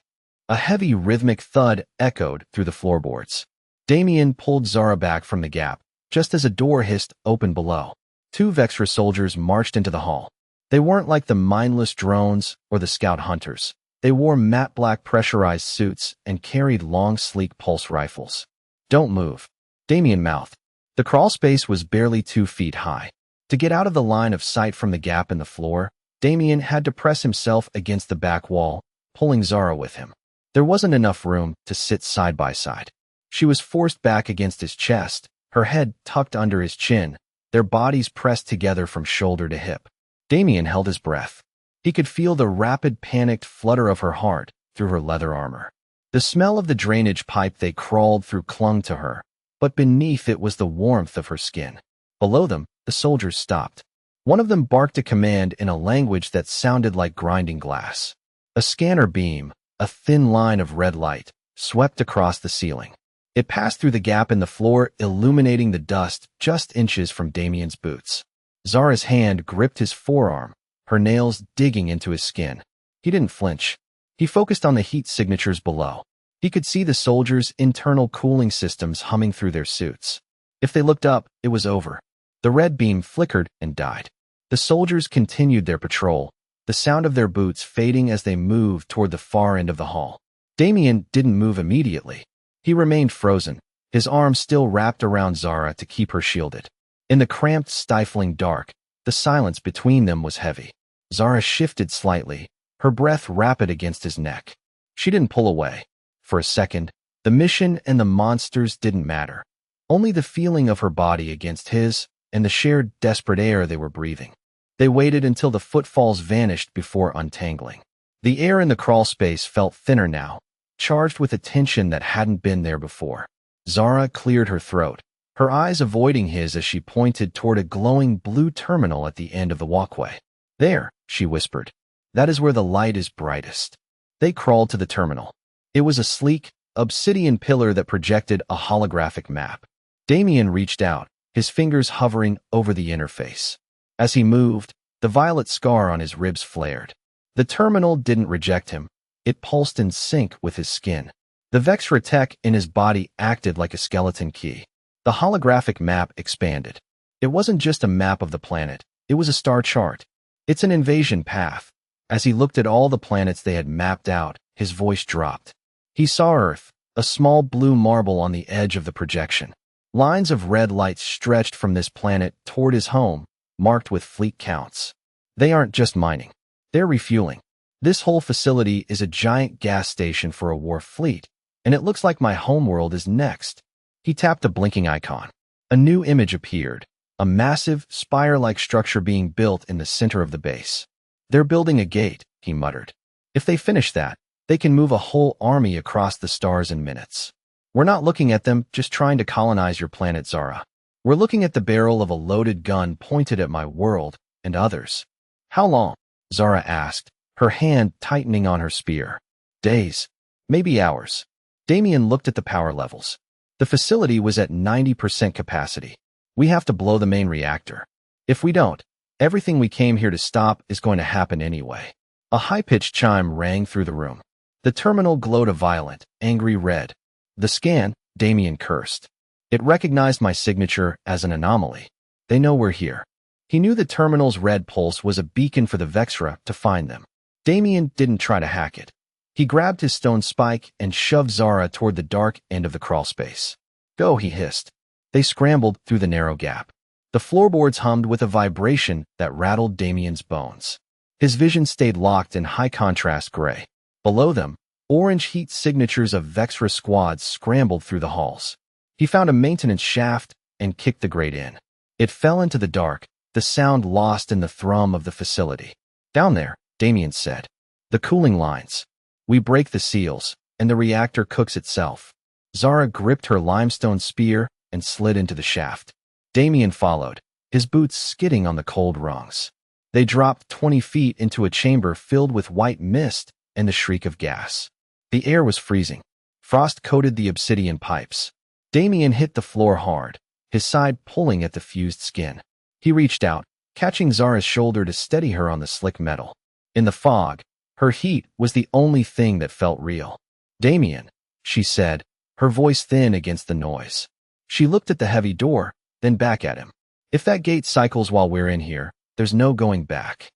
A heavy rhythmic thud echoed through the floorboards. Damien pulled Zara back from the gap, just as a door hissed open below. 2 Vexra soldiers marched into the hall. They weren't like the mindless drones or the scout hunters. They wore matte black pressurized suits and carried long, sleek pulse rifles. Don't move, Damien mouthed. The crawl space was barely 2 feet high. To get out of the line of sight from the gap in the floor, Damien had to press himself against the back wall, pulling Zara with him. There wasn't enough room to sit side by side. She was forced back against his chest, her head tucked under his chin, their bodies pressed together from shoulder to hip. Damien held his breath. He could feel the rapid, panicked flutter of her heart through her leather armor. The smell of the drainage pipe they crawled through clung to her, but beneath it was the warmth of her skin. Below them, the soldiers stopped. One of them barked a command in a language that sounded like grinding glass. A scanner beam, a thin line of red light, swept across the ceiling. It passed through the gap in the floor, illuminating the dust just inches from Damien's boots. Zara's hand gripped his forearm, her nails digging into his skin. He didn't flinch. He focused on the heat signatures below. He could see the soldiers' internal cooling systems humming through their suits. If they looked up, it was over. The red beam flickered and died. The soldiers continued their patrol, the sound of their boots fading as they moved toward the far end of the hall. Damien didn't move immediately. He remained frozen, his arms still wrapped around Zara to keep her shielded. In the cramped, stifling dark, the silence between them was heavy. Zara shifted slightly, her breath rapid against his neck. She didn't pull away. For a second, the mission and the monsters didn't matter. Only the feeling of her body against his and the shared desperate air they were breathing. They waited until the footfalls vanished before untangling. The air in the crawl space felt thinner now, charged with a tension that hadn't been there before. Zara cleared her throat, her eyes avoiding his as she pointed toward a glowing blue terminal at the end of the walkway. There, she whispered. That is where the light is brightest. They crawled to the terminal. It was a sleek, obsidian pillar that projected a holographic map. Damien reached out, his fingers hovering over the interface. As he moved, the violet scar on his ribs flared. The terminal didn't reject him. It pulsed in sync with his skin. The Vexra tech in his body acted like a skeleton key. The holographic map expanded. It wasn't just a map of the planet. It was a star chart. It's an invasion path. As he looked at all the planets they had mapped out, his voice dropped. He saw Earth, a small blue marble on the edge of the projection. Lines of red light stretched from this planet toward his home, marked with fleet counts. They aren't just mining. They're refueling. This whole facility is a giant gas station for a war fleet, and it looks like my homeworld is next. He tapped a blinking icon. A new image appeared, a massive, spire-like structure being built in the center of the base. They're building a gate, he muttered. If they finish that, they can move a whole army across the stars in minutes. We're not looking at them just trying to colonize your planet, Zara. We're looking at the barrel of a loaded gun pointed at my world and others. How long? Zara asked, her hand tightening on her spear. Days. Maybe hours. Damien looked at the power levels. The facility was at 90% capacity. We have to blow the main reactor. If we don't, everything we came here to stop is going to happen anyway. A high-pitched chime rang through the room. The terminal glowed a violent, angry red. The scan, Damien cursed. It recognized my signature as an anomaly. They know we're here. He knew the terminal's red pulse was a beacon for the Vexra to find them. Damien didn't try to hack it. He grabbed his stone spike and shoved Zara toward the dark end of the crawlspace. Go, he hissed. They scrambled through the narrow gap. The floorboards hummed with a vibration that rattled Damien's bones. His vision stayed locked in high-contrast gray. Below them, orange heat signatures of Vexra squads scrambled through the halls. He found a maintenance shaft and kicked the grate in. It fell into the dark, the sound lost in the thrum of the facility. Down there, Damien said. The cooling lines. We break the seals, and the reactor cooks itself. Zara gripped her limestone spear and slid into the shaft. Damien followed, his boots skidding on the cold rungs. They dropped 20 feet into a chamber filled with white mist and the shriek of gas. The air was freezing. Frost coated the obsidian pipes. Damien hit the floor hard, his side pulling at the fused skin. He reached out, catching Zara's shoulder to steady her on the slick metal. In the fog, her heat was the only thing that felt real. Damien, she said, her voice thin against the noise. She looked at the heavy door, then back at him. If that gate cycles while we're in here, there's no going back.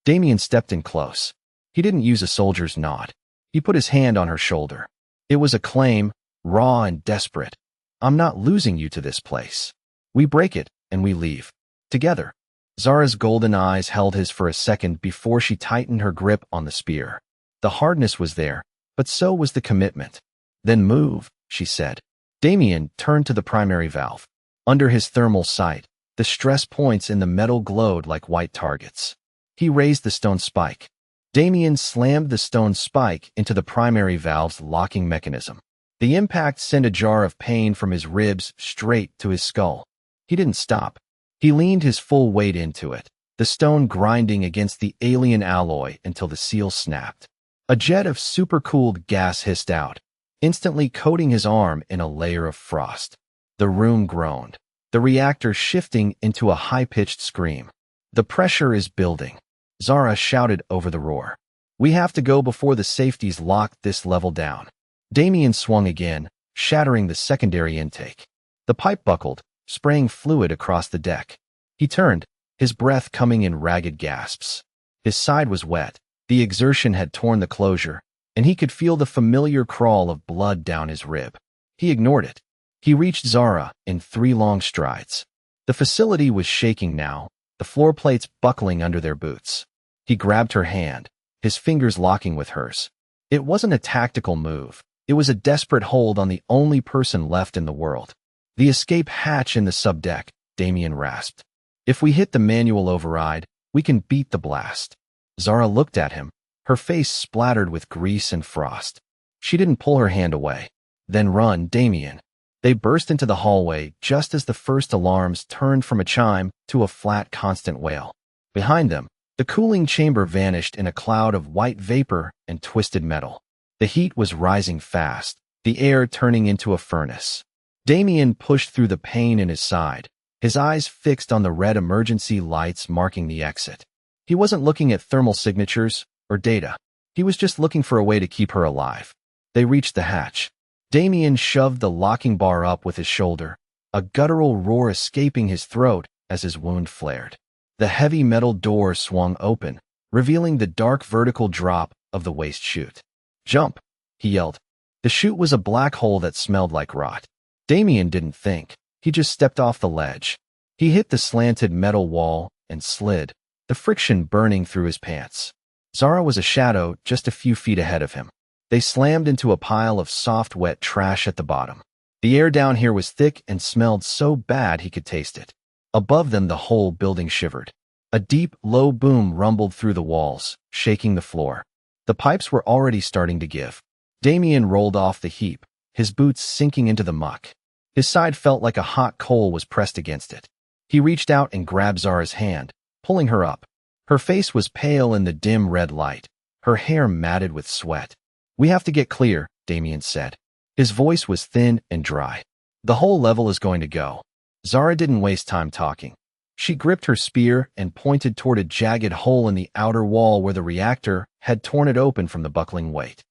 Damien stepped in close. He didn't use a soldier's nod. He put his hand on her shoulder. It was a claim, raw and desperate. I'm not losing you to this place. We break it, and we leave. Together. Zara's golden eyes held his for a second before she tightened her grip on the spear. The hardness was there, but so was the commitment. Then move, she said. Damien turned to the primary valve. Under his thermal sight, the stress points in the metal glowed like white targets. He raised the stone spike. Damien slammed the stone spike into the primary valve's locking mechanism. The impact sent a jar of pain from his ribs straight to his skull. He didn't stop. He leaned his full weight into it, the stone grinding against the alien alloy until the seal snapped. A jet of supercooled gas hissed out, instantly coating his arm in a layer of frost. The room groaned, the reactor shifting into a high-pitched scream. The pressure is building, Zara shouted over the roar. We have to go before the safeties lock this level down. Damien swung again, shattering the secondary intake. The pipe buckled, spraying fluid across the deck. He turned, his breath coming in ragged gasps. His side was wet, the exertion had torn the closure, and he could feel the familiar crawl of blood down his rib. He ignored it. He reached Zara in 3 long strides. The facility was shaking now, the floor plates buckling under their boots. He grabbed her hand, his fingers locking with hers. It wasn't a tactical move. It was a desperate hold on the only person left in the world. The escape hatch in the subdeck, Damien rasped. If we hit the manual override, we can beat the blast. Zara looked at him, her face splattered with grease and frost. She didn't pull her hand away. Then run, Damien. They burst into the hallway just as the first alarms turned from a chime to a flat, constant wail. Behind them, the cooling chamber vanished in a cloud of white vapor and twisted metal. The heat was rising fast, the air turning into a furnace. Damien pushed through the pain in his side, his eyes fixed on the red emergency lights marking the exit. He wasn't looking at thermal signatures or data. He was just looking for a way to keep her alive. They reached the hatch. Damien shoved the locking bar up with his shoulder, a guttural roar escaping his throat as his wound flared. The heavy metal door swung open, revealing the dark vertical drop of the waste chute. Jump, he yelled. The chute was a black hole that smelled like rot. Damien didn't think. He just stepped off the ledge. He hit the slanted metal wall and slid, the friction burning through his pants. Zara was a shadow just a few feet ahead of him. They slammed into a pile of soft, wet trash at the bottom. The air down here was thick and smelled so bad he could taste it. Above them, the whole building shivered. A deep, low boom rumbled through the walls, shaking the floor. The pipes were already starting to give. Damien rolled off the heap, his boots sinking into the muck. His side felt like a hot coal was pressed against it. He reached out and grabbed Zara's hand, pulling her up. Her face was pale in the dim red light, her hair matted with sweat. "We have to get clear," Damien said. His voice was thin and dry. "The whole level is going to go." Zara didn't waste time talking. She gripped her spear and pointed toward a jagged hole in the outer wall where the reactor had torn it open from the buckling weight.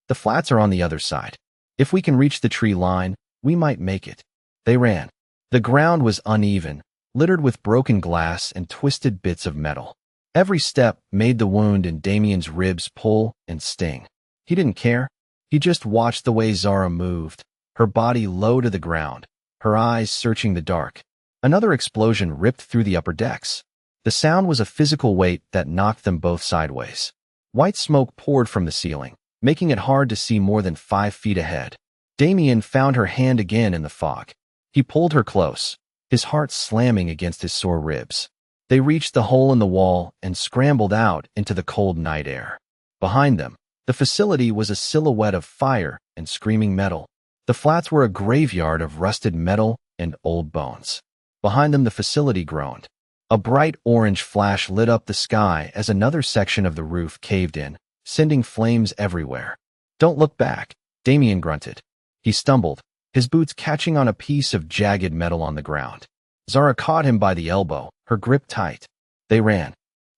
"The flats are on the other side. If we can reach the tree line, we might make it." They ran. The ground was uneven, littered with broken glass and twisted bits of metal. Every step made the wound in Damien's ribs pull and sting. He didn't care. He just watched the way Zara moved, her body low to the ground, her eyes searching the dark. Another explosion ripped through the upper decks. The sound was a physical weight that knocked them both sideways. White smoke poured from the ceiling, making it hard to see more than 5 feet ahead. Damien found her hand again in the fog. He pulled her close, his heart slamming against his sore ribs. They reached the hole in the wall and scrambled out into the cold night air. Behind them, the facility was a silhouette of fire and screaming metal. The flats were a graveyard of rusted metal and old bones. Behind them, the facility groaned. A bright orange flash lit up the sky as another section of the roof caved in, sending flames everywhere. "Don't look back," Damien grunted. He stumbled, his boots catching on a piece of jagged metal on the ground. Zara caught him by the elbow, her grip tight. They ran,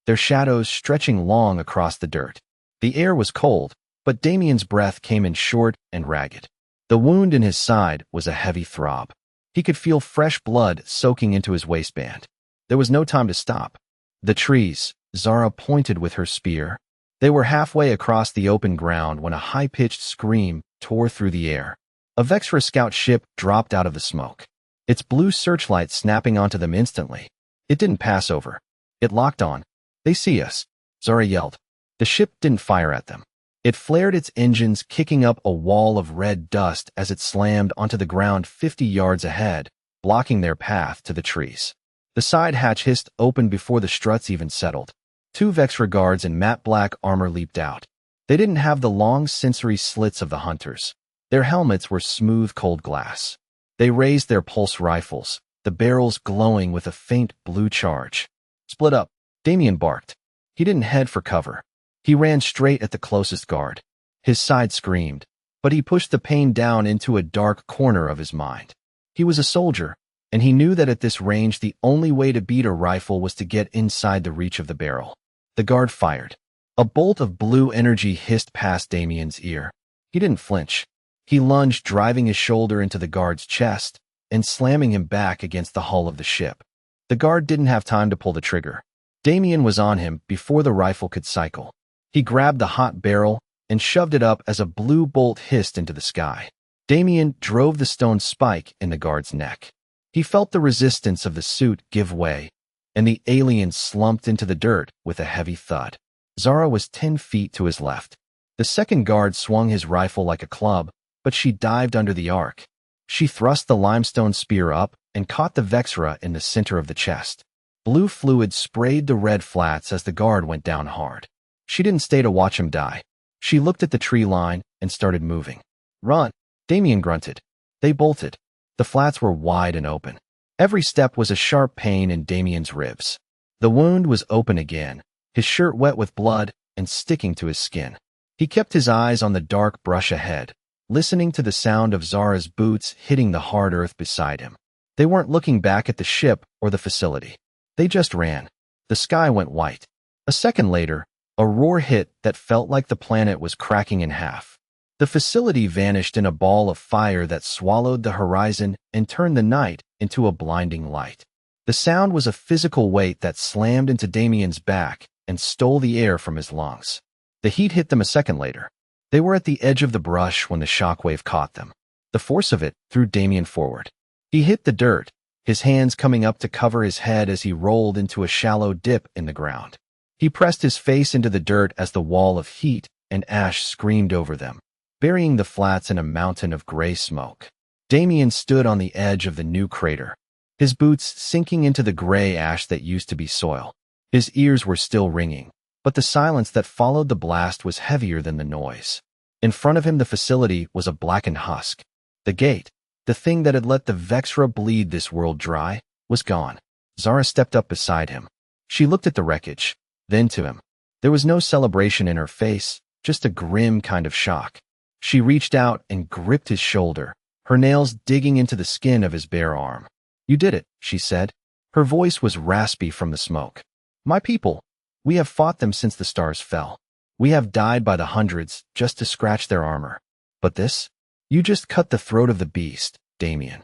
their shadows stretching long across the dirt. The air was cold, but Damien's breath came in short and ragged. The wound in his side was a heavy throb. He could feel fresh blood soaking into his waistband. There was no time to stop. "The trees," Zara pointed with her spear. They were halfway across the open ground when a high-pitched scream tore through the air. A Vexra scout ship dropped out of the smoke, its blue searchlight snapping onto them instantly. It didn't pass over. It locked on. "They see us," Zara yelled. The ship didn't fire at them. It flared its engines, kicking up a wall of red dust as it slammed onto the ground 50 yards ahead, blocking their path to the trees. The side hatch hissed open before the struts even settled. 2 Vexra guards in matte black armor leaped out. They didn't have the long sensory slits of the hunters. Their helmets were smooth cold glass. They raised their pulse rifles, the barrels glowing with a faint blue charge. "Split up," Damien barked. He didn't head for cover. He ran straight at the closest guard. His side screamed, but he pushed the pain down into a dark corner of his mind. He was a soldier, and he knew that at this range the only way to beat a rifle was to get inside the reach of the barrel. The guard fired. A bolt of blue energy hissed past Damien's ear. He didn't flinch. He lunged, driving his shoulder into the guard's chest and slamming him back against the hull of the ship. The guard didn't have time to pull the trigger. Damien was on him before the rifle could cycle. He grabbed the hot barrel and shoved it up as a blue bolt hissed into the sky. Damien drove the stone spike in the guard's neck. He felt the resistance of the suit give way, and the alien slumped into the dirt with a heavy thud. Zara was 10 feet to his left. The second guard swung his rifle like a club, but she dived under the arc. She thrust the limestone spear up and caught the Vexra in the center of the chest. Blue fluid sprayed the red flats as the guard went down hard. She didn't stay to watch him die. She looked at the tree line and started moving. "Run," Damien grunted. They bolted. The flats were wide and open. Every step was a sharp pain in Damien's ribs. The wound was open again, his shirt wet with blood and sticking to his skin. He kept his eyes on the dark brush ahead, listening to the sound of Zara's boots hitting the hard earth beside him. They weren't looking back at the ship or the facility. They just ran. The sky went white. A second later, a roar hit that felt like the planet was cracking in half. The facility vanished in a ball of fire that swallowed the horizon and turned the night into a blinding light. The sound was a physical weight that slammed into Damien's back and stole the air from his lungs. The heat hit them a second later. They were at the edge of the brush when the shockwave caught them. The force of it threw Damien forward. He hit the dirt, his hands coming up to cover his head as he rolled into a shallow dip in the ground. He pressed his face into the dirt as the wall of heat and ash screamed over them, burying the flats in a mountain of gray smoke. Damien stood on the edge of the new crater, his boots sinking into the gray ash that used to be soil. His ears were still ringing, but the silence that followed the blast was heavier than the noise. In front of him, the facility was a blackened husk. The gate, the thing that had let the Vexra bleed this world dry, was gone. Zara stepped up beside him. She looked at the wreckage, then to him. There was no celebration in her face, just a grim kind of shock. She reached out and gripped his shoulder, her nails digging into the skin of his bare arm. "You did it," she said. Her voice was raspy from the smoke. "My people. We have fought them since the stars fell. We have died by the hundreds just to scratch their armor. But this? You just cut the throat of the beast, Damien.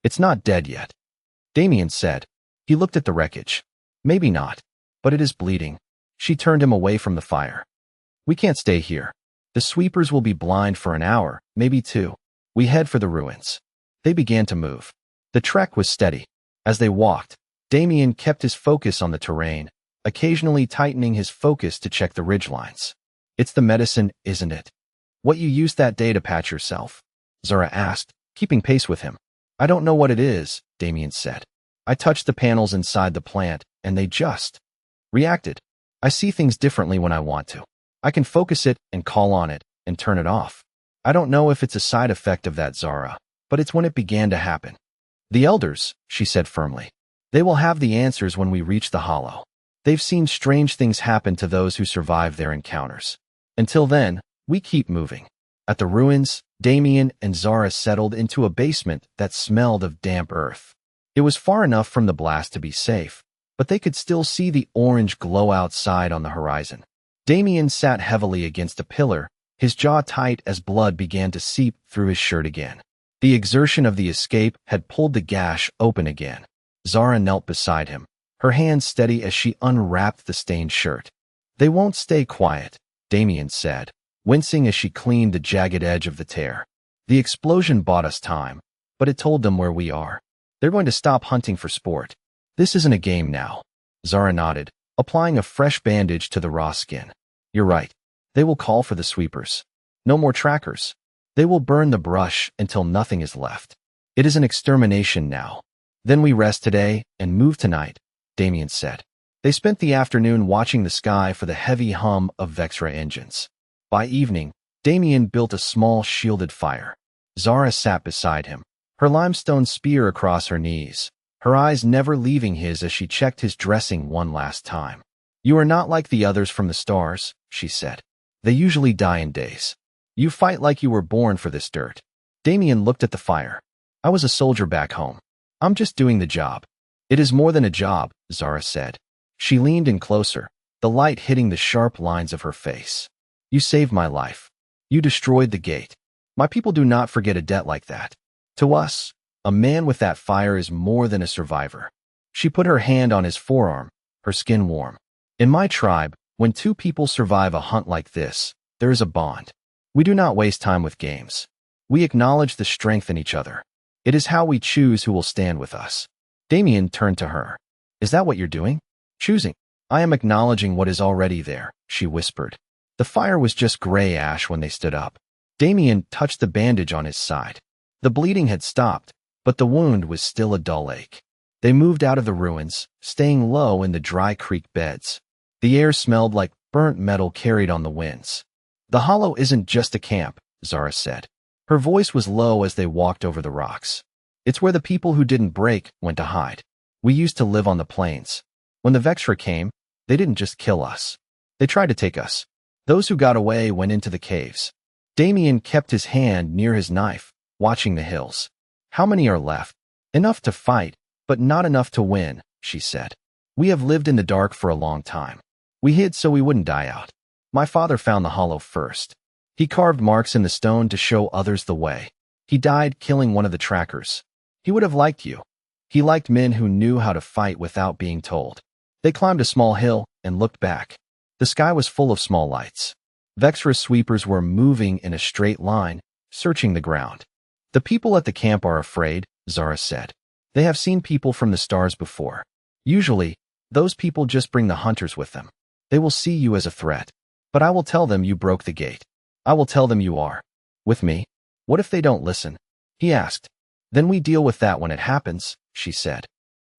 It's not dead yet." Damien said. He looked at the wreckage. "Maybe not, but it is bleeding." She turned him away from the fire. "We can't stay here. The sweepers will be blind for an hour, maybe two. We head for the ruins." They began to move. The trek was steady. As they walked, Damien kept his focus on the terrain, occasionally tightening his focus to check the ridgelines. "It's the medicine, isn't it? What you used that day to patch yourself?" Zara asked, keeping pace with him. "I don't know what it is," Damien said. "I touched the panels inside the plant, and they just reacted. I see things differently when I want to. I can focus it and call on it and turn it off. I don't know if it's a side effect of that, Zara, but it's when it began to happen." "The elders," she said firmly. "They will have the answers when we reach the hollow. They've seen strange things happen to those who survive their encounters. Until then, we keep moving." At the ruins, Damien and Zara settled into a basement that smelled of damp earth. It was far enough from the blast to be safe, but they could still see the orange glow outside on the horizon. Damien sat heavily against a pillar, his jaw tight as blood began to seep through his shirt again. The exertion of the escape had pulled the gash open again. Zara knelt beside him, her hands steady as she unwrapped the stained shirt. "They won't stay quiet," Damien said, wincing as she cleaned the jagged edge of the tear. "The explosion bought us time, but it told them where we are. They're going to stop hunting for sport. This isn't a game now." Zara nodded, applying a fresh bandage to the raw skin. "You're right. They will call for the sweepers. No more trackers. They will burn the brush until nothing is left. It is an extermination now. Then we rest today and move tonight," Damien said. They spent the afternoon watching the sky for the heavy hum of Vexra engines. By evening, Damien built a small shielded fire. Zara sat beside him, her limestone spear across her knees, her eyes never leaving his as she checked his dressing one last time. "You are not like the others from the stars," she said. "They usually die in days. You fight like you were born for this dirt." Damien looked at the fire. "I was a soldier back home. I'm just doing the job." "It is more than a job," Zara said. She leaned in closer, the light hitting the sharp lines of her face. "You saved my life. You destroyed the gate. My people do not forget a debt like that. To us, a man with that fire is more than a survivor." She put her hand on his forearm, her skin warm. "In my tribe, when two people survive a hunt like this, there is a bond. We do not waste time with games. We acknowledge the strength in each other. It is how we choose who will stand with us." Damien turned to her. "Is that what you're doing?" "Choosing. I am acknowledging what is already there," she whispered. The fire was just gray ash when they stood up. Damien touched the bandage on his side. The bleeding had stopped, but the wound was still a dull ache. They moved out of the ruins, staying low in the dry creek beds. The air smelled like burnt metal carried on the winds. "The hollow isn't just a camp," Zara said. Her voice was low as they walked over the rocks. "It's where the people who didn't break went to hide. We used to live on the plains. When the Vexra came, they didn't just kill us. They tried to take us. Those who got away went into the caves." Damien kept his hand near his knife, watching the hills. "How many are left?" "Enough to fight, but not enough to win," she said. "We have lived in the dark for a long time. We hid so we wouldn't die out. My father found the hollow first. He carved marks in the stone to show others the way. He died killing one of the trackers. He would have liked you. He liked men who knew how to fight without being told." They climbed a small hill and looked back. The sky was full of small lights. Vexra sweepers were moving in a straight line, searching the ground. "The people at the camp are afraid," Zara said. They have seen people from the stars before. Usually, those people just bring the hunters with them. They will see you as a threat. But I will tell them you broke the gate. I will tell them you are. With me? What if they don't listen? He asked. Then we deal with that when it happens, she said.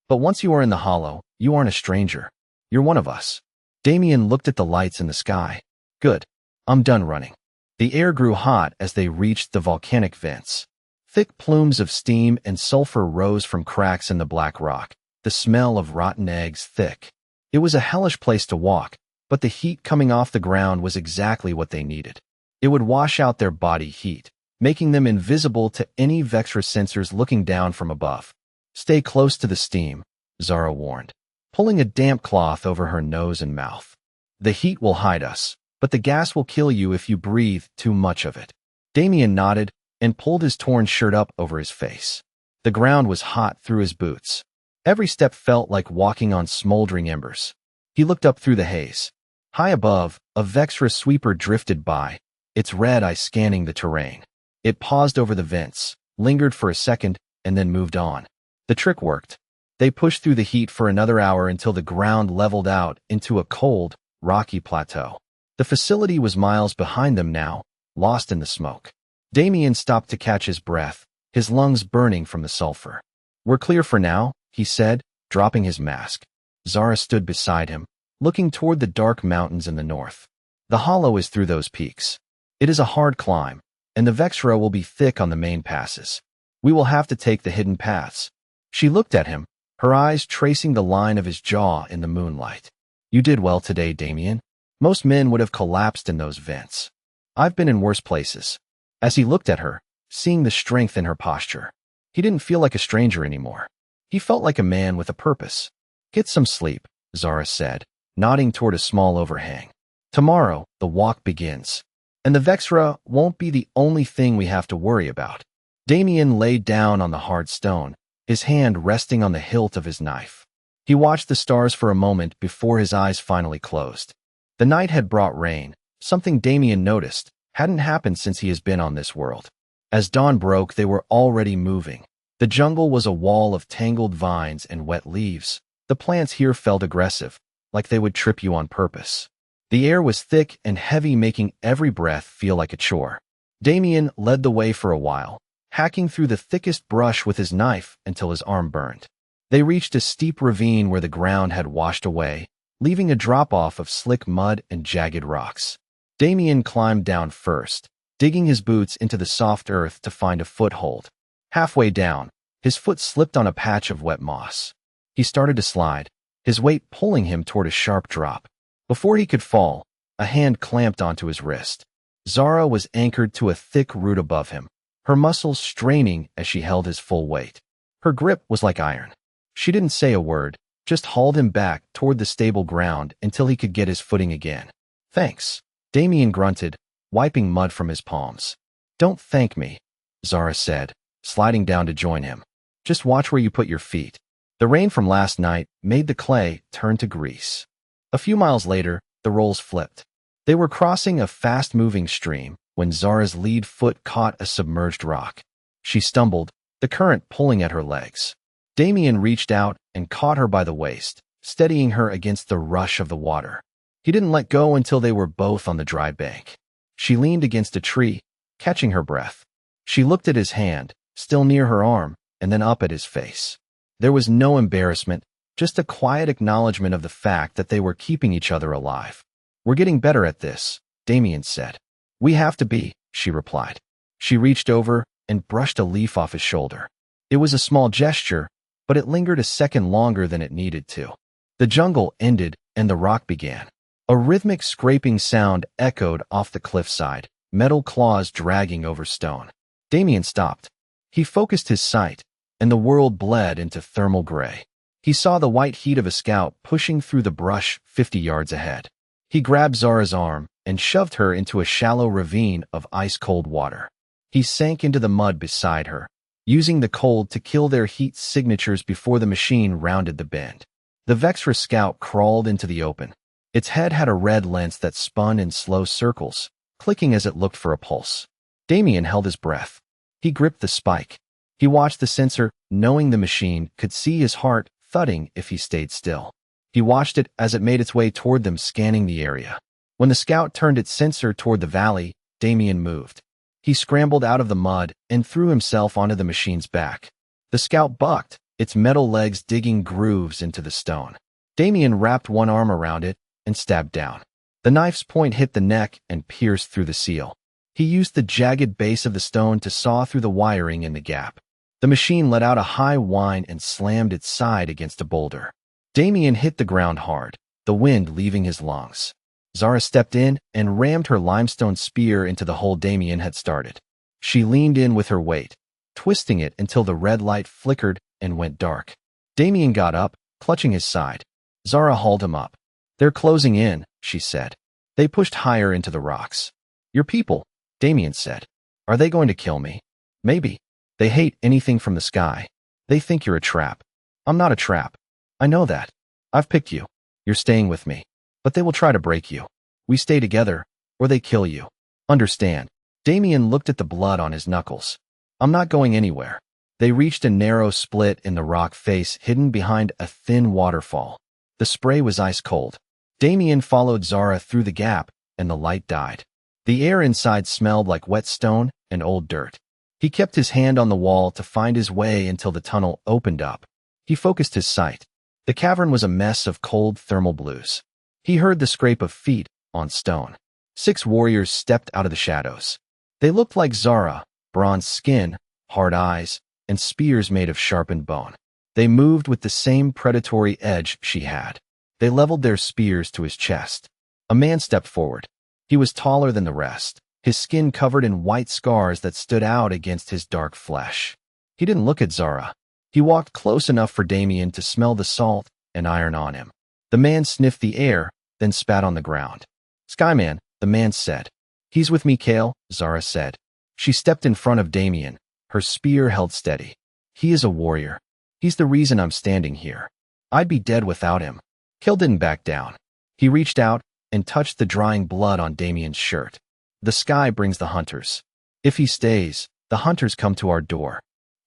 But once you are in the hollow, you aren't a stranger. You're one of us. Damien looked at the lights in the sky. Good. I'm done running. The air grew hot as they reached the volcanic vents. Thick plumes of steam and sulfur rose from cracks in the black rock, the smell of rotten eggs thick. It was a hellish place to walk, but the heat coming off the ground was exactly what they needed. It would wash out their body heat, making them invisible to any Vexra sensors looking down from above. Stay close to the steam, Zara warned, pulling a damp cloth over her nose and mouth. The heat will hide us, but the gas will kill you if you breathe too much of it. Damien nodded and pulled his torn shirt up over his face. The ground was hot through his boots. Every step felt like walking on smoldering embers. He looked up through the haze. High above, a Vexra sweeper drifted by, its red eye scanning the terrain. It paused over the vents, lingered for a second, and then moved on. The trick worked. They pushed through the heat for another hour until the ground leveled out into a cold, rocky plateau. The facility was miles behind them now, lost in the smoke. Damien stopped to catch his breath, his lungs burning from the sulfur. We're clear for now, he said, dropping his mask. Zara stood beside him, looking toward the dark mountains in the north. The hollow is through those peaks. It is a hard climb, and the Vexra will be thick on the main passes. We will have to take the hidden paths. She looked at him, her eyes tracing the line of his jaw in the moonlight. You did well today, Damien. Most men would have collapsed in those vents. I've been in worse places. As he looked at her, seeing the strength in her posture, he didn't feel like a stranger anymore. He felt like a man with a purpose. Get some sleep, Zara said, nodding toward a small overhang. Tomorrow, the walk begins. And the Vexra won't be the only thing we have to worry about. Damien lay down on the hard stone, his hand resting on the hilt of his knife. He watched the stars for a moment before his eyes finally closed. The night had brought rain, something Damien noticed hadn't happened since he has been on this world. As dawn broke, they were already moving. The jungle was a wall of tangled vines and wet leaves. The plants here felt aggressive, like they would trip you on purpose. The air was thick and heavy, making every breath feel like a chore. Damien led the way for a while, hacking through the thickest brush with his knife until his arm burned. They reached a steep ravine where the ground had washed away, leaving a drop-off of slick mud and jagged rocks. Damien climbed down first, digging his boots into the soft earth to find a foothold. Halfway down, his foot slipped on a patch of wet moss. He started to slide, his weight pulling him toward a sharp drop. Before he could fall, a hand clamped onto his wrist. Zara was anchored to a thick root above him, her muscles straining as she held his full weight. Her grip was like iron. She didn't say a word, just hauled him back toward the stable ground until he could get his footing again. Thanks, Damien grunted, wiping mud from his palms. Don't thank me, Zara said, sliding down to join him. Just watch where you put your feet. The rain from last night made the clay turn to grease. A few miles later, the roles flipped. They were crossing a fast-moving stream when Zara's lead foot caught a submerged rock. She stumbled, the current pulling at her legs. Damien reached out and caught her by the waist, steadying her against the rush of the water. He didn't let go until they were both on the dry bank. She leaned against a tree, catching her breath. She looked at his hand, still near her arm, and then up at his face. There was no embarrassment, just a quiet acknowledgement of the fact that they were keeping each other alive. We're getting better at this, Damien said. We have to be, she replied. She reached over and brushed a leaf off his shoulder. It was a small gesture, but it lingered a second longer than it needed to. The jungle ended and the rock began. A rhythmic scraping sound echoed off the cliffside, metal claws dragging over stone. Damien stopped. He focused his sight, and the world bled into thermal gray. He saw the white heat of a scout pushing through the brush 50 yards ahead. He grabbed Zara's arm and shoved her into a shallow ravine of ice-cold water. He sank into the mud beside her, using the cold to kill their heat signatures before the machine rounded the bend. The Vexra scout crawled into the open. Its head had a red lens that spun in slow circles, clicking as it looked for a pulse. Damien held his breath. He gripped the spike. He watched the sensor, knowing the machine could see his heart thudding if he stayed still. He watched it as it made its way toward them, scanning the area. When the scout turned its sensor toward the valley, Damien moved. He scrambled out of the mud and threw himself onto the machine's back. The scout bucked, its metal legs digging grooves into the stone. Damien wrapped one arm around it and stabbed down. The knife's point hit the neck and pierced through the seal. He used the jagged base of the stone to saw through the wiring in the gap. The machine let out a high whine and slammed its side against a boulder. Damien hit the ground hard, the wind leaving his lungs. Zara stepped in and rammed her limestone spear into the hole Damien had started. She leaned in with her weight, twisting it until the red light flickered and went dark. Damien got up, clutching his side. Zara hauled him up. "They're closing in," she said. They pushed higher into the rocks. "Your people," Damien said. "Are they going to kill me?" "Maybe. They hate anything from the sky. They think you're a trap." "I'm not a trap. I know that. I've picked you. You're staying with me. But they will try to break you. We stay together, or they kill you. Understand?" Damien looked at the blood on his knuckles. "I'm not going anywhere." They reached a narrow split in the rock face hidden behind a thin waterfall. The spray was ice cold. Damien followed Zara through the gap, and the light died. The air inside smelled like wet stone and old dirt. He kept his hand on the wall to find his way until the tunnel opened up. He focused his sight. The cavern was a mess of cold thermal blues. He heard the scrape of feet on stone. 6 warriors stepped out of the shadows. They looked like Zara, bronze skin, hard eyes, and spears made of sharpened bone. They moved with the same predatory edge she had. They leveled their spears to his chest. A man stepped forward. He was taller than the rest, his skin covered in white scars that stood out against his dark flesh. He didn't look at Zara. He walked close enough for Damien to smell the salt and iron on him. The man sniffed the air, then spat on the ground. "Skyman," the man said. "He's with me, Kale," Zara said. She stepped in front of Damien, her spear held steady. "He is a warrior. He's the reason I'm standing here. I'd be dead without him." Kale didn't back down. He reached out and touched the drying blood on Damien's shirt. "The sky brings the hunters. If he stays, the hunters come to our door."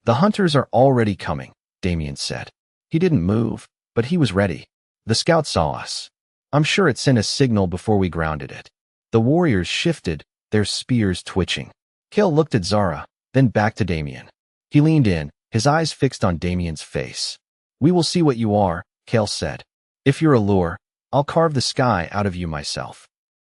"The hunters are already coming," Damien said. He didn't move, but he was ready. "The scout saw us. I'm sure it sent a signal before we grounded it." The warriors shifted, their spears twitching. Kale looked at Zara, then back to Damien. He leaned in, his eyes fixed on Damien's face. "We will see what you are," Kale said. "If you're a lure, I'll carve the sky out of you myself.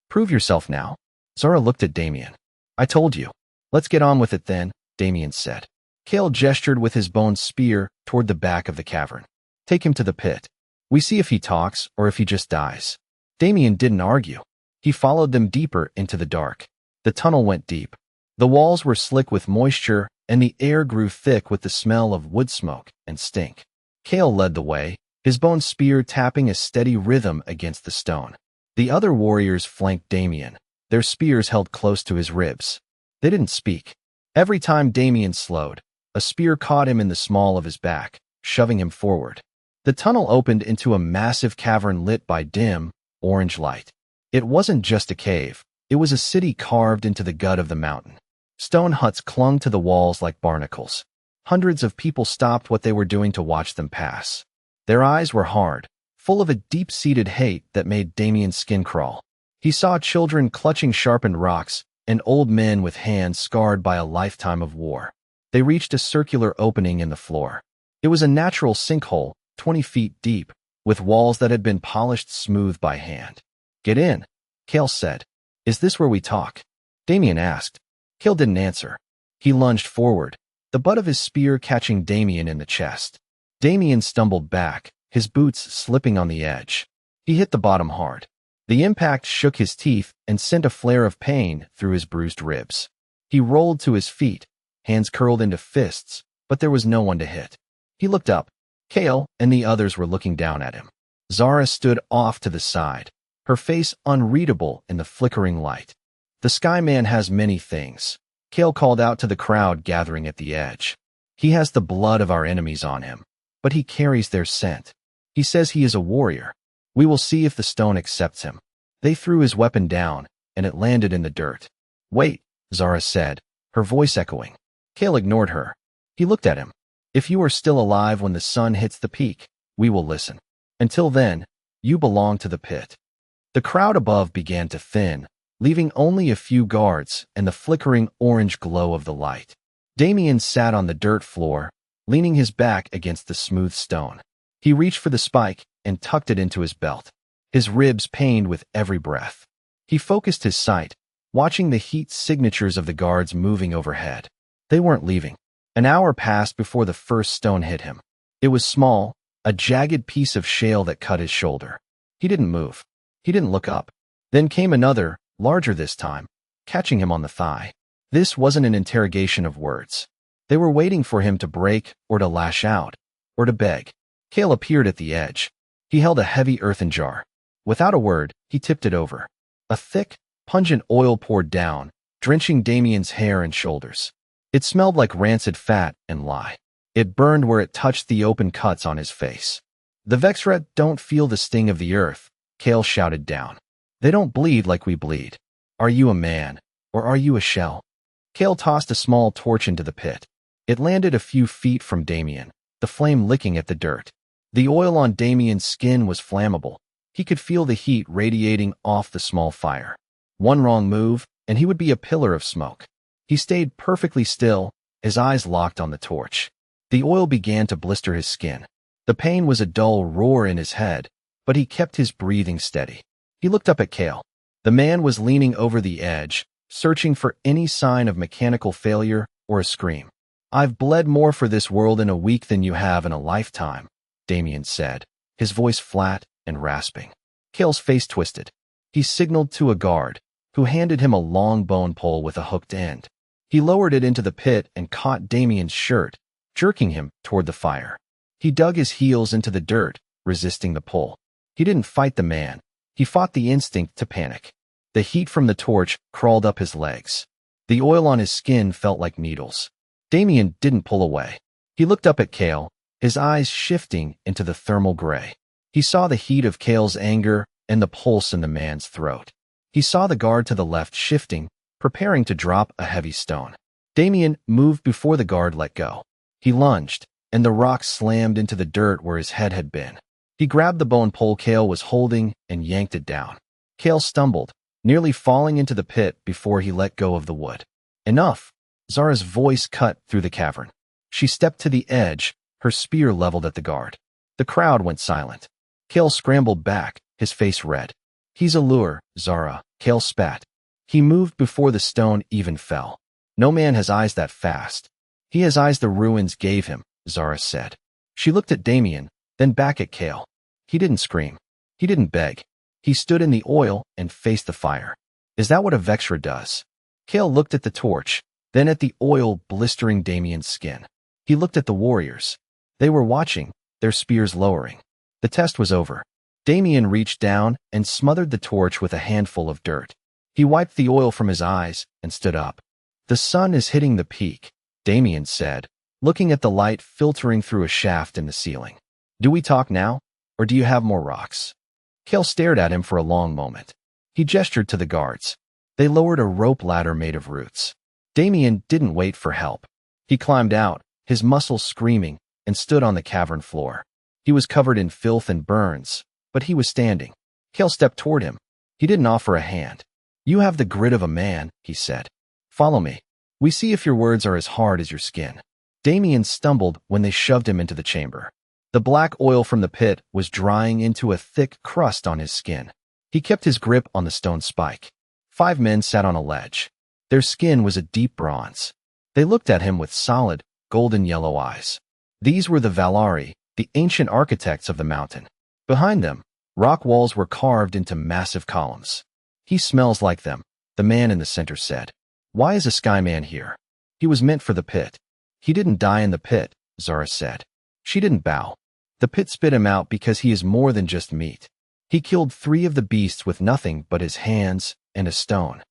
Prove yourself now." Zara looked at Damien. "I told you. Let's get on with it then," Damien said. Kale gestured with his bone spear toward the back of the cavern. "Take him to the pit. We see if he talks or if he just dies." Damien didn't argue. He followed them deeper into the dark. The tunnel went deep. The walls were slick with moisture, and the air grew thick with the smell of wood smoke and stink. Kale led the way, his bone spear tapping a steady rhythm against the stone. The other warriors flanked Damien, their spears held close to his ribs. They didn't speak. Every time Damien slowed, a spear caught him in the small of his back, shoving him forward. The tunnel opened into a massive cavern lit by dim, orange light. It wasn't just a cave. It was a city carved into the gut of the mountain. Stone huts clung to the walls like barnacles. Hundreds of people stopped what they were doing to watch them pass. Their eyes were hard, full of a deep-seated hate that made Damien's skin crawl. He saw children clutching sharpened rocks and old men with hands scarred by a lifetime of war. They reached a circular opening in the floor. It was a natural sinkhole, 20 feet deep, with walls that had been polished smooth by hand. "Get in," Kale said. "Is this where we talk?" Damien asked. Kale didn't answer. He lunged forward, the butt of his spear catching Damien in the chest. Damien stumbled back, his boots slipping on the edge. He hit the bottom hard. The impact shook his teeth and sent a flare of pain through his bruised ribs. He rolled to his feet, hands curled into fists, but there was no one to hit. He looked up. Kale and the others were looking down at him. Zara stood off to the side, her face unreadable in the flickering light. "The Skyman has many things," Kale called out to the crowd gathering at the edge. "He has the blood of our enemies on him, but he carries their scent. He says he is a warrior. We will see if the stone accepts him." They threw his weapon down, and it landed in the dirt. "Wait," Zara said, her voice echoing. Kale ignored her. He looked at him. If you are still alive when the sun hits the peak, we will listen. Until then, you belong to the pit. The crowd above began to thin, leaving only a few guards and the flickering orange glow of the light. Damien sat on the dirt floor, leaning his back against the smooth stone. He reached for the spike and tucked it into his belt. His ribs pained with every breath. He focused his sight, watching the heat signatures of the guards moving overhead. They weren't leaving. An hour passed before the first stone hit him. It was small, a jagged piece of shale that cut his shoulder. He didn't move. He didn't look up. Then came another, larger this time, catching him on the thigh. This wasn't an interrogation of words. They were waiting for him to break or to lash out or to beg. Cale appeared at the edge. He held a heavy earthen jar. Without a word, he tipped it over. A thick, pungent oil poured down, drenching Damien's hair and shoulders. It smelled like rancid fat and lye. It burned where it touched the open cuts on his face. The Vexret don't feel the sting of the earth, Cale shouted down. They don't bleed like we bleed. Are you a man, or are you a shell? Cale tossed a small torch into the pit. It landed a few feet from Damien, the flame licking at the dirt. The oil on Damien's skin was flammable. He could feel the heat radiating off the small fire. One wrong move, and he would be a pillar of smoke. He stayed perfectly still, his eyes locked on the torch. The oil began to blister his skin. The pain was a dull roar in his head, but he kept his breathing steady. He looked up at Cale. The man was leaning over the edge, searching for any sign of mechanical failure or a scream. I've bled more for this world in a week than you have in a lifetime, Damien said, his voice flat and rasping. Cale's face twisted. He signaled to a guard, who handed him a long bone pole with a hooked end. He lowered it into the pit and caught Damien's shirt, jerking him toward the fire. He dug his heels into the dirt, resisting the pull. He didn't fight the man. He fought the instinct to panic. The heat from the torch crawled up his legs. The oil on his skin felt like needles. Damien didn't pull away. He looked up at Cale, his eyes shifting into the thermal gray. He saw the heat of Cale's anger and the pulse in the man's throat. He saw the guard to the left shifting, preparing to drop a heavy stone. Damien moved before the guard let go. He lunged, and the rock slammed into the dirt where his head had been. He grabbed the bone pole Cale was holding and yanked it down. Cale stumbled, nearly falling into the pit before he let go of the wood. Enough! Zara's voice cut through the cavern. She stepped to the edge, her spear leveled at the guard. The crowd went silent. Cale scrambled back, his face red. He's a lure, Zara, Cale spat. He moved before the stone even fell. No man has eyes that fast. He has eyes the ruins gave him, Zara said. She looked at Damien, then back at Cale. He didn't scream. He didn't beg. He stood in the oil and faced the fire. Is that what a Vexra does? Cale looked at the torch, then at the oil blistering Damien's skin. He looked at the warriors. They were watching, their spears lowering. The test was over. Damien reached down and smothered the torch with a handful of dirt. He wiped the oil from his eyes and stood up. The sun is hitting the peak, Damien said, looking at the light filtering through a shaft in the ceiling. Do we talk now, or do you have more rocks? Cale stared at him for a long moment. He gestured to the guards. They lowered a rope ladder made of roots. Damien didn't wait for help. He climbed out, his muscles screaming, and stood on the cavern floor. He was covered in filth and burns, but he was standing. Cale stepped toward him. He didn't offer a hand. You have the grit of a man, he said. Follow me. We see if your words are as hard as your skin. Damien stumbled when they shoved him into the chamber. The black oil from the pit was drying into a thick crust on his skin. He kept his grip on the stone spike. 5 men sat on a ledge. Their skin was a deep bronze. They looked at him with solid, golden yellow eyes. These were the Valari, the ancient architects of the mountain. Behind them, rock walls were carved into massive columns. He smells like them, the man in the center said. Why is a skyman here? He was meant for the pit. He didn't die in the pit, Zara said. She didn't bow. The pit spit him out because he is more than just meat. He killed 3 of the beasts with nothing but his hands and a stone.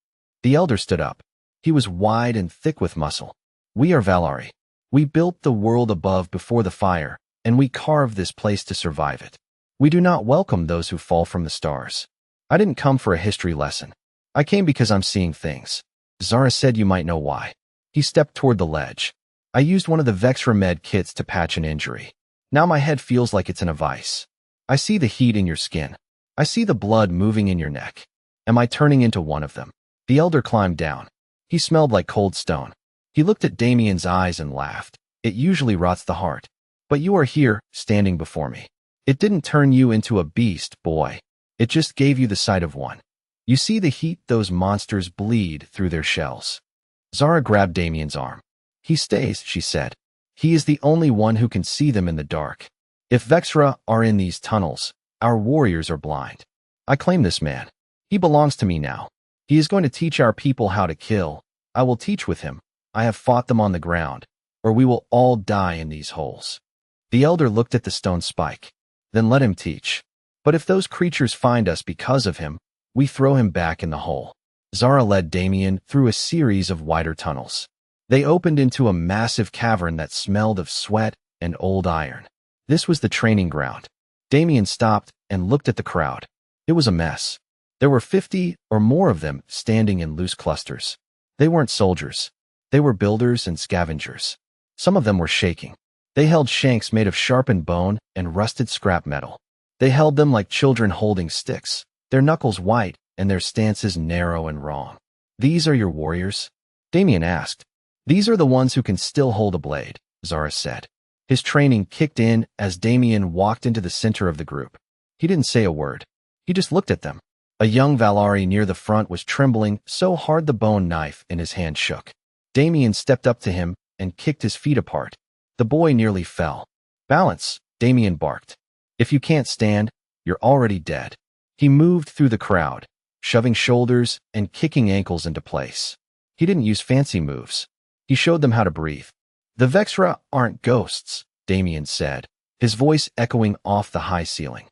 The elder stood up. He was wide and thick with muscle. We are Valari. We built the world above before the fire, and we carved this place to survive it. We do not welcome those who fall from the stars. I didn't come for a history lesson. I came because I'm seeing things. Zara said you might know why. He stepped toward the ledge. I used one of the Vexra med kits to patch an injury. Now my head feels like it's in a vice. I see the heat in your skin. I see the blood moving in your neck. Am I turning into one of them? The elder climbed down. He smelled like cold stone. He looked at Damien's eyes and laughed. It usually rots the heart. But you are here, standing before me. It didn't turn you into a beast, boy. It just gave you the sight of one. You see the heat those monsters bleed through their shells. Zara grabbed Damien's arm. He stays, she said. He is the only one who can see them in the dark. If Vexra are in these tunnels, our warriors are blind. I claim this man. He belongs to me now. He is going to teach our people how to kill. I will teach with him. I have fought them on the ground, or we will all die in these holes. The elder looked at the stone spike. Then let him teach. But if those creatures find us because of him, we throw him back in the hole. Zara led Damien through a series of wider tunnels. They opened into a massive cavern that smelled of sweat and old iron. This was the training ground. Damien stopped and looked at the crowd. It was a mess. There were 50 or more of them standing in loose clusters. They weren't soldiers. They were builders and scavengers. Some of them were shaking. They held shanks made of sharpened bone and rusted scrap metal. They held them like children holding sticks, their knuckles white and their stances narrow and wrong. These are your warriors? Damien asked. These are the ones who can still hold a blade, Zara said. His training kicked in as Damien walked into the center of the group. He didn't say a word. He just looked at them. A young Valari near the front was trembling so hard the bone knife in his hand shook. Damien stepped up to him and kicked his feet apart. The boy nearly fell. Balance, Damien barked. If you can't stand, you're already dead. He moved through the crowd, shoving shoulders and kicking ankles into place. He didn't use fancy moves. He showed them how to breathe. The Vexra aren't ghosts, Damien said, his voice echoing off the high ceiling.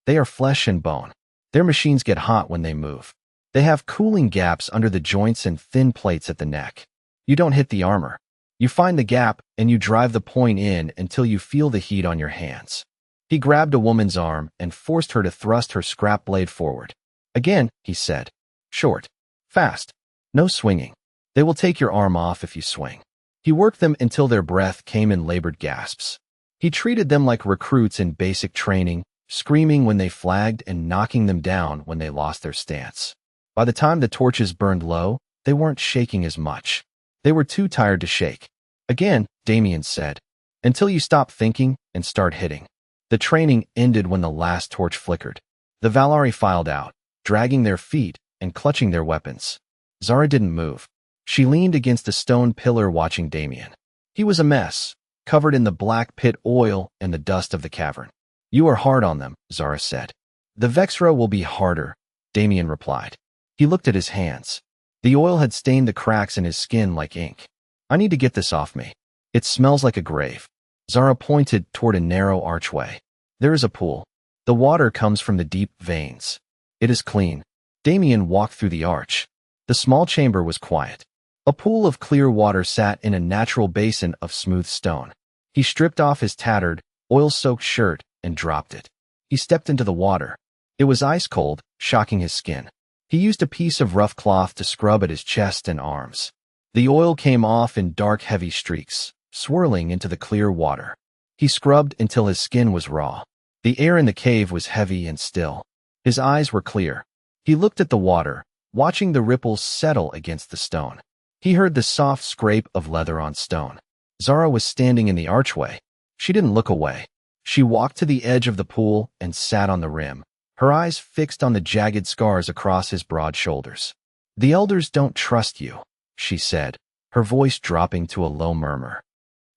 They are flesh and bone. Their machines get hot when they move. They have cooling gaps under the joints and thin plates at the neck. You don't hit the armor. You find the gap and you drive the point in until you feel the heat on your hands. He grabbed a woman's arm and forced her to thrust her scrap blade forward. Again, he said. Short. Fast. No swinging. They will take your arm off if you swing. He worked them until their breath came in labored gasps. He treated them like recruits in basic training, screaming when they flagged and knocking them down when they lost their stance. By the time the torches burned low, they weren't shaking as much. They were too tired to shake. Again, Damien said, until you stop thinking and start hitting. The training ended when the last torch flickered. The Valari filed out, dragging their feet and clutching their weapons. Zara didn't move. She leaned against a stone pillar watching Damien. He was a mess, covered in the black pit oil and the dust of the cavern. You are hard on them, Zara said. The Vexra will be harder, Damien replied. He looked at his hands. The oil had stained the cracks in his skin like ink. I need to get this off me. It smells like a grave. Zara pointed toward a narrow archway. There is a pool. The water comes from the deep veins. It is clean. Damien walked through the arch. The small chamber was quiet. A pool of clear water sat in a natural basin of smooth stone. He stripped off his tattered, oil-soaked shirt and dropped it. He stepped into the water. It was ice cold, shocking his skin. He used a piece of rough cloth to scrub at his chest and arms. The oil came off in dark, heavy streaks, swirling into the clear water. He scrubbed until his skin was raw. The air in the cave was heavy and still. His eyes were clear. He looked at the water, watching the ripples settle against the stone. He heard the soft scrape of leather on stone. Zara was standing in the archway. She didn't look away. She walked to the edge of the pool and sat on the rim, her eyes fixed on the jagged scars across his broad shoulders. The elders don't trust you, she said, her voice dropping to a low murmur.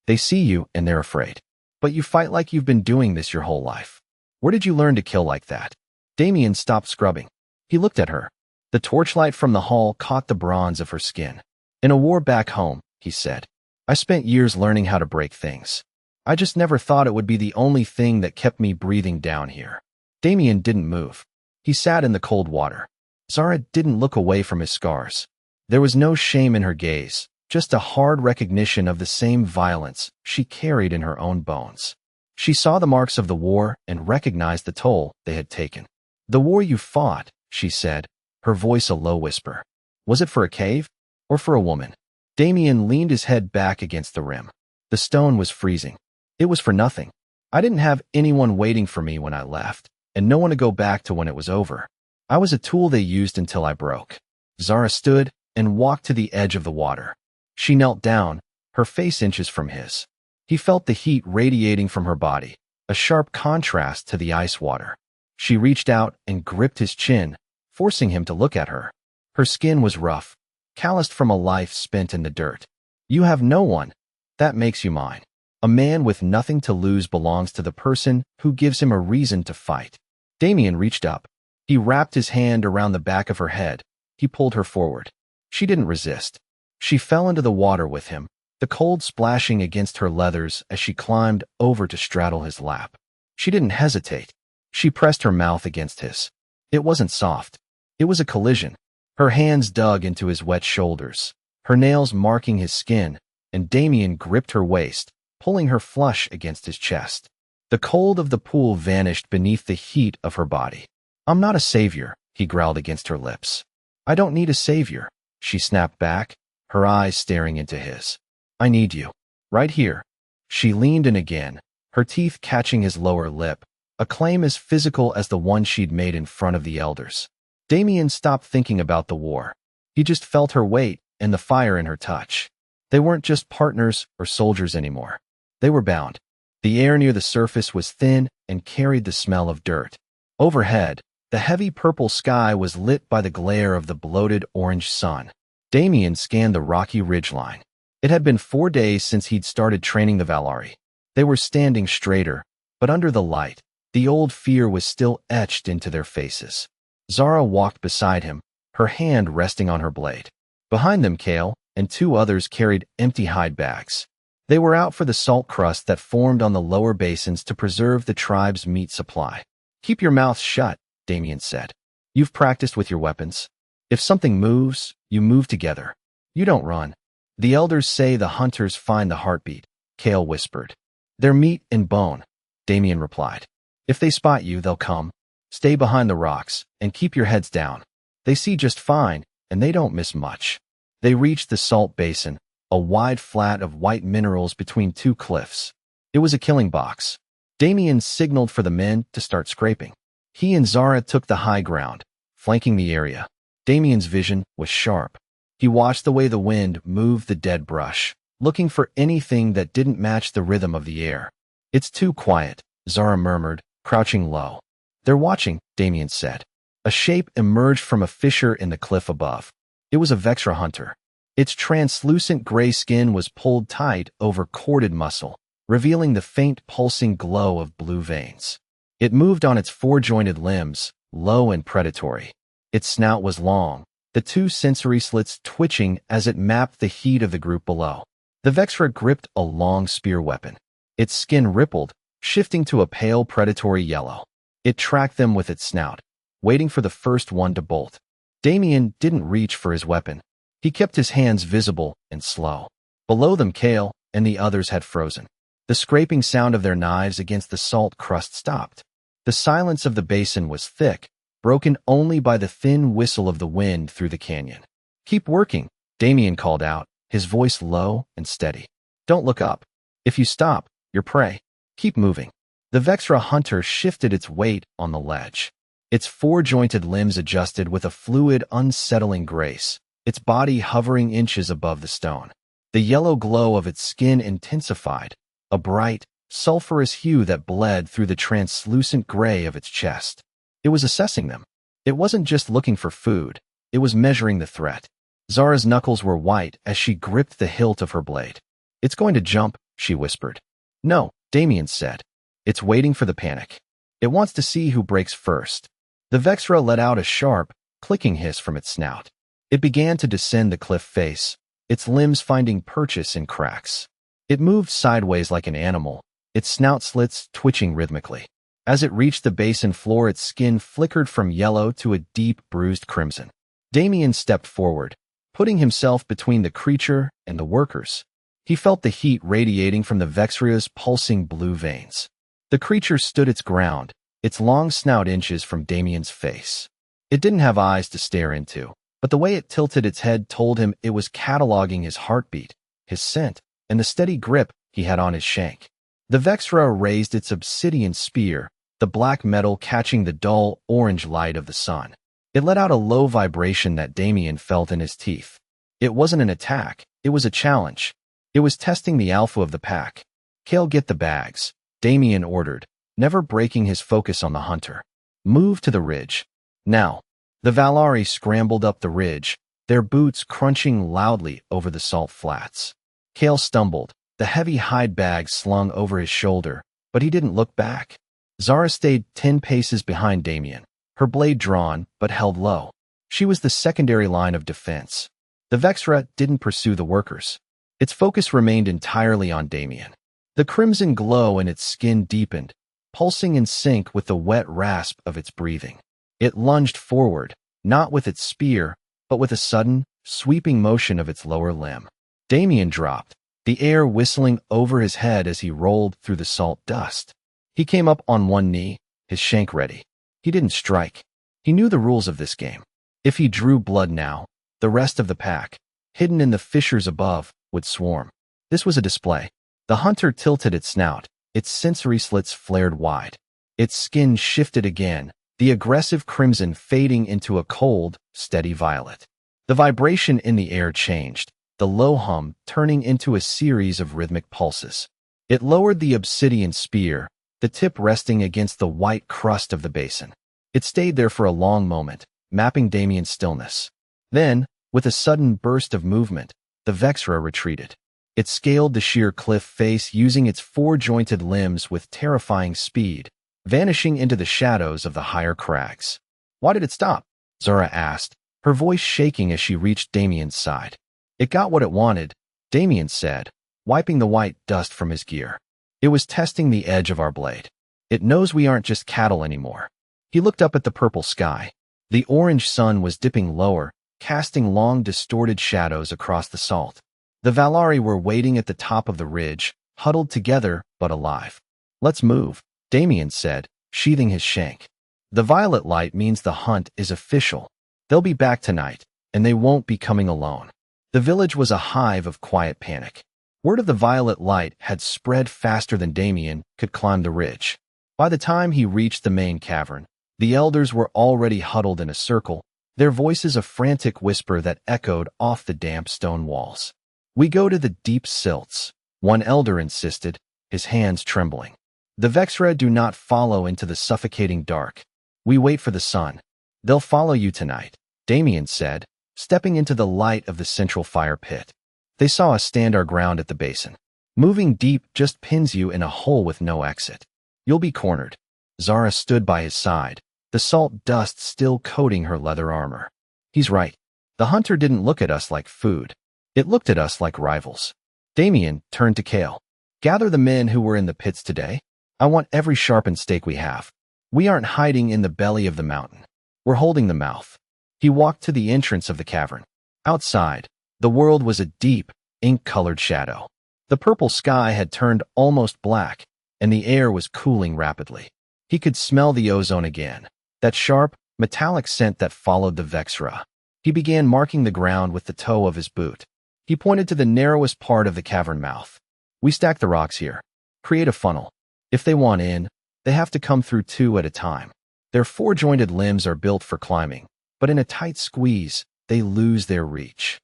They see you and they're afraid. But you fight like you've been doing this your whole life. Where did you learn to kill like that? Damien stopped scrubbing. He looked at her. The torchlight from the hall caught the bronze of her skin. In a war back home, he said, I spent years learning how to break things. I just never thought it would be the only thing that kept me breathing down here. Damien didn't move. He sat in the cold water. Zara didn't look away from his scars. There was no shame in her gaze, just a hard recognition of the same violence she carried in her own bones. She saw the marks of the war and recognized the toll they had taken. The war you fought, she said, her voice a low whisper. Was it for a cave or for a woman? Damien leaned his head back against the rim. The stone was freezing. It was for nothing. I didn't have anyone waiting for me when I left, and no one to go back to when it was over. I was a tool they used until I broke. Zara stood and walked to the edge of the water. She knelt down, her face inches from his. He felt the heat radiating from her body, a sharp contrast to the ice water. She reached out and gripped his chin, forcing him to look at her. Her skin was rough, calloused from a life spent in the dirt. You have no one. That makes you mine. A man with nothing to lose belongs to the person who gives him a reason to fight. Damien reached up. He wrapped his hand around the back of her head. He pulled her forward. She didn't resist. She fell into the water with him, the cold splashing against her leathers as she climbed over to straddle his lap. She didn't hesitate. She pressed her mouth against his. It wasn't soft. It was a collision. Her hands dug into his wet shoulders, her nails marking his skin, and Damien gripped her waist, pulling her flush against his chest. The cold of the pool vanished beneath the heat of her body. I'm not a savior, he growled against her lips. I don't need a savior, she snapped back, her eyes staring into his. I need you. Right here. She leaned in again, her teeth catching his lower lip, a claim as physical as the one she'd made in front of the elders. Damien stopped thinking about the war. He just felt her weight and the fire in her touch. They weren't just partners or soldiers anymore. They were bound. The air near the surface was thin and carried the smell of dirt. Overhead, the heavy purple sky was lit by the glare of the bloated orange sun. Damien scanned the rocky ridgeline. It had been 4 days since he'd started training the Valari. They were standing straighter, but under the light, the old fear was still etched into their faces. Zara walked beside him, her hand resting on her blade. Behind them, Kale and 2 others carried empty hide bags. They were out for the salt crust that formed on the lower basins to preserve the tribe's meat supply. Keep your mouth shut, Damien said. You've practiced with your weapons. If something moves, you move together. You don't run. The elders say the hunters find the heartbeat, Kale whispered. They're meat and bone, Damien replied. If they spot you, they'll come. Stay behind the rocks and keep your heads down. They see just fine, and they don't miss much. They reached the salt basin, a wide flat of white minerals between 2 cliffs. It was a killing box. Damien signaled for the men to start scraping. He and Zara took the high ground, flanking the area. Damien's vision was sharp. He watched the way the wind moved the dead brush, looking for anything that didn't match the rhythm of the air. It's too quiet, Zara murmured, crouching low. They're watching, Damien said. A shape emerged from a fissure in the cliff above. It was a Vexra hunter. Its translucent gray skin was pulled tight over corded muscle, revealing the faint pulsing glow of blue veins. It moved on its 4-jointed limbs, low and predatory. Its snout was long, the 2 sensory slits twitching as it mapped the heat of the group below. The Vexra gripped a long spear weapon. Its skin rippled, shifting to a pale predatory yellow. It tracked them with its snout, waiting for the first one to bolt. Damien didn't reach for his weapon. He kept his hands visible and slow. Below them, Kale and the others had frozen. The scraping sound of their knives against the salt crust stopped. The silence of the basin was thick, broken only by the thin whistle of the wind through the canyon. Keep working, Damien called out, his voice low and steady. Don't look up. If you stop, you're prey. Keep moving. The Vexra hunter shifted its weight on the ledge. Its 4-jointed limbs adjusted with a fluid, unsettling grace, its body hovering inches above the stone. The yellow glow of its skin intensified, a bright, sulfurous hue that bled through the translucent gray of its chest. It was assessing them. It wasn't just looking for food. It was measuring the threat. Zara's knuckles were white as she gripped the hilt of her blade. It's going to jump, she whispered. No, Damien said. It's waiting for the panic. It wants to see who breaks first. The Vexra let out a sharp, clicking hiss from its snout. It began to descend the cliff face, its limbs finding purchase in cracks. It moved sideways like an animal, its snout slits twitching rhythmically. As it reached the basin floor, its skin flickered from yellow to a deep, bruised crimson. Damien stepped forward, putting himself between the creature and the workers. He felt the heat radiating from the Vexria's pulsing blue veins. The creature stood its ground, its long snout inches from Damien's face. It didn't have eyes to stare into, but the way it tilted its head told him it was cataloging his heartbeat, his scent, and the steady grip he had on his shank. The Vexra raised its obsidian spear, the black metal catching the dull orange light of the sun. It let out a low vibration that Damien felt in his teeth. It wasn't an attack, it was a challenge. It was testing the alpha of the pack. "Kale, get the bags," Damien ordered, never breaking his focus on the hunter. "Move to the ridge." Now. The Valari scrambled up the ridge, their boots crunching loudly over the salt flats. Kale stumbled, the heavy hide bag slung over his shoulder, but he didn't look back. Zara stayed 10 paces behind Damien, her blade drawn but held low. She was the secondary line of defense. The Vexra didn't pursue the workers. Its focus remained entirely on Damien. The crimson glow in its skin deepened, pulsing in sync with the wet rasp of its breathing. It lunged forward, not with its spear, but with a sudden, sweeping motion of its lower limb. Damien dropped, the air whistling over his head as he rolled through the salt dust. He came up on one knee, his shank ready. He didn't strike. He knew the rules of this game. If he drew blood now, the rest of the pack, hidden in the fissures above, would swarm. This was a display. The hunter tilted its snout, its sensory slits flared wide. Its skin shifted again, the aggressive crimson fading into a cold, steady violet. The vibration in the air changed, the low hum turning into a series of rhythmic pulses. It lowered the obsidian spear, the tip resting against the white crust of the basin. It stayed there for a long moment, mapping Damien's stillness. Then, with a sudden burst of movement, the Vexra retreated. It scaled the sheer cliff face using its four-jointed limbs with terrifying speed, vanishing into the shadows of the higher crags. "Why did it stop?" Zara asked, her voice shaking as she reached Damien's side. "It got what it wanted," Damien said, wiping the white dust from his gear. "It was testing the edge of our blade. It knows we aren't just cattle anymore." He looked up at the purple sky. The orange sun was dipping lower, casting long distorted shadows across the salt. The Valari were waiting at the top of the ridge, huddled together but alive. "Let's move," Damien said, sheathing his shank. "The violet light means the hunt is official. They'll be back tonight, and they won't be coming alone." The village was a hive of quiet panic. Word of the violet light had spread faster than Damien could climb the ridge. By the time he reached the main cavern, the elders were already huddled in a circle, their voices a frantic whisper that echoed off the damp stone walls. "We go to the deep silts," one elder insisted, his hands trembling. "The Vexra do not follow into the suffocating dark. We wait for the sun. They'll follow you tonight," Damien said, stepping into the light of the central fire pit. They saw us stand our ground at the basin. "Moving deep just pins you in a hole with no exit. You'll be cornered." Zara stood by his side, the salt dust still coating her leather armor. "He's right. The hunter didn't look at us like food. It looked at us like rivals." Damien turned to Kale. "Gather the men who were in the pits today. I want every sharpened stake we have. We aren't hiding in the belly of the mountain. We're holding the mouth." He walked to the entrance of the cavern. Outside, the world was a deep, ink-colored shadow. The purple sky had turned almost black, and the air was cooling rapidly. He could smell the ozone again, that sharp, metallic scent that followed the Vexra. He began marking the ground with the toe of his boot. He pointed to the narrowest part of the cavern mouth. "We stack the rocks here. Create a funnel. If they want in, they have to come through two at a time. Their four-jointed limbs are built for climbing, but in a tight squeeze, they lose their reach."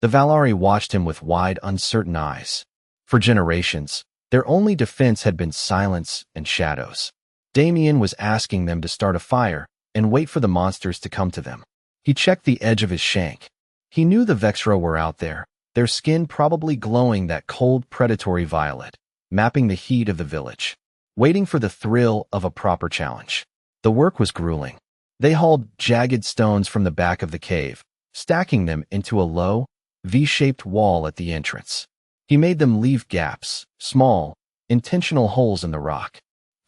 The Valari watched him with wide, uncertain eyes. For generations, their only defense had been silence and shadows. Damien was asking them to start a fire and wait for the monsters to come to them. He checked the edge of his shank. He knew the Vexra were out there, their skin probably glowing that cold, predatory violet, mapping the heat of the village, waiting for the thrill of a proper challenge. The work was grueling. They hauled jagged stones from the back of the cave, stacking them into a low, V-shaped wall at the entrance. He made them leave gaps, small, intentional holes in the rock.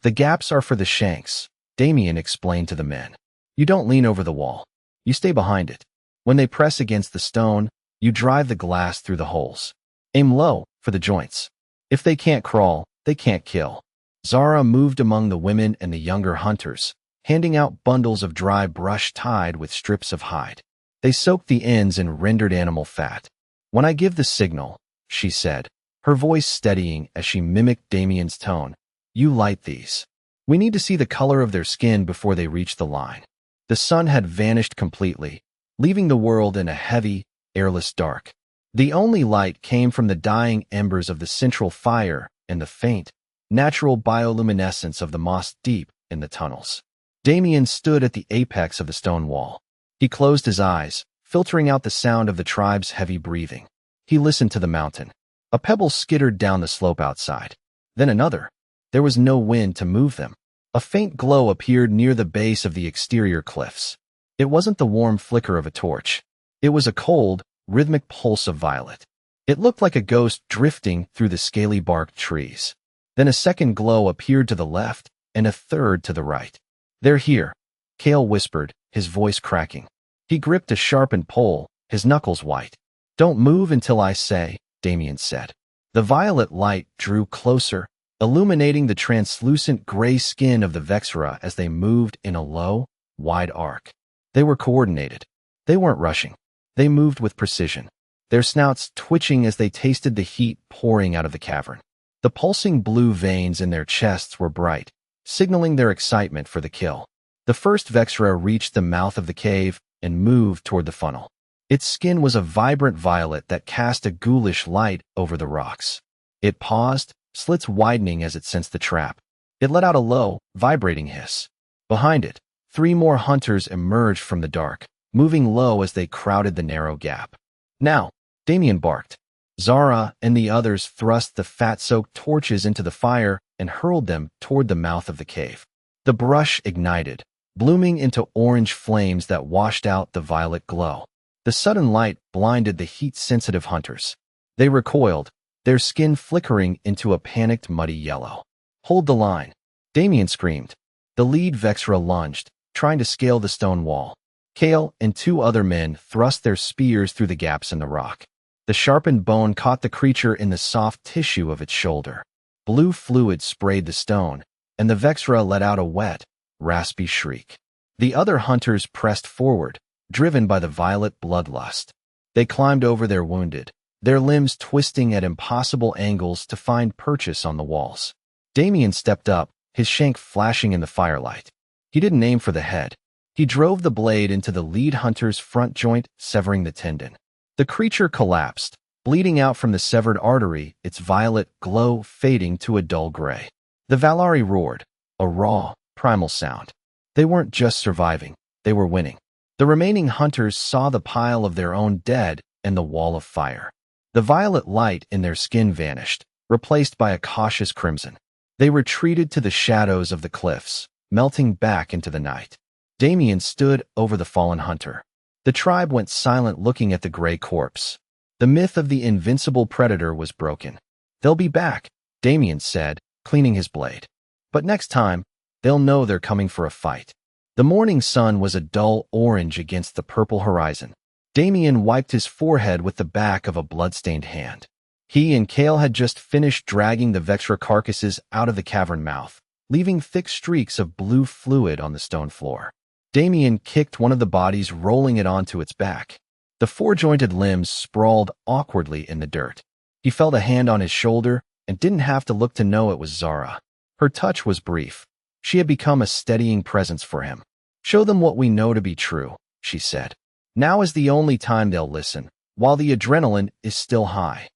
"The gaps are for the shanks," Damien explained to the men. "You don't lean over the wall. You stay behind it. When they press against the stone, you drive the glass through the holes. Aim low for the joints. If they can't crawl, they can't kill." Zara moved among the women and the younger hunters, handing out bundles of dry brush tied with strips of hide. They soaked the ends in rendered animal fat. "When I give the signal," she said, her voice steadying as she mimicked Damien's tone. You light these. We need to see the color of their skin before they reach the line. The sun had vanished completely, leaving the world in a heavy, airless dark. The only light came from the dying embers of the central fire and the faint, natural bioluminescence of the moss deep in the tunnels. Damien stood at the apex of the stone wall. He closed his eyes, filtering out the sound of the tribe's heavy breathing. He listened to the mountain. A pebble skittered down the slope outside. Then another. There was no wind to move them. A faint glow appeared near the base of the exterior cliffs. It wasn't the warm flicker of a torch. It was a cold, rhythmic pulse of violet. It looked like a ghost drifting through the scaly-barked trees. Then a second glow appeared to the left, and a third to the right. They're here, Kale whispered, his voice cracking. He gripped a sharpened pole, his knuckles white. Don't move until I say, Damien said. The violet light drew closer, illuminating the translucent gray skin of the Vexera as they moved in a low, wide arc. They were coordinated. They weren't rushing. They moved with precision, their snouts twitching as they tasted the heat pouring out of the cavern. The pulsing blue veins in their chests were bright, signaling their excitement for the kill. The first Vexera reached the mouth of the cave and moved toward the funnel. Its skin was a vibrant violet that cast a ghoulish light over the rocks. It paused, slits widening as it sensed the trap. It let out a low, vibrating hiss. Behind it, 3 more hunters emerged from the dark, moving low as they crowded the narrow gap. Now, Damien barked. Zara and the others thrust the fat-soaked torches into the fire and hurled them toward the mouth of the cave. The brush ignited, blooming into orange flames that washed out the violet glow. The sudden light blinded the heat-sensitive hunters. They recoiled, their skin flickering into a panicked muddy yellow. Hold the line, Damien screamed. The lead Vexera lunged, trying to scale the stone wall. Kale and 2 other men thrust their spears through the gaps in the rock. The sharpened bone caught the creature in the soft tissue of its shoulder. Blue fluid sprayed the stone, and the Vexera let out a wet, raspy shriek. The other hunters pressed forward, driven by the violet bloodlust. They climbed over their wounded, their limbs twisting at impossible angles to find purchase on the walls. Damien stepped up, his shank flashing in the firelight. He didn't aim for the head. He drove the blade into the lead hunter's front joint, severing the tendon. The creature collapsed, bleeding out from the severed artery, its violet glow fading to a dull gray. The Valari roared, a raw, primal sound. They weren't just surviving, they were winning. The remaining hunters saw the pile of their own dead and the wall of fire. The violet light in their skin vanished, replaced by a cautious crimson. They retreated to the shadows of the cliffs, melting back into the night. Damien stood over the fallen hunter. The tribe went silent looking at the gray corpse. The myth of the invincible predator was broken. They'll be back, Damien said, cleaning his blade. But next time, they'll know they're coming for a fight. The morning sun was a dull orange against the purple horizon. Damien wiped his forehead with the back of a blood-stained hand. He and Kale had just finished dragging the Vexera carcasses out of the cavern mouth, leaving thick streaks of blue fluid on the stone floor. Damien kicked one of the bodies, rolling it onto its back. The 4-jointed limbs sprawled awkwardly in the dirt. He felt a hand on his shoulder and didn't have to look to know it was Zara. Her touch was brief. She had become a steadying presence for him. Show them what we know to be true, she said. Now is the only time they'll listen, while the adrenaline is still high.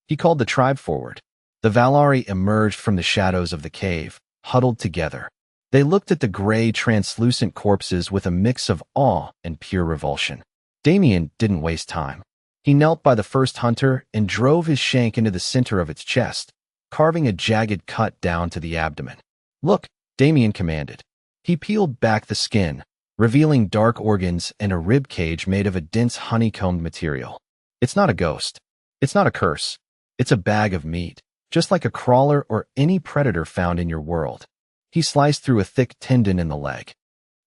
He called the tribe forward. The Valari emerged from the shadows of the cave, huddled together. They looked at the gray, translucent corpses with a mix of awe and pure revulsion. Damien didn't waste time. He knelt by the first hunter and drove his shank into the center of its chest, carving a jagged cut down to the abdomen. Look, Damien commanded. He peeled back the skin, revealing dark organs and a rib cage made of a dense honeycombed material. It's not a ghost. It's not a curse. It's a bag of meat, just like a crawler or any predator found in your world. He sliced through a thick tendon in the leg.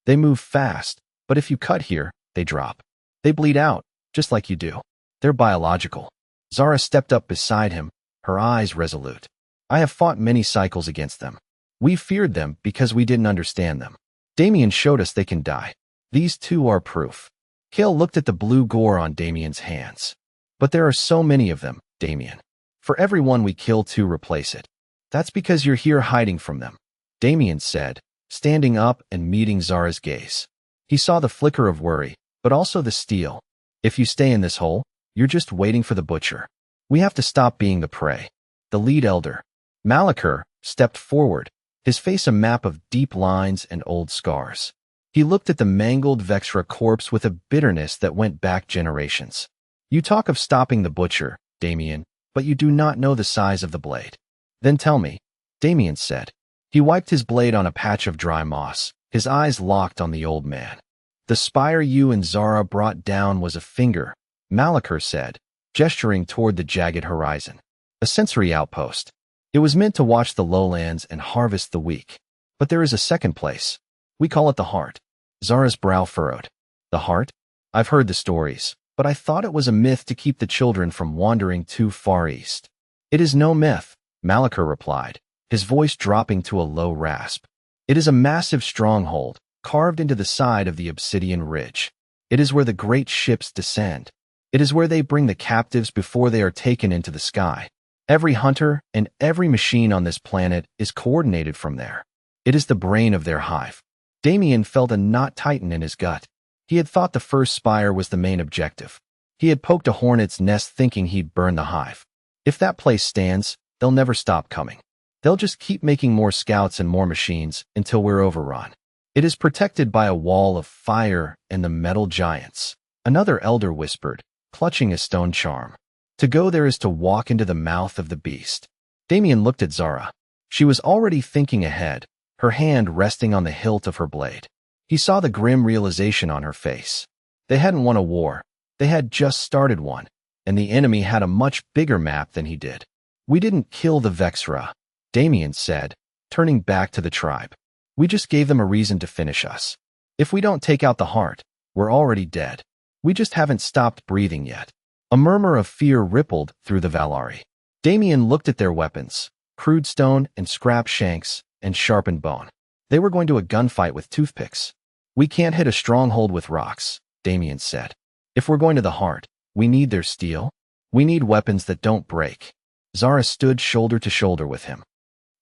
They move fast, but if you cut here, they drop. They bleed out, just like you do. They're biological. Zara stepped up beside him, her eyes resolute. I have fought many cycles against them. We feared them because we didn't understand them. Damien showed us they can die. These 2 are proof. Kale looked at the blue gore on Damien's hands. But there are so many of them, Damien. For everyone we kill to replace it. That's because you're here hiding from them, Damien said, standing up and meeting Zara's gaze. He saw the flicker of worry, but also the steel. If you stay in this hole, you're just waiting for the butcher. We have to stop being the prey. The lead elder, Malachar, stepped forward, his face a map of deep lines and old scars. He looked at the mangled Vexra corpse with a bitterness that went back generations. You talk of stopping the butcher, Damien, but you do not know the size of the blade. Then tell me, Damien said. He wiped his blade on a patch of dry moss, his eyes locked on the old man. The spire you and Zara brought down was a finger, Malachar said, gesturing toward the jagged horizon. A sensory outpost. It was meant to watch the lowlands and harvest the weak. But there is a second place. We call it the heart. Zara's brow furrowed. The heart? I've heard the stories, but I thought it was a myth to keep the children from wandering too far east. It is no myth, Malachar replied, his voice dropping to a low rasp. It is a massive stronghold, carved into the side of the obsidian ridge. It is where the great ships descend. It is where they bring the captives before they are taken into the sky. Every hunter and every machine on this planet is coordinated from there. It is the brain of their hive. Damien felt a knot tighten in his gut. He had thought the first spire was the main objective. He had poked a hornet's nest thinking he'd burn the hive. If that place stands, they'll never stop coming. They'll just keep making more scouts and more machines until we're overrun. It is protected by a wall of fire and the metal giants, another elder whispered, clutching a stone charm. To go there is to walk into the mouth of the beast. Damien looked at Zara. She was already thinking ahead, her hand resting on the hilt of her blade. He saw the grim realization on her face. They hadn't won a war. They had just started one, and the enemy had a much bigger map than he did. We didn't kill the Vexra, Damien said, turning back to the tribe. We just gave them a reason to finish us. If we don't take out the heart, we're already dead. We just haven't stopped breathing yet. A murmur of fear rippled through the Valari. Damien looked at their weapons, crude stone and scrap shanks and sharpened bone. They were going to a gunfight with toothpicks. We can't hit a stronghold with rocks, Damien said. If we're going to the heart, we need their steel. We need weapons that don't break. Zara stood shoulder to shoulder with him.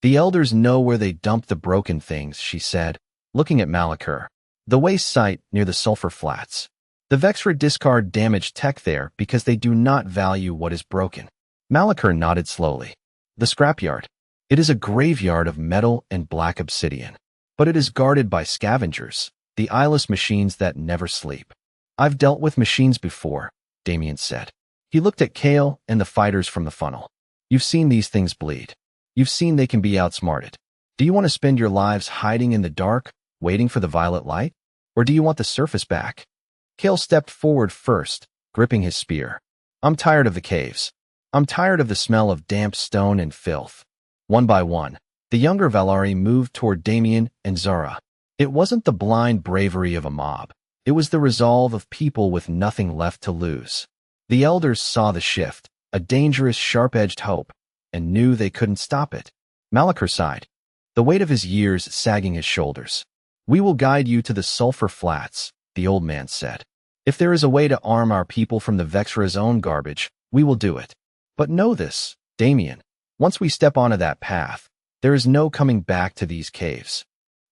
The elders know where they dumped the broken things, she said, looking at Malachar. The waste site near the sulfur flats. The Vexra discard damaged tech there because they do not value what is broken. Malachar nodded slowly. The scrapyard. It is a graveyard of metal and black obsidian. But it is guarded by scavengers, the eyeless machines that never sleep. I've dealt with machines before, Damien said. He looked at Kale and the fighters from the funnel. You've seen these things bleed. You've seen they can be outsmarted. Do you want to spend your lives hiding in the dark, waiting for the violet light? Or do you want the surface back? Kale stepped forward first, gripping his spear. I'm tired of the caves. I'm tired of the smell of damp stone and filth. One by one, the younger Valari moved toward Damien and Zara. It wasn't the blind bravery of a mob. It was the resolve of people with nothing left to lose. The elders saw the shift, a dangerous, sharp-edged hope, and knew they couldn't stop it. Malachar sighed, the weight of his years sagging his shoulders. We will guide you to the sulfur flats, the old man said. If there is a way to arm our people from the Vexra's own garbage, we will do it. But know this, Damien, once we step onto that path, there is no coming back to these caves.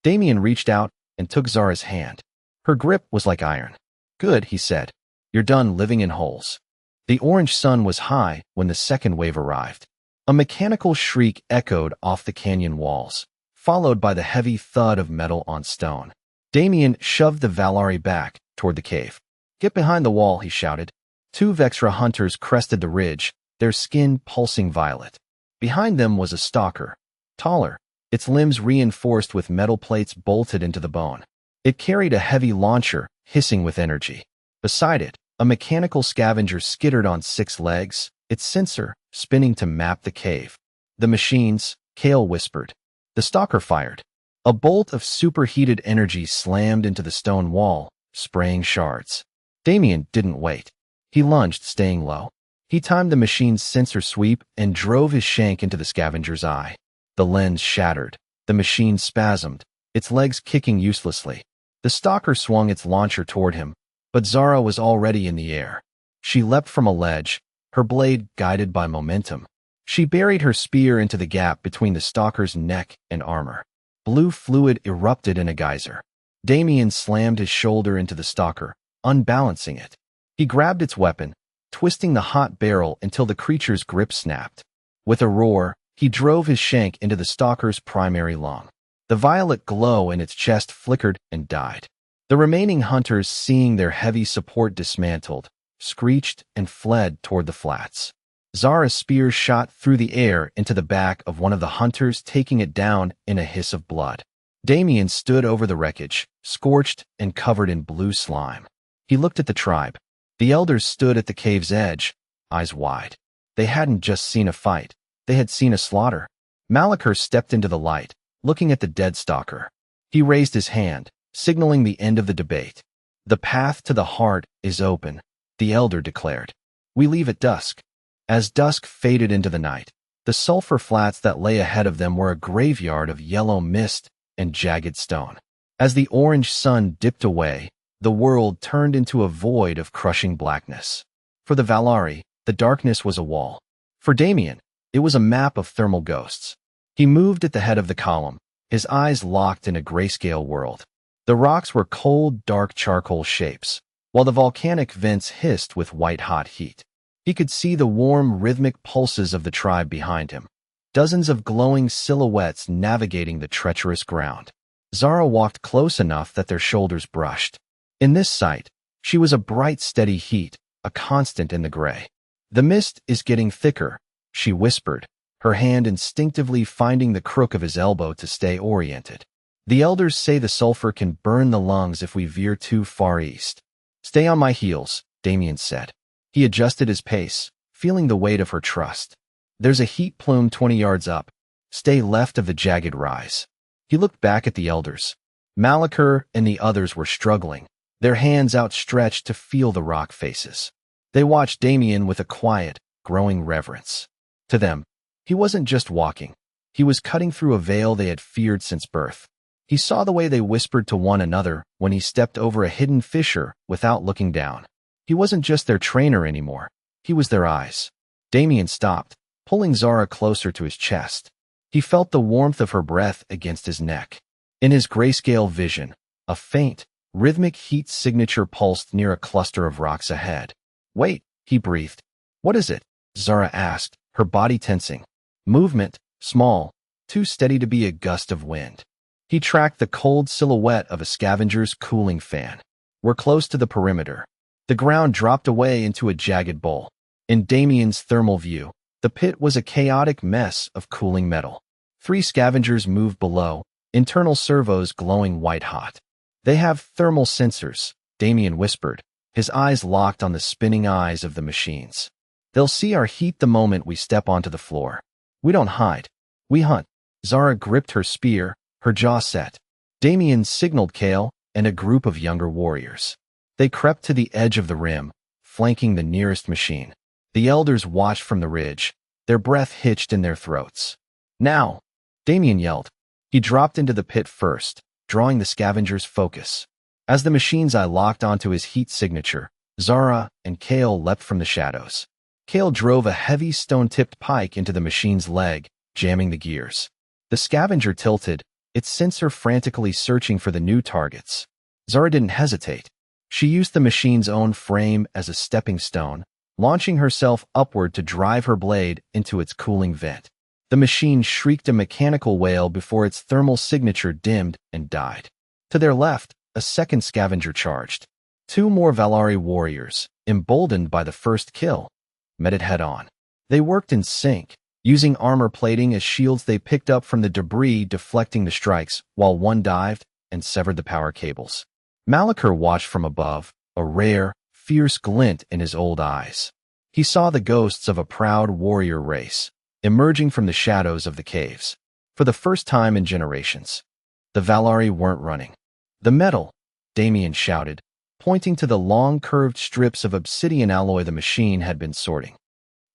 Damien reached out and took Zara's hand. Her grip was like iron. Good, he said. You're done living in holes. The orange sun was high when the second wave arrived. A mechanical shriek echoed off the canyon walls, followed by the heavy thud of metal on stone. Damien shoved the Valari back toward the cave. Get behind the wall, he shouted. Two Vexra hunters crested the ridge, their skin pulsing violet. Behind them was a stalker, taller, its limbs reinforced with metal plates bolted into the bone. It carried a heavy launcher, hissing with energy. Beside it, a mechanical scavenger skittered on 6 legs, its sensor spinning to map the cave. The machines, Kale whispered. The stalker fired. A bolt of superheated energy slammed into the stone wall, spraying shards. Damien didn't wait. He lunged, staying low. He timed the machine's sensor sweep and drove his shank into the scavenger's eye. The lens shattered. The machine spasmed, its legs kicking uselessly. The stalker swung its launcher toward him, but Zara was already in the air. She leapt from a ledge, her blade guided by momentum. She buried her spear into the gap between the stalker's neck and armor. Blue fluid erupted in a geyser. Damien slammed his shoulder into the stalker, unbalancing it. He grabbed its weapon, twisting the hot barrel until the creature's grip snapped. With a roar, he drove his shank into the stalker's primary lung. The violet glow in its chest flickered and died. The remaining hunters, seeing their heavy support dismantled, screeched and fled toward the flats. Zara's spear shot through the air into the back of one of the hunters, taking it down in a hiss of blood. Damien stood over the wreckage, scorched and covered in blue slime. He looked at the tribe. The elders stood at the cave's edge, eyes wide. They hadn't just seen a fight. They had seen a slaughter. Malachar stepped into the light, looking at the dead stalker. He raised his hand, signaling the end of the debate. "The path to the heart is open," the elder declared. "We leave at dusk." As dusk faded into the night, the sulfur flats that lay ahead of them were a graveyard of yellow mist and jagged stone. As the orange sun dipped away, the world turned into a void of crushing blackness. For the Valari, the darkness was a wall. For Damien, it was a map of thermal ghosts. He moved at the head of the column, his eyes locked in a grayscale world. The rocks were cold, dark charcoal shapes, while the volcanic vents hissed with white-hot heat. He could see the warm, rhythmic pulses of the tribe behind him, dozens of glowing silhouettes navigating the treacherous ground. Zara walked close enough that their shoulders brushed. In this sight, she was a bright, steady heat, a constant in the gray. "The mist is getting thicker," she whispered, her hand instinctively finding the crook of his elbow to stay oriented. "The elders say the sulfur can burn the lungs if we veer too far east." "Stay on my heels," Damien said. He adjusted his pace, feeling the weight of her trust. "There's a heat plume 20 yards up. Stay left of the jagged rise." He looked back at the elders. Malachar and the others were struggling, their hands outstretched to feel the rock faces. They watched Damien with a quiet, growing reverence. To them, he wasn't just walking. He was cutting through a veil they had feared since birth. He saw the way they whispered to one another when he stepped over a hidden fissure without looking down. He wasn't just their trainer anymore. He was their eyes. Damien stopped, pulling Zara closer to his chest. He felt the warmth of her breath against his neck. In his grayscale vision, a faint, rhythmic heat signature pulsed near a cluster of rocks ahead. "Wait," he breathed. "What is it?" Zara asked, her body tensing. Movement, small, too steady to be a gust of wind. He tracked the cold silhouette of a scavenger's cooling fan. "We're close to the perimeter." The ground dropped away into a jagged bowl. In Damien's thermal view, the pit was a chaotic mess of cooling metal. 3 scavengers moved below, internal servos glowing white-hot. "They have thermal sensors," Damien whispered, his eyes locked on the spinning eyes of the machines. "They'll see our heat the moment we step onto the floor. We don't hide. We hunt." Zara gripped her spear, her jaw set. Damien signaled Kale and a group of younger warriors. They crept to the edge of the rim, flanking the nearest machine. The elders watched from the ridge, their breath hitched in their throats. "Now!" Damien yelled. He dropped into the pit first, drawing the scavenger's focus. As the machine's eye locked onto his heat signature, Zara and Kale leapt from the shadows. Kale drove a heavy stone-tipped pike into the machine's leg, jamming the gears. The scavenger tilted, its sensor frantically searching for the new targets. Zara didn't hesitate. She used the machine's own frame as a stepping stone, launching herself upward to drive her blade into its cooling vent. The machine shrieked a mechanical wail before its thermal signature dimmed and died. To their left, a second scavenger charged. 2 more Valari warriors, emboldened by the first kill, met it head-on. They worked in sync, using armor plating as shields they picked up from the debris deflecting the strikes, while one dived and severed the power cables. Malachar watched from above, a rare, fierce glint in his old eyes. He saw the ghosts of a proud warrior race, emerging from the shadows of the caves. For the first time in generations, the Valari weren't running. "The metal," Damien shouted, pointing to the long curved strips of obsidian alloy the machine had been sorting.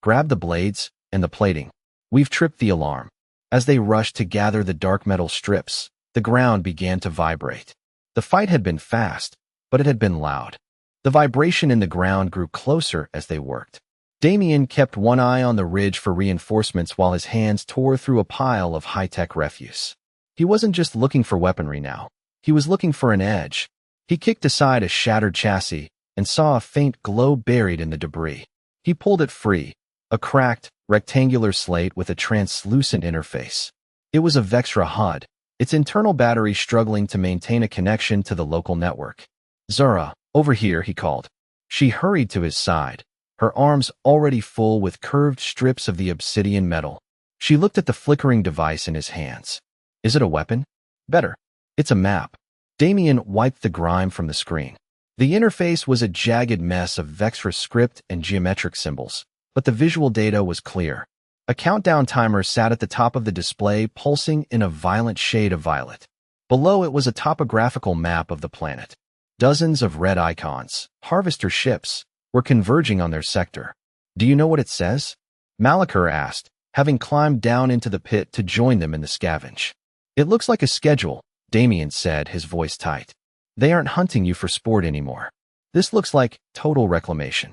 "Grab the blades and the plating. We've tripped the alarm." As they rushed to gather the dark metal strips, the ground began to vibrate. The fight had been fast, but it had been loud. The vibration in the ground grew closer as they worked. Damien kept one eye on the ridge for reinforcements while his hands tore through a pile of high-tech refuse. He wasn't just looking for weaponry now. He was looking for an edge. He kicked aside a shattered chassis and saw a faint glow buried in the debris. He pulled it free, a cracked, rectangular slate with a translucent interface. It was a Vexra HUD, its internal battery struggling to maintain a connection to the local network. "Zara, over here," he called. She hurried to his side, her arms already full with curved strips of the obsidian metal. She looked at the flickering device in his hands. "Is it a weapon?" "Better. It's a map." Damien wiped the grime from the screen. The interface was a jagged mess of Vexra script and geometric symbols, but the visual data was clear. A countdown timer sat at the top of the display, pulsing in a violent shade of violet. Below it was a topographical map of the planet. Dozens of red icons, harvester ships, were converging on their sector. "Do you know what it says?" Malachar asked, having climbed down into the pit to join them in the scavenge. "It looks like a schedule," Damien said, his voice tight. "They aren't hunting you for sport anymore. This looks like total reclamation.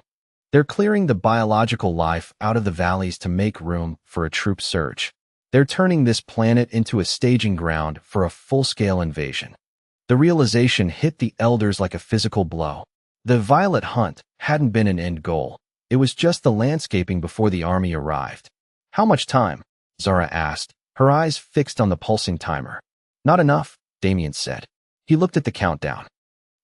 They're clearing the biological life out of the valleys to make room for a troop surge. They're turning this planet into a staging ground for a full-scale invasion." The realization hit the elders like a physical blow. The Violet Hunt hadn't been an end goal. It was just the landscaping before the army arrived. "How much time?" Zara asked, her eyes fixed on the pulsing timer. "Not enough," Damien said. He looked at the countdown.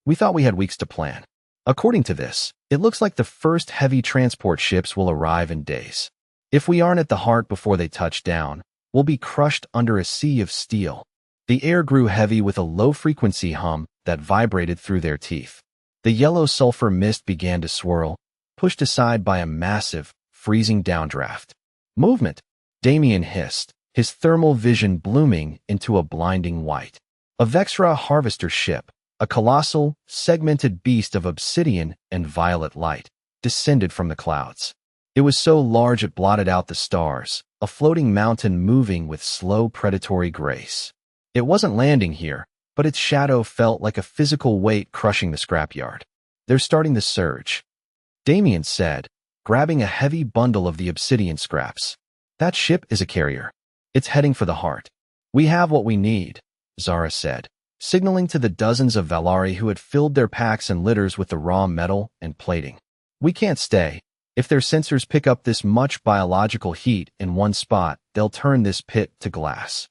"We thought we had weeks to plan. According to this, it looks like the first heavy transport ships will arrive in days. If we aren't at the heart before they touch down, we'll be crushed under a sea of steel." The air grew heavy with a low-frequency hum that vibrated through their teeth. The yellow sulfur mist began to swirl, pushed aside by a massive, freezing downdraft. "Movement!" Damien hissed, his thermal vision blooming into a blinding white. A Vexra harvester ship, a colossal, segmented beast of obsidian and violet light, descended from the clouds. It was so large it blotted out the stars, a floating mountain moving with slow predatory grace. It wasn't landing here, but its shadow felt like a physical weight crushing the scrapyard. "They're starting the surge," Damien said, grabbing a heavy bundle of the obsidian scraps. "That ship is a carrier. It's heading for the heart." "We have what we need," Zara said, signaling to the dozens of Valari who had filled their packs and litters with the raw metal and plating. "We can't stay. If their sensors pick up this much biological heat in one spot, they'll turn this pit to glass."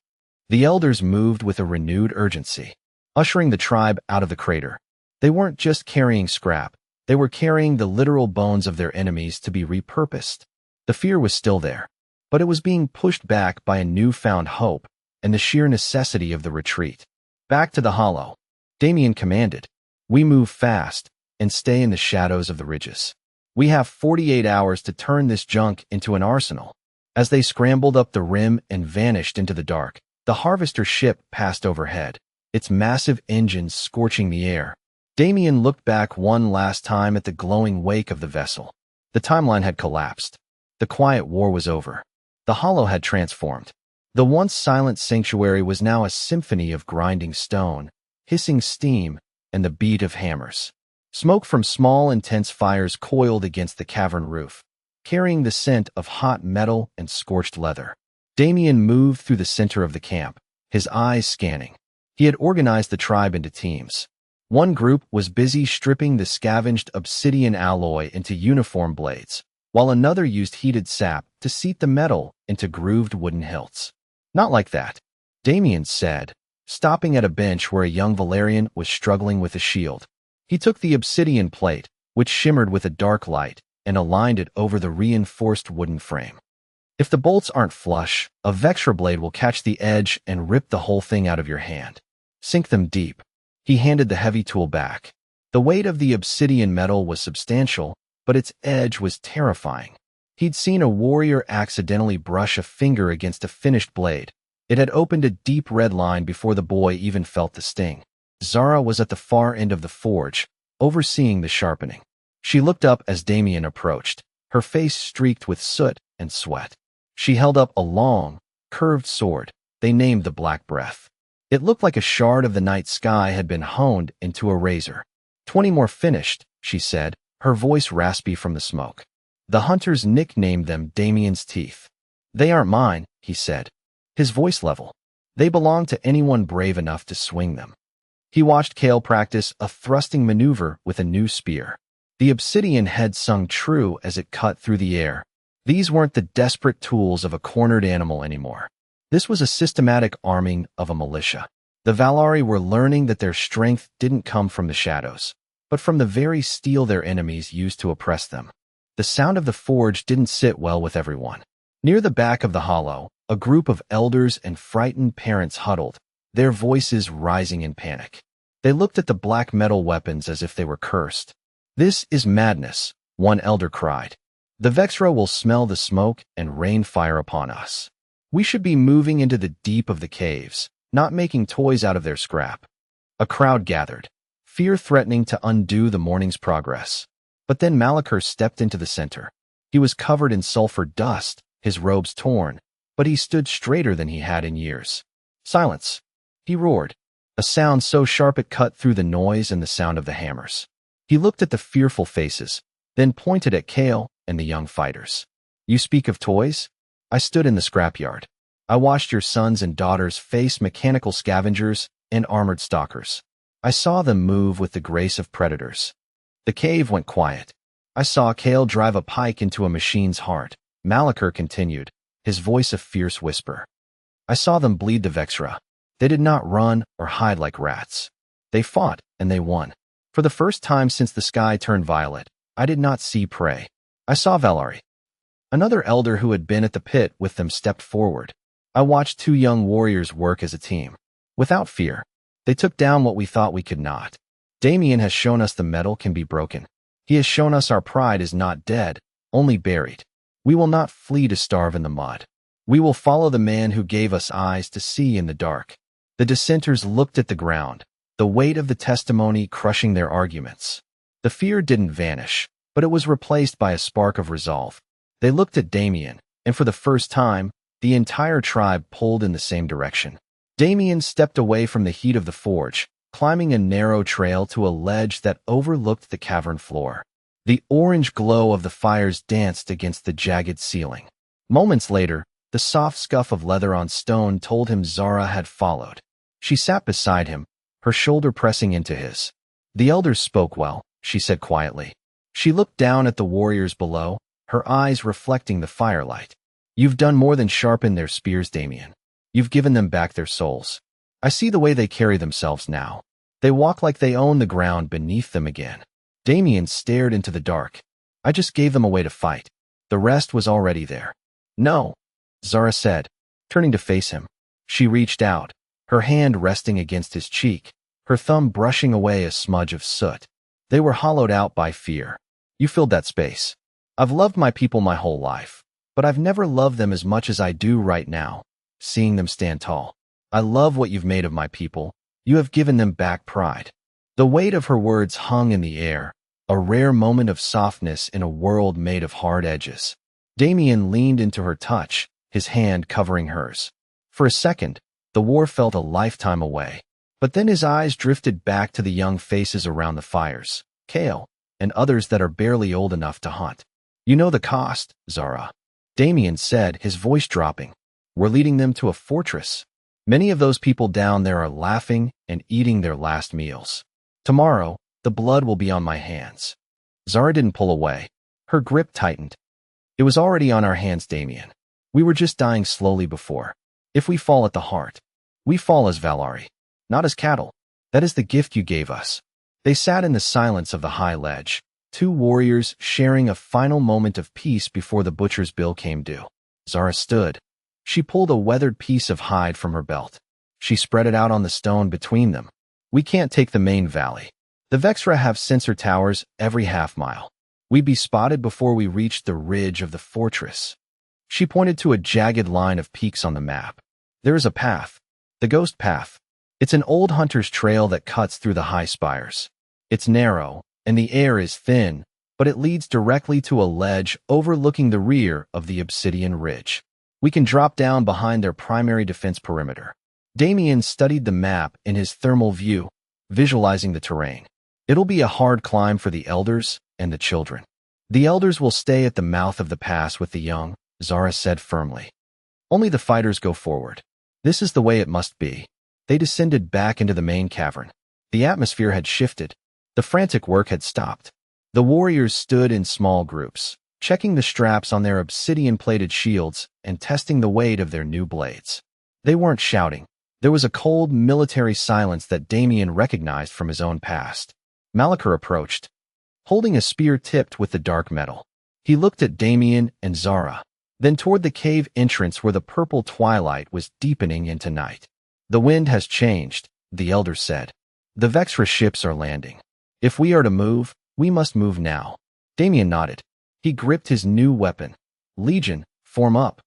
The elders moved with a renewed urgency, ushering the tribe out of the crater. They weren't just carrying scrap. They were carrying the literal bones of their enemies to be repurposed. The fear was still there, but it was being pushed back by a newfound hope and the sheer necessity of the retreat. "Back to the hollow," Damien commanded. "We move fast and stay in the shadows of the ridges. We have 48 hours to turn this junk into an arsenal." As they scrambled up the rim and vanished into the dark, the harvester ship passed overhead, its massive engines scorching the air. Damien looked back one last time at the glowing wake of the vessel. The timeline had collapsed. The quiet war was over. The hollow had transformed. The once silent sanctuary was now a symphony of grinding stone, hissing steam, and the beat of hammers. Smoke from small, intense fires coiled against the cavern roof, carrying the scent of hot metal and scorched leather. Damien moved through the center of the camp, his eyes scanning. He had organized the tribe into teams. One group was busy stripping the scavenged obsidian alloy into uniform blades, while another used heated sap to seat the metal into grooved wooden hilts. "Not like that," Damien said, stopping at a bench where a young Valerian was struggling with a shield. He took the obsidian plate, which shimmered with a dark light, and aligned it over the reinforced wooden frame. "If the bolts aren't flush, a Vexra blade will catch the edge and rip the whole thing out of your hand. Sink them deep." He handed the heavy tool back. The weight of the obsidian metal was substantial, but its edge was terrifying. He'd seen a warrior accidentally brush a finger against a finished blade. It had opened a deep red line before the boy even felt the sting. Zara was at the far end of the forge, overseeing the sharpening. She looked up as Damien approached, her face streaked with soot and sweat. She held up a long, curved sword they named the Black Breath. It looked like a shard of the night sky had been honed into a razor. 20 more finished," she said, her voice raspy from the smoke. The hunters nicknamed them Damien's teeth. They aren't mine, he said, his voice level. They belong to anyone brave enough to swing them. He watched Kale practice a thrusting maneuver with a new spear. The obsidian head sung true as it cut through the air. These weren't the desperate tools of a cornered animal anymore. This was a systematic arming of a militia. The Valari were learning that their strength didn't come from the shadows, but from the very steel their enemies used to oppress them. The sound of the forge didn't sit well with everyone. Near the back of the hollow, a group of elders and frightened parents huddled, their voices rising in panic. They looked at the black metal weapons as if they were cursed. "This is madness," one elder cried. "The Vexra will smell the smoke and rain fire upon us. We should be moving into the deep of the caves, not making toys out of their scrap." A crowd gathered, fear threatening to undo the morning's progress. But then Malachur stepped into the center. He was covered in sulfur dust, his robes torn, but he stood straighter than he had in years. "Silence!" he roared, a sound so sharp it cut through the noise and the sound of the hammers. He looked at the fearful faces, then pointed at Kale and the young fighters. "You speak of toys? I stood in the scrapyard. I watched your sons and daughters face mechanical scavengers and armored stalkers. I saw them move with the grace of predators." The cave went quiet. "I saw Kale drive a pike into a machine's heart," Malachur continued, his voice a fierce whisper. "I saw them bleed the Vexra. They did not run or hide like rats. They fought, and they won. For the first time since the sky turned violet, I did not see prey. I saw Valari." Another elder who had been at the pit with them stepped forward. "I watched two young warriors work as a team. Without fear, they took down what we thought we could not. Damien has shown us the metal can be broken. He has shown us our pride is not dead, only buried. We will not flee to starve in the mud. We will follow the man who gave us eyes to see in the dark." The dissenters looked at the ground, the weight of the testimony crushing their arguments. The fear didn't vanish, but it was replaced by a spark of resolve. They looked at Damien, and for the first time, the entire tribe pulled in the same direction. Damien stepped away from the heat of the forge, climbing a narrow trail to a ledge that overlooked the cavern floor. The orange glow of the fires danced against the jagged ceiling. Moments later, the soft scuff of leather on stone told him Zara had followed. She sat beside him, her shoulder pressing into his. "The elders spoke well," she said quietly. She looked down at the warriors below, her eyes reflecting the firelight. "You've done more than sharpen their spears, Damien. You've given them back their souls. I see the way they carry themselves now. They walk like they own the ground beneath them again." Damien stared into the dark. "I just gave them a way to fight. The rest was already there." "No," Zara said, turning to face him. She reached out, her hand resting against his cheek, her thumb brushing away a smudge of soot. "They were hollowed out by fear. You filled that space. I've loved my people my whole life, but I've never loved them as much as I do right now, seeing them stand tall. I love what you've made of my people. You have given them back pride." The weight of her words hung in the air, a rare moment of softness in a world made of hard edges. Damien leaned into her touch, his hand covering hers. For a second, the war felt a lifetime away, but then his eyes drifted back to the young faces around the fires, Kale, and others that are barely old enough to hunt. "You know the cost, Zara," Damien said, his voice dropping. "We're leading them to a fortress. Many of those people down there are laughing and eating their last meals. Tomorrow, the blood will be on my hands." Zara didn't pull away. Her grip tightened. "It was already on our hands, Damien. We were just dying slowly before. If we fall at the heart, we fall as Valari, not as cattle. That is the gift you gave us." They sat in the silence of the high ledge, two warriors sharing a final moment of peace before the butcher's bill came due. Zara stood. She pulled a weathered piece of hide from her belt. She spread it out on the stone between them. "We can't take the main valley. The Vexra have sensor towers every half-mile. We'd be spotted before we reached the ridge of the fortress." She pointed to a jagged line of peaks on the map. "There is a path. The Ghost Path. It's an old hunter's trail that cuts through the high spires. It's narrow, and the air is thin, but it leads directly to a ledge overlooking the rear of the Obsidian Ridge. We can drop down behind their primary defense perimeter." Damien studied the map in his thermal view, visualizing the terrain. "It'll be a hard climb for the elders and the children. The elders will stay at the mouth of the pass with the young, Zara said firmly. Only the fighters go forward. This is the way it must be. They descended back into the main cavern. The atmosphere had shifted. The frantic work had stopped. The warriors stood in small groups, checking the straps on their obsidian-plated shields and testing the weight of their new blades. They weren't shouting. There was a cold military silence that Damien recognized from his own past. Malachar approached, holding a spear tipped with the dark metal. He looked at Damien and Zara, then toward the cave entrance where the purple twilight was deepening into night. The wind has changed, the elder said. The Vexra ships are landing. If we are to move, we must move now. Damien nodded. He gripped his new weapon. Legion, form up.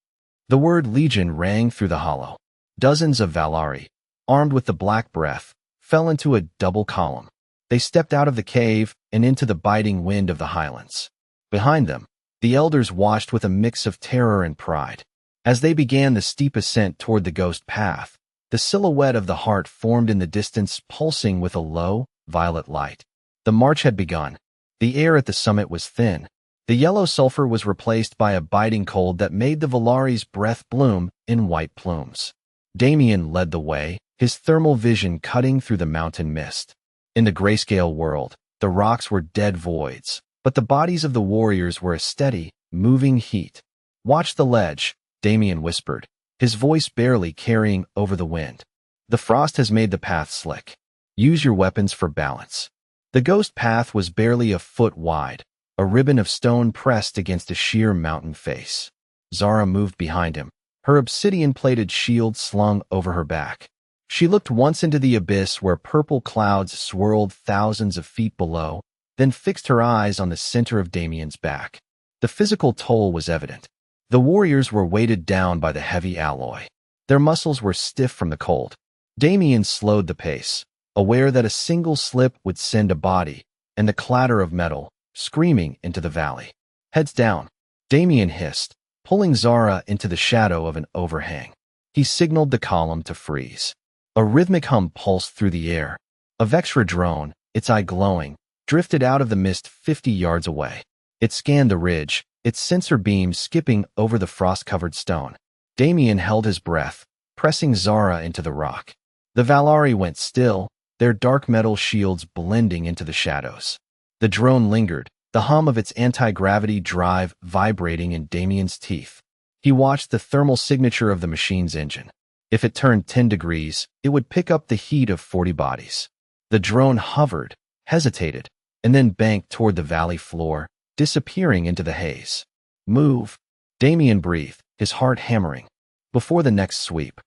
The word legion rang through the hollow. Dozens of Valari, armed with the Black Breath, fell into a double column. They stepped out of the cave and into the biting wind of the highlands. Behind them, the elders watched with a mix of terror and pride. As they began the steep ascent toward the ghost path, the silhouette of the heart formed in the distance, pulsing with a low, violet light. The march had begun. The air at the summit was thin. The yellow sulfur was replaced by a biting cold that made the Valari's breath bloom in white plumes. Damien led the way, his thermal vision cutting through the mountain mist. In the grayscale world, the rocks were dead voids, but the bodies of the warriors were a steady, moving heat. Watch the ledge, Damien whispered, his voice barely carrying over the wind. The frost has made the path slick. Use your weapons for balance. The ghost path was barely a foot wide, a ribbon of stone pressed against a sheer mountain face. Zara moved behind him, her obsidian-plated shield slung over her back. She looked once into the abyss where purple clouds swirled thousands of feet below, then fixed her eyes on the center of Damien's back. The physical toll was evident. The warriors were weighted down by the heavy alloy. Their muscles were stiff from the cold. Damien slowed the pace, aware that a single slip would send a body, and the clatter of metal, screaming into the valley. Heads down, Damien hissed, pulling Zara into the shadow of an overhang. He signaled the column to freeze. A rhythmic hum pulsed through the air. A Vexra drone, its eye glowing, drifted out of the mist 50 yards away. It scanned the ridge, its sensor beam skipping over the frost-covered stone. Damien held his breath, pressing Zara into the rock. The Valari went still, their dark metal shields blending into the shadows. The drone lingered, the hum of its anti-gravity drive vibrating in Damien's teeth. He watched the thermal signature of the machine's engine. If it turned 10 degrees, it would pick up the heat of 40 bodies. The drone hovered, hesitated, and then banked toward the valley floor, disappearing into the haze. Move, Damien breathed, his heart hammering. Before the next sweep,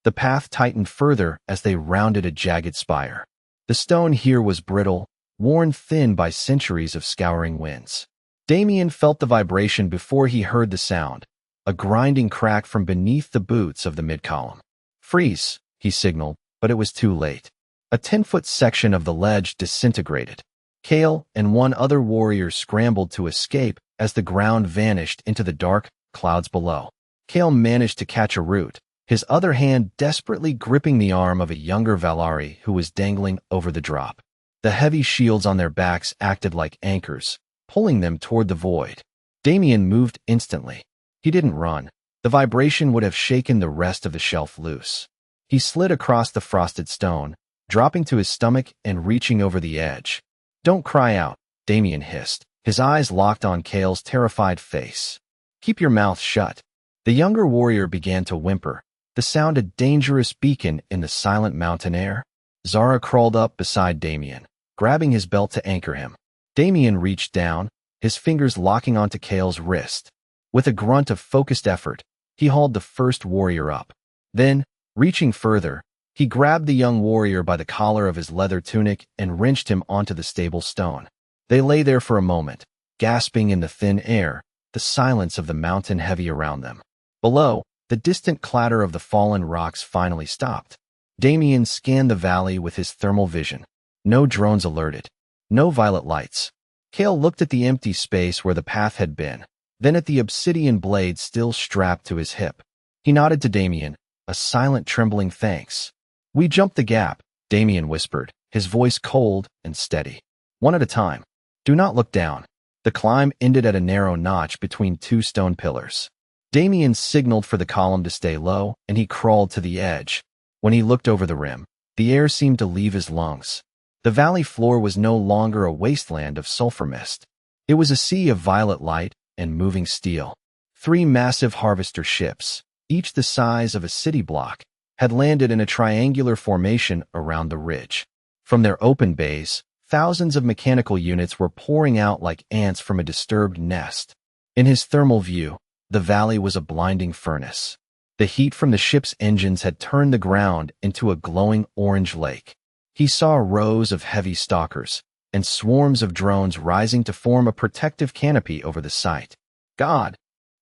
the path tightened further as they rounded a jagged spire. The stone here was brittle, worn thin by centuries of scouring winds. Damien felt the vibration before he heard the sound, a grinding crack from beneath the boots of the mid-column. Freeze, he signaled, but it was too late. A 10-foot section of the ledge disintegrated. Kale and one other warrior scrambled to escape as the ground vanished into the dark clouds below. Kale managed to catch a root, his other hand desperately gripping the arm of a younger Valari who was dangling over the drop. The heavy shields on their backs acted like anchors, pulling them toward the void. Damien moved instantly. He didn't run. The vibration would have shaken the rest of the shelf loose. He slid across the frosted stone, dropping to his stomach and reaching over the edge. Don't cry out, Damien hissed, his eyes locked on Kale's terrified face. Keep your mouth shut. The younger warrior began to whimper, the sound a dangerous beacon in the silent mountain air. Zara crawled up beside Damien, grabbing his belt to anchor him. Damien reached down, his fingers locking onto Kale's wrist. With a grunt of focused effort, he hauled the first warrior up. Then, reaching further, he grabbed the young warrior by the collar of his leather tunic and wrenched him onto the stable stone. They lay there for a moment, gasping in the thin air, the silence of the mountain heavy around them. Below, the distant clatter of the fallen rocks finally stopped. Damien scanned the valley with his thermal vision. No drones alerted. No violet lights. Kale looked at the empty space where the path had been, then at the obsidian blade still strapped to his hip. He nodded to Damien, a silent trembling thanks. We jumped the gap, Damien whispered, his voice cold and steady. One at a time. Do not look down. The climb ended at a narrow notch between two stone pillars. Damien signaled for the column to stay low, and he crawled to the edge. When he looked over the rim, the air seemed to leave his lungs. The valley floor was no longer a wasteland of sulfur mist. It was a sea of violet light and moving steel. 3 massive harvester ships, each the size of a city block, had landed in a triangular formation around the ridge. From their open bays, thousands of mechanical units were pouring out like ants from a disturbed nest. In his thermal view, the valley was a blinding furnace. The heat from the ship's engines had turned the ground into a glowing orange lake. He saw rows of heavy stalkers and swarms of drones rising to form a protective canopy over the site. God,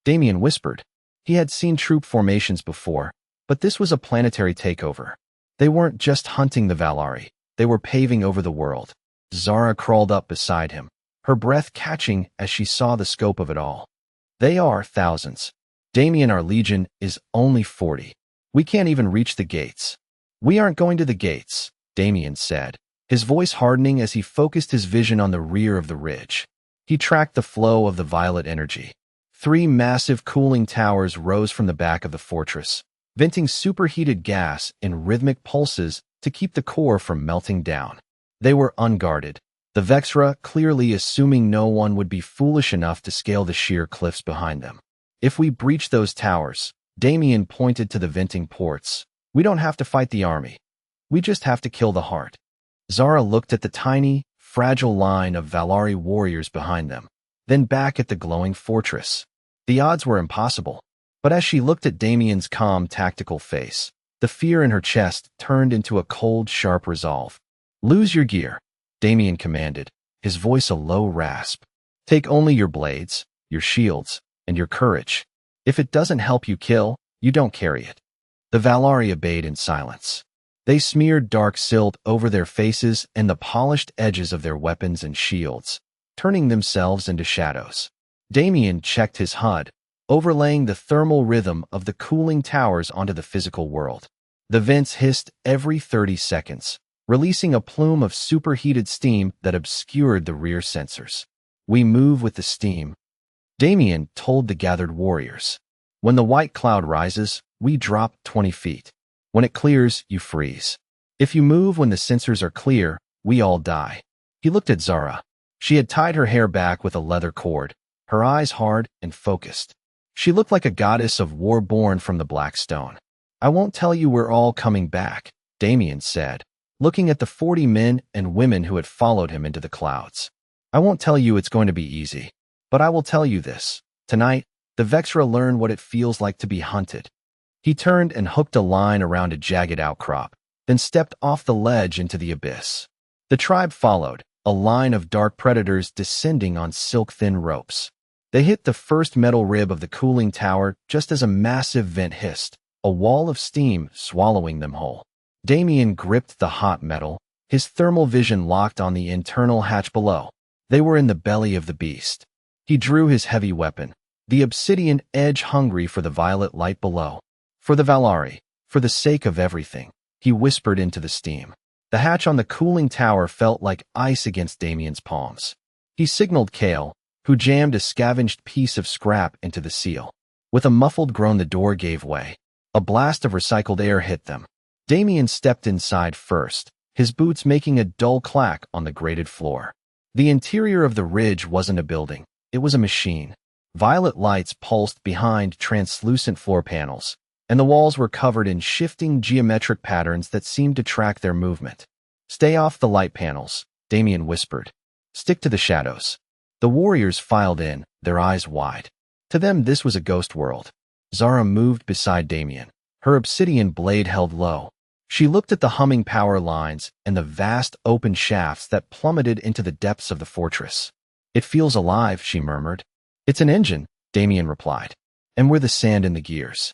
Damien whispered. He had seen troop formations before, but this was a planetary takeover. They weren't just hunting the Valari, they were paving over the world. Zara crawled up beside him, her breath catching as she saw the scope of it all. They are thousands. Damien, our legion, is only 40. We can't even reach the gates. We aren't going to the gates, Damien said, his voice hardening as he focused his vision on the rear of the ridge. He tracked the flow of the violet energy. 3 massive cooling towers rose from the back of the fortress, venting superheated gas in rhythmic pulses to keep the core from melting down. They were unguarded, the Vexra clearly assuming no one would be foolish enough to scale the sheer cliffs behind them. If we breach those towers, Damien pointed to the venting ports, we don't have to fight the army. We just have to kill the heart. Zara looked at the tiny, fragile line of Valari warriors behind them, then back at the glowing fortress. The odds were impossible, but as she looked at Damien's calm, tactical face, the fear in her chest turned into a cold, sharp resolve. Lose your gear, Damien commanded, his voice a low rasp. Take only your blades, your shields, and your courage. If it doesn't help you kill, you don't carry it. The Valari obeyed in silence. They smeared dark silt over their faces and the polished edges of their weapons and shields, turning themselves into shadows. Damien checked his HUD, overlaying the thermal rhythm of the cooling towers onto the physical world. The vents hissed every 30 seconds, releasing a plume of superheated steam that obscured the rear sensors. We move with the steam, Damien told the gathered warriors. When the white cloud rises, we drop 20 feet. When it clears, you freeze. If you move when the sensors are clear, we all die. He looked at Zara. She had tied her hair back with a leather cord, her eyes hard and focused. She looked like a goddess of war born from the black stone. I won't tell you we're all coming back, Damien said, looking at the 40 men and women who had followed him into the clouds. I won't tell you it's going to be easy, but I will tell you this. Tonight, the Vexra learn what it feels like to be hunted. He turned and hooked a line around a jagged outcrop, then stepped off the ledge into the abyss. The tribe followed, a line of dark predators descending on silk-thin ropes. They hit the first metal rib of the cooling tower just as a massive vent hissed, a wall of steam swallowing them whole. Damien gripped the hot metal, his thermal vision locked on the internal hatch below. They were in the belly of the beast. He drew his heavy weapon, the obsidian edge hungry for the violet light below. For the Valari, for the sake of everything, he whispered into the steam. The hatch on the cooling tower felt like ice against Damien's palms. He signaled Kale, who jammed a scavenged piece of scrap into the seal. With a muffled groan, the door gave way. A blast of recycled air hit them. Damien stepped inside first, his boots making a dull clack on the grated floor. The interior of the ridge wasn't a building, it was a machine. Violet lights pulsed behind translucent floor panels, and the walls were covered in shifting geometric patterns that seemed to track their movement. Stay off the light panels, Damien whispered. Stick to the shadows. The warriors filed in, their eyes wide. To them, this was a ghost world. Zara moved beside Damien, her obsidian blade held low. She looked at the humming power lines and the vast open shafts that plummeted into the depths of the fortress. It feels alive, she murmured. It's an engine, Damien replied. And we're the sand in the gears.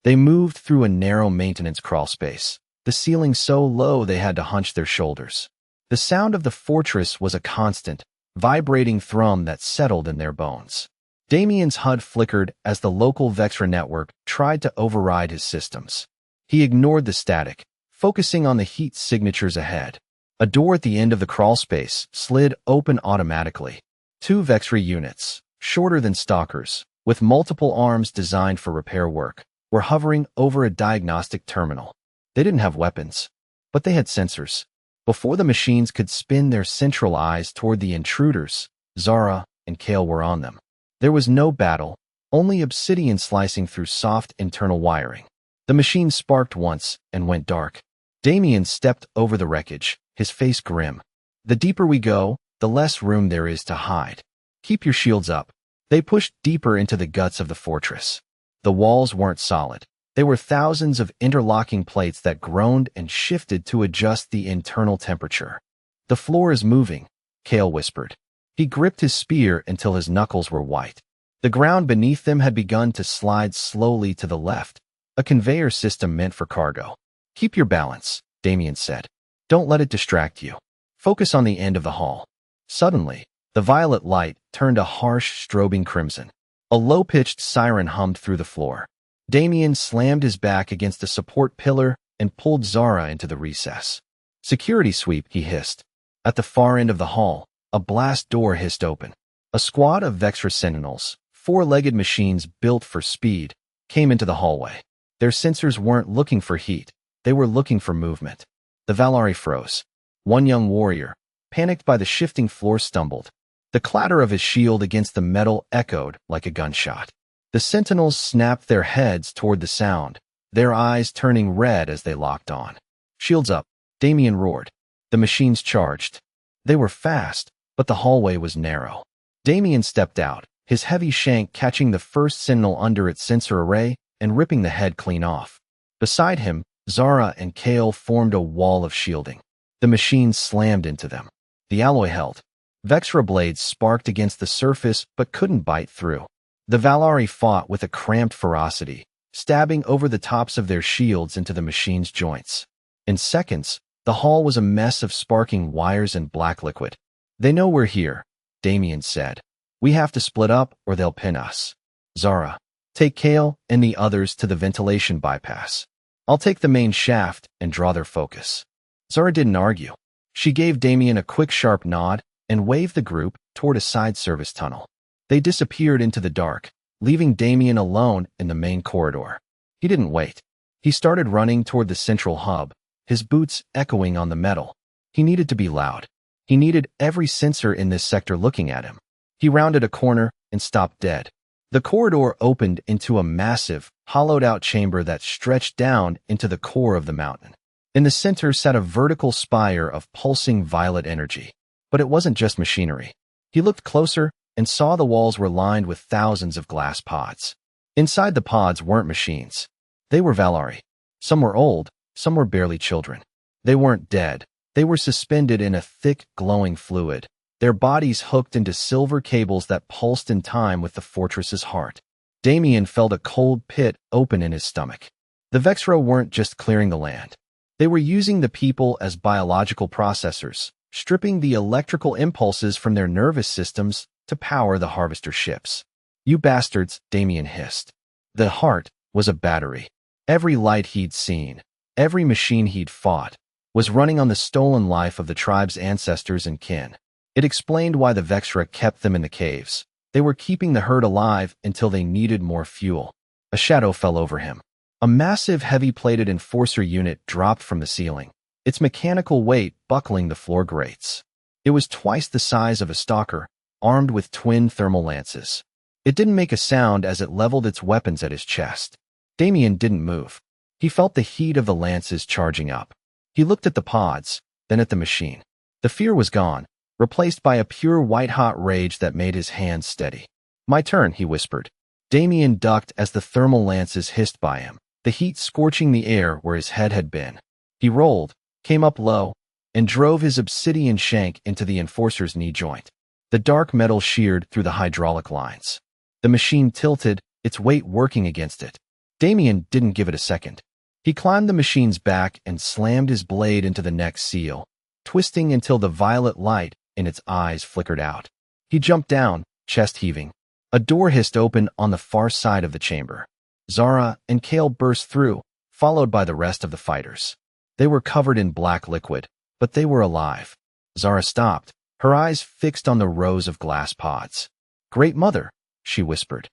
They moved through a narrow maintenance crawl space, the ceiling so low they had to hunch their shoulders. The sound of the fortress was a constant, vibrating thrum that settled in their bones. Damien's HUD flickered as the local Vexra network tried to override his systems. He ignored the static, focusing on the heat signatures ahead. A door at the end of the crawl space slid open automatically. Two Vexra units, shorter than stalkers, with multiple arms designed for repair work, were hovering over a diagnostic terminal. They didn't have weapons, but they had sensors. Before the machines could spin their central eyes toward the intruders, Zara and Kale were on them. There was no battle, only obsidian slicing through soft internal wiring. The machine sparked once and went dark. Damien stepped over the wreckage, his face grim. The deeper we go, the less room there is to hide. Keep your shields up. They pushed deeper into the guts of the fortress. The walls weren't solid. They were thousands of interlocking plates that groaned and shifted to adjust the internal temperature. The floor is moving, Kale whispered. He gripped his spear until his knuckles were white. The ground beneath them had begun to slide slowly to the left, a conveyor system meant for cargo. Keep your balance, Damien said. Don't let it distract you. Focus on the end of the hall. Suddenly, the violet light turned a harsh, strobing crimson. A low-pitched siren hummed through the floor. Damien slammed his back against a support pillar and pulled Zara into the recess. Security sweep, he hissed. At the far end of the hall, a blast door hissed open. A squad of Vexra sentinels, four-legged machines built for speed, came into the hallway. Their sensors weren't looking for heat. They were looking for movement. The Valari froze. One young warrior, panicked by the shifting floor, stumbled. The clatter of his shield against the metal echoed like a gunshot. The sentinels snapped their heads toward the sound, their eyes turning red as they locked on. Shields up, Damien roared. The machines charged. They were fast, but the hallway was narrow. Damien stepped out, his heavy shank catching the first sentinel under its sensor array and ripping the head clean off. Beside him, Zara and Kale formed a wall of shielding. The machines slammed into them. The alloy held. Vexra blades sparked against the surface but couldn't bite through. The Valari fought with a cramped ferocity, stabbing over the tops of their shields into the machine's joints. In seconds, the hall was a mess of sparking wires and black liquid. They know we're here, Damien said. We have to split up or they'll pin us. Zara, take Kale and the others to the ventilation bypass. I'll take the main shaft and draw their focus. Zara didn't argue. She gave Damien a quick, sharp nod and waved the group toward a side service tunnel. They disappeared into the dark, leaving Damien alone in the main corridor. He didn't wait. He started running toward the central hub, his boots echoing on the metal. He needed to be loud. He needed every sensor in this sector looking at him. He rounded a corner and stopped dead. The corridor opened into a massive, hollowed-out chamber that stretched down into the core of the mountain. In the center sat a vertical spire of pulsing violet energy. But it wasn't just machinery. He looked closer and saw the walls were lined with thousands of glass pods. Inside the pods weren't machines. They were Valari. Some were old, some were barely children. They weren't dead. They were suspended in a thick, glowing fluid, their bodies hooked into silver cables that pulsed in time with the fortress's heart. Damien felt a cold pit open in his stomach. The Vexra weren't just clearing the land. They were using the people as biological processors, stripping the electrical impulses from their nervous systems to power the harvester ships. You bastards, Damien hissed. The heart was a battery. Every light he'd seen, every machine he'd fought, was running on the stolen life of the tribe's ancestors and kin. It explained why the Vexra kept them in the caves. They were keeping the herd alive until they needed more fuel. A shadow fell over him. A massive, heavy-plated enforcer unit dropped from the ceiling, its mechanical weight buckling the floor grates. It was twice the size of a stalker, armed with twin thermal lances. It didn't make a sound as it leveled its weapons at his chest. Damien didn't move. He felt the heat of the lances charging up. He looked at the pods, then at the machine. The fear was gone, replaced by a pure white-hot rage that made his hands steady. My turn, he whispered. Damien ducked as the thermal lances hissed by him, the heat scorching the air where his head had been. He rolled, came up low, and drove his obsidian shank into the enforcer's knee joint. The dark metal sheared through the hydraulic lines. The machine tilted, its weight working against it. Damien didn't give it a second. He climbed the machine's back and slammed his blade into the neck seal, twisting until the violet light in its eyes flickered out. He jumped down, chest heaving. A door hissed open on the far side of the chamber. Zara and Kale burst through, followed by the rest of the fighters. They were covered in black liquid, but they were alive. Zara stopped, her eyes fixed on the rows of glass pods. "Great Mother," she whispered.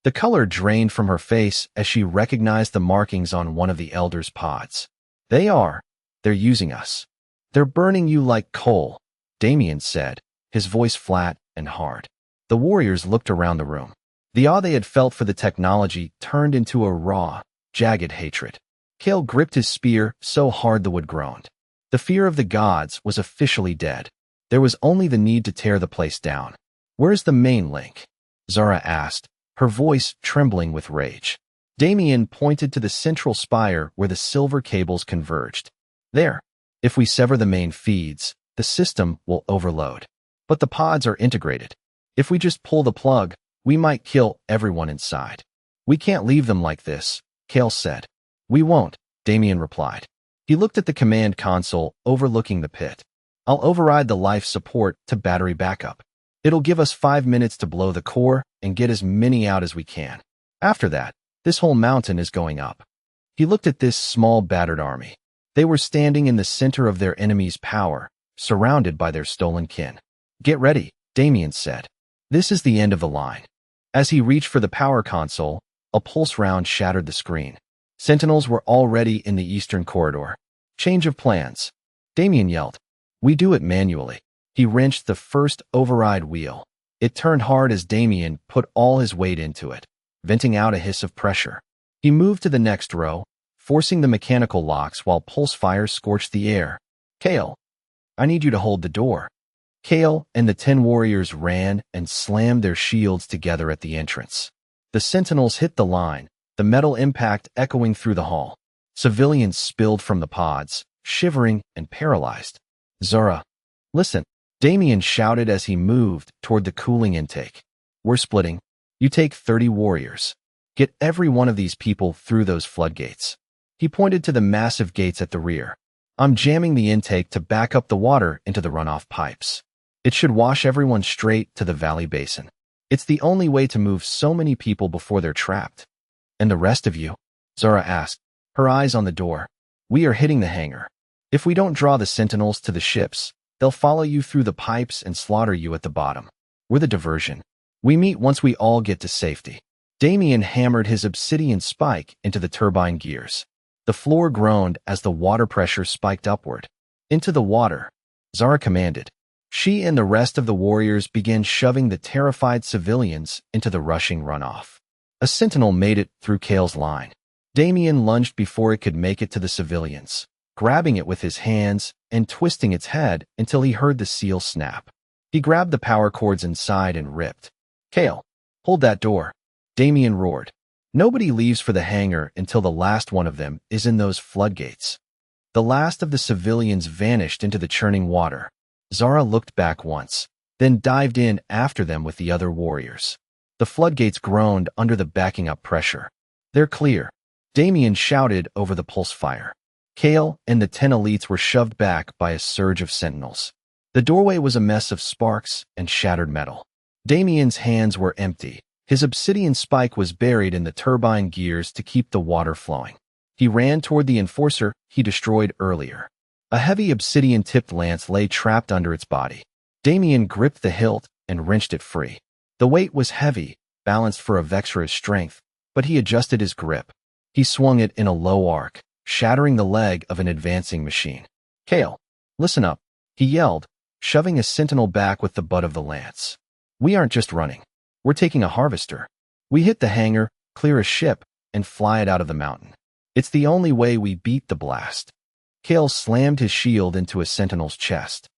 The color drained from her face as she recognized the markings on one of the elders' pods. They're using us. They're burning you like coal," Damien said, his voice flat and hard. The warriors looked around the room. The awe they had felt for the technology turned into a raw, jagged hatred. Kale gripped his spear so hard the wood groaned. The fear of the gods was officially dead. There was only the need to tear the place down. "Where's the main link?" Zara asked, her voice trembling with rage. Damien pointed to the central spire where the silver cables converged. "There. If we sever the main feeds, the system will overload. But the pods are integrated. If we just pull the plug, we might kill everyone inside." "We can't leave them like this," Kale said. "We won't," Damien replied. He looked at the command console overlooking the pit. "I'll override the life support to battery backup. It'll give us 5 minutes to blow the core and get as many out as we can. After that, this whole mountain is going up." He looked at this small battered army. They were standing in the center of their enemy's power, surrounded by their stolen kin. "Get ready," Damien said. "This is the end of the line." As he reached for the power console, a pulse round shattered the screen. Sentinels were already in the eastern corridor. "Change of plans," Damien yelled. "We do it manually." He wrenched the first override wheel. It turned hard as Damien put all his weight into it, venting out a hiss of pressure. He moved to the next row, forcing the mechanical locks while pulse fire scorched the air. "Kale, I need you to hold the door." Kale and the 10 warriors ran and slammed their shields together at the entrance. The sentinels hit the line, the metal impact echoing through the hall. Civilians spilled from the pods, shivering and paralyzed. "Zara, listen," Damien shouted as he moved toward the cooling intake. "We're splitting. You take 30 warriors. Get every one of these people through those floodgates." He pointed to the massive gates at the rear. "I'm jamming the intake to back up the water into the runoff pipes. It should wash everyone straight to the valley basin. It's the only way to move so many people before they're trapped." "And the rest of you?" Zara asked, her eyes on the door. "We are hitting the hangar. If we don't draw the sentinels to the ships, they'll follow you through the pipes and slaughter you at the bottom. We're the diversion. We meet once we all get to safety." Damien hammered his obsidian spike into the turbine gears. The floor groaned as the water pressure spiked upward. "Into the water," Zara commanded. She and the rest of the warriors began shoving the terrified civilians into the rushing runoff. A sentinel made it through Kale's line. Damien lunged before it could make it to the civilians, grabbing it with his hands and twisting its head until he heard the seal snap. He grabbed the power cords inside and ripped. "Kale, hold that door," Damien roared. "Nobody leaves for the hangar until the last one of them is in those floodgates." The last of the civilians vanished into the churning water. Zara looked back once, then dived in after them with the other warriors. The floodgates groaned under the backing up pressure. "They're clear," Damien shouted over the pulse fire. Kale and the 10 elites were shoved back by a surge of sentinels. The doorway was a mess of sparks and shattered metal. Damien's hands were empty. His obsidian spike was buried in the turbine gears to keep the water flowing. He ran toward the enforcer he destroyed earlier. A heavy obsidian-tipped lance lay trapped under its body. Damien gripped the hilt and wrenched it free. The weight was heavy, balanced for a Vexra's strength, but he adjusted his grip. He swung it in a low arc, shattering the leg of an advancing machine. "Kale, listen up," he yelled, shoving a sentinel back with the butt of the lance. "We aren't just running. We're taking a harvester. We hit the hangar, clear a ship, and fly it out of the mountain. It's the only way we beat the blast." Kale slammed his shield into a sentinel's chest.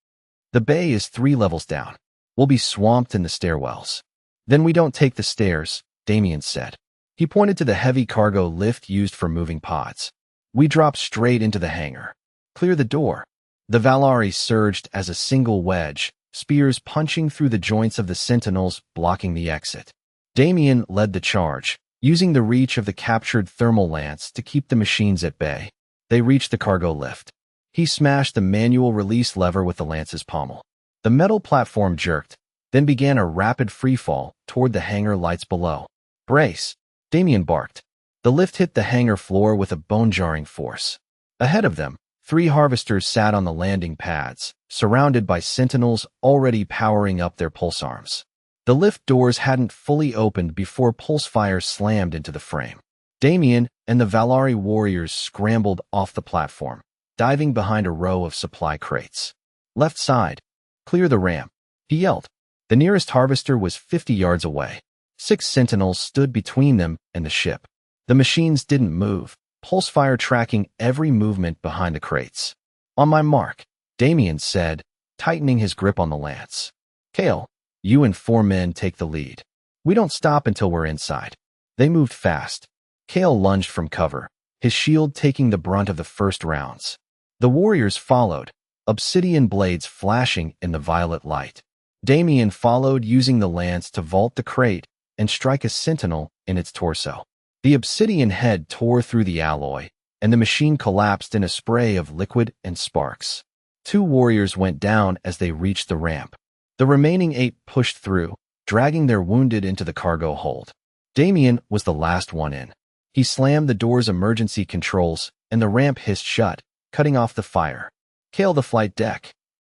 "The bay is 3 levels down. We'll be swamped in the stairwells." "Then we don't take the stairs," Damien said. He pointed to the heavy cargo lift used for moving pods. "We drop straight into the hangar. Clear the door." The Valari surged as a single wedge, spears punching through the joints of the sentinels, blocking the exit. Damien led the charge, using the reach of the captured thermal lance to keep the machines at bay. They reached the cargo lift. He smashed the manual release lever with the lance's pommel. The metal platform jerked, then began a rapid freefall toward the hangar lights below. "Brace," Damien barked. The lift hit the hangar floor with a bone-jarring force. Ahead of them, 3 harvesters sat on the landing pads, surrounded by sentinels already powering up their pulse arms. The lift doors hadn't fully opened before pulse fire slammed into the frame. Damien and the Valari warriors scrambled off the platform, diving behind a row of supply crates. "Left side, clear the ramp," he yelled. The nearest harvester was 50 yards away. 6 sentinels stood between them and the ship. The machines didn't move, pulse fire tracking every movement behind the crates. "On my mark," Damien said, tightening his grip on the lance. "Kale, you and 4 men take the lead. We don't stop until we're inside." They moved fast. Kale lunged from cover, his shield taking the brunt of the first rounds. The warriors followed, obsidian blades flashing in the violet light. Damien followed, using the lance to vault the crate and strike a sentinel in its torso. The obsidian head tore through the alloy, and the machine collapsed in a spray of liquid and sparks. 2 warriors went down as they reached the ramp. The remaining 8 pushed through, dragging their wounded into the cargo hold. Damien was the last one in. He slammed the door's emergency controls, and the ramp hissed shut, cutting off the fire. "Kale the flight deck."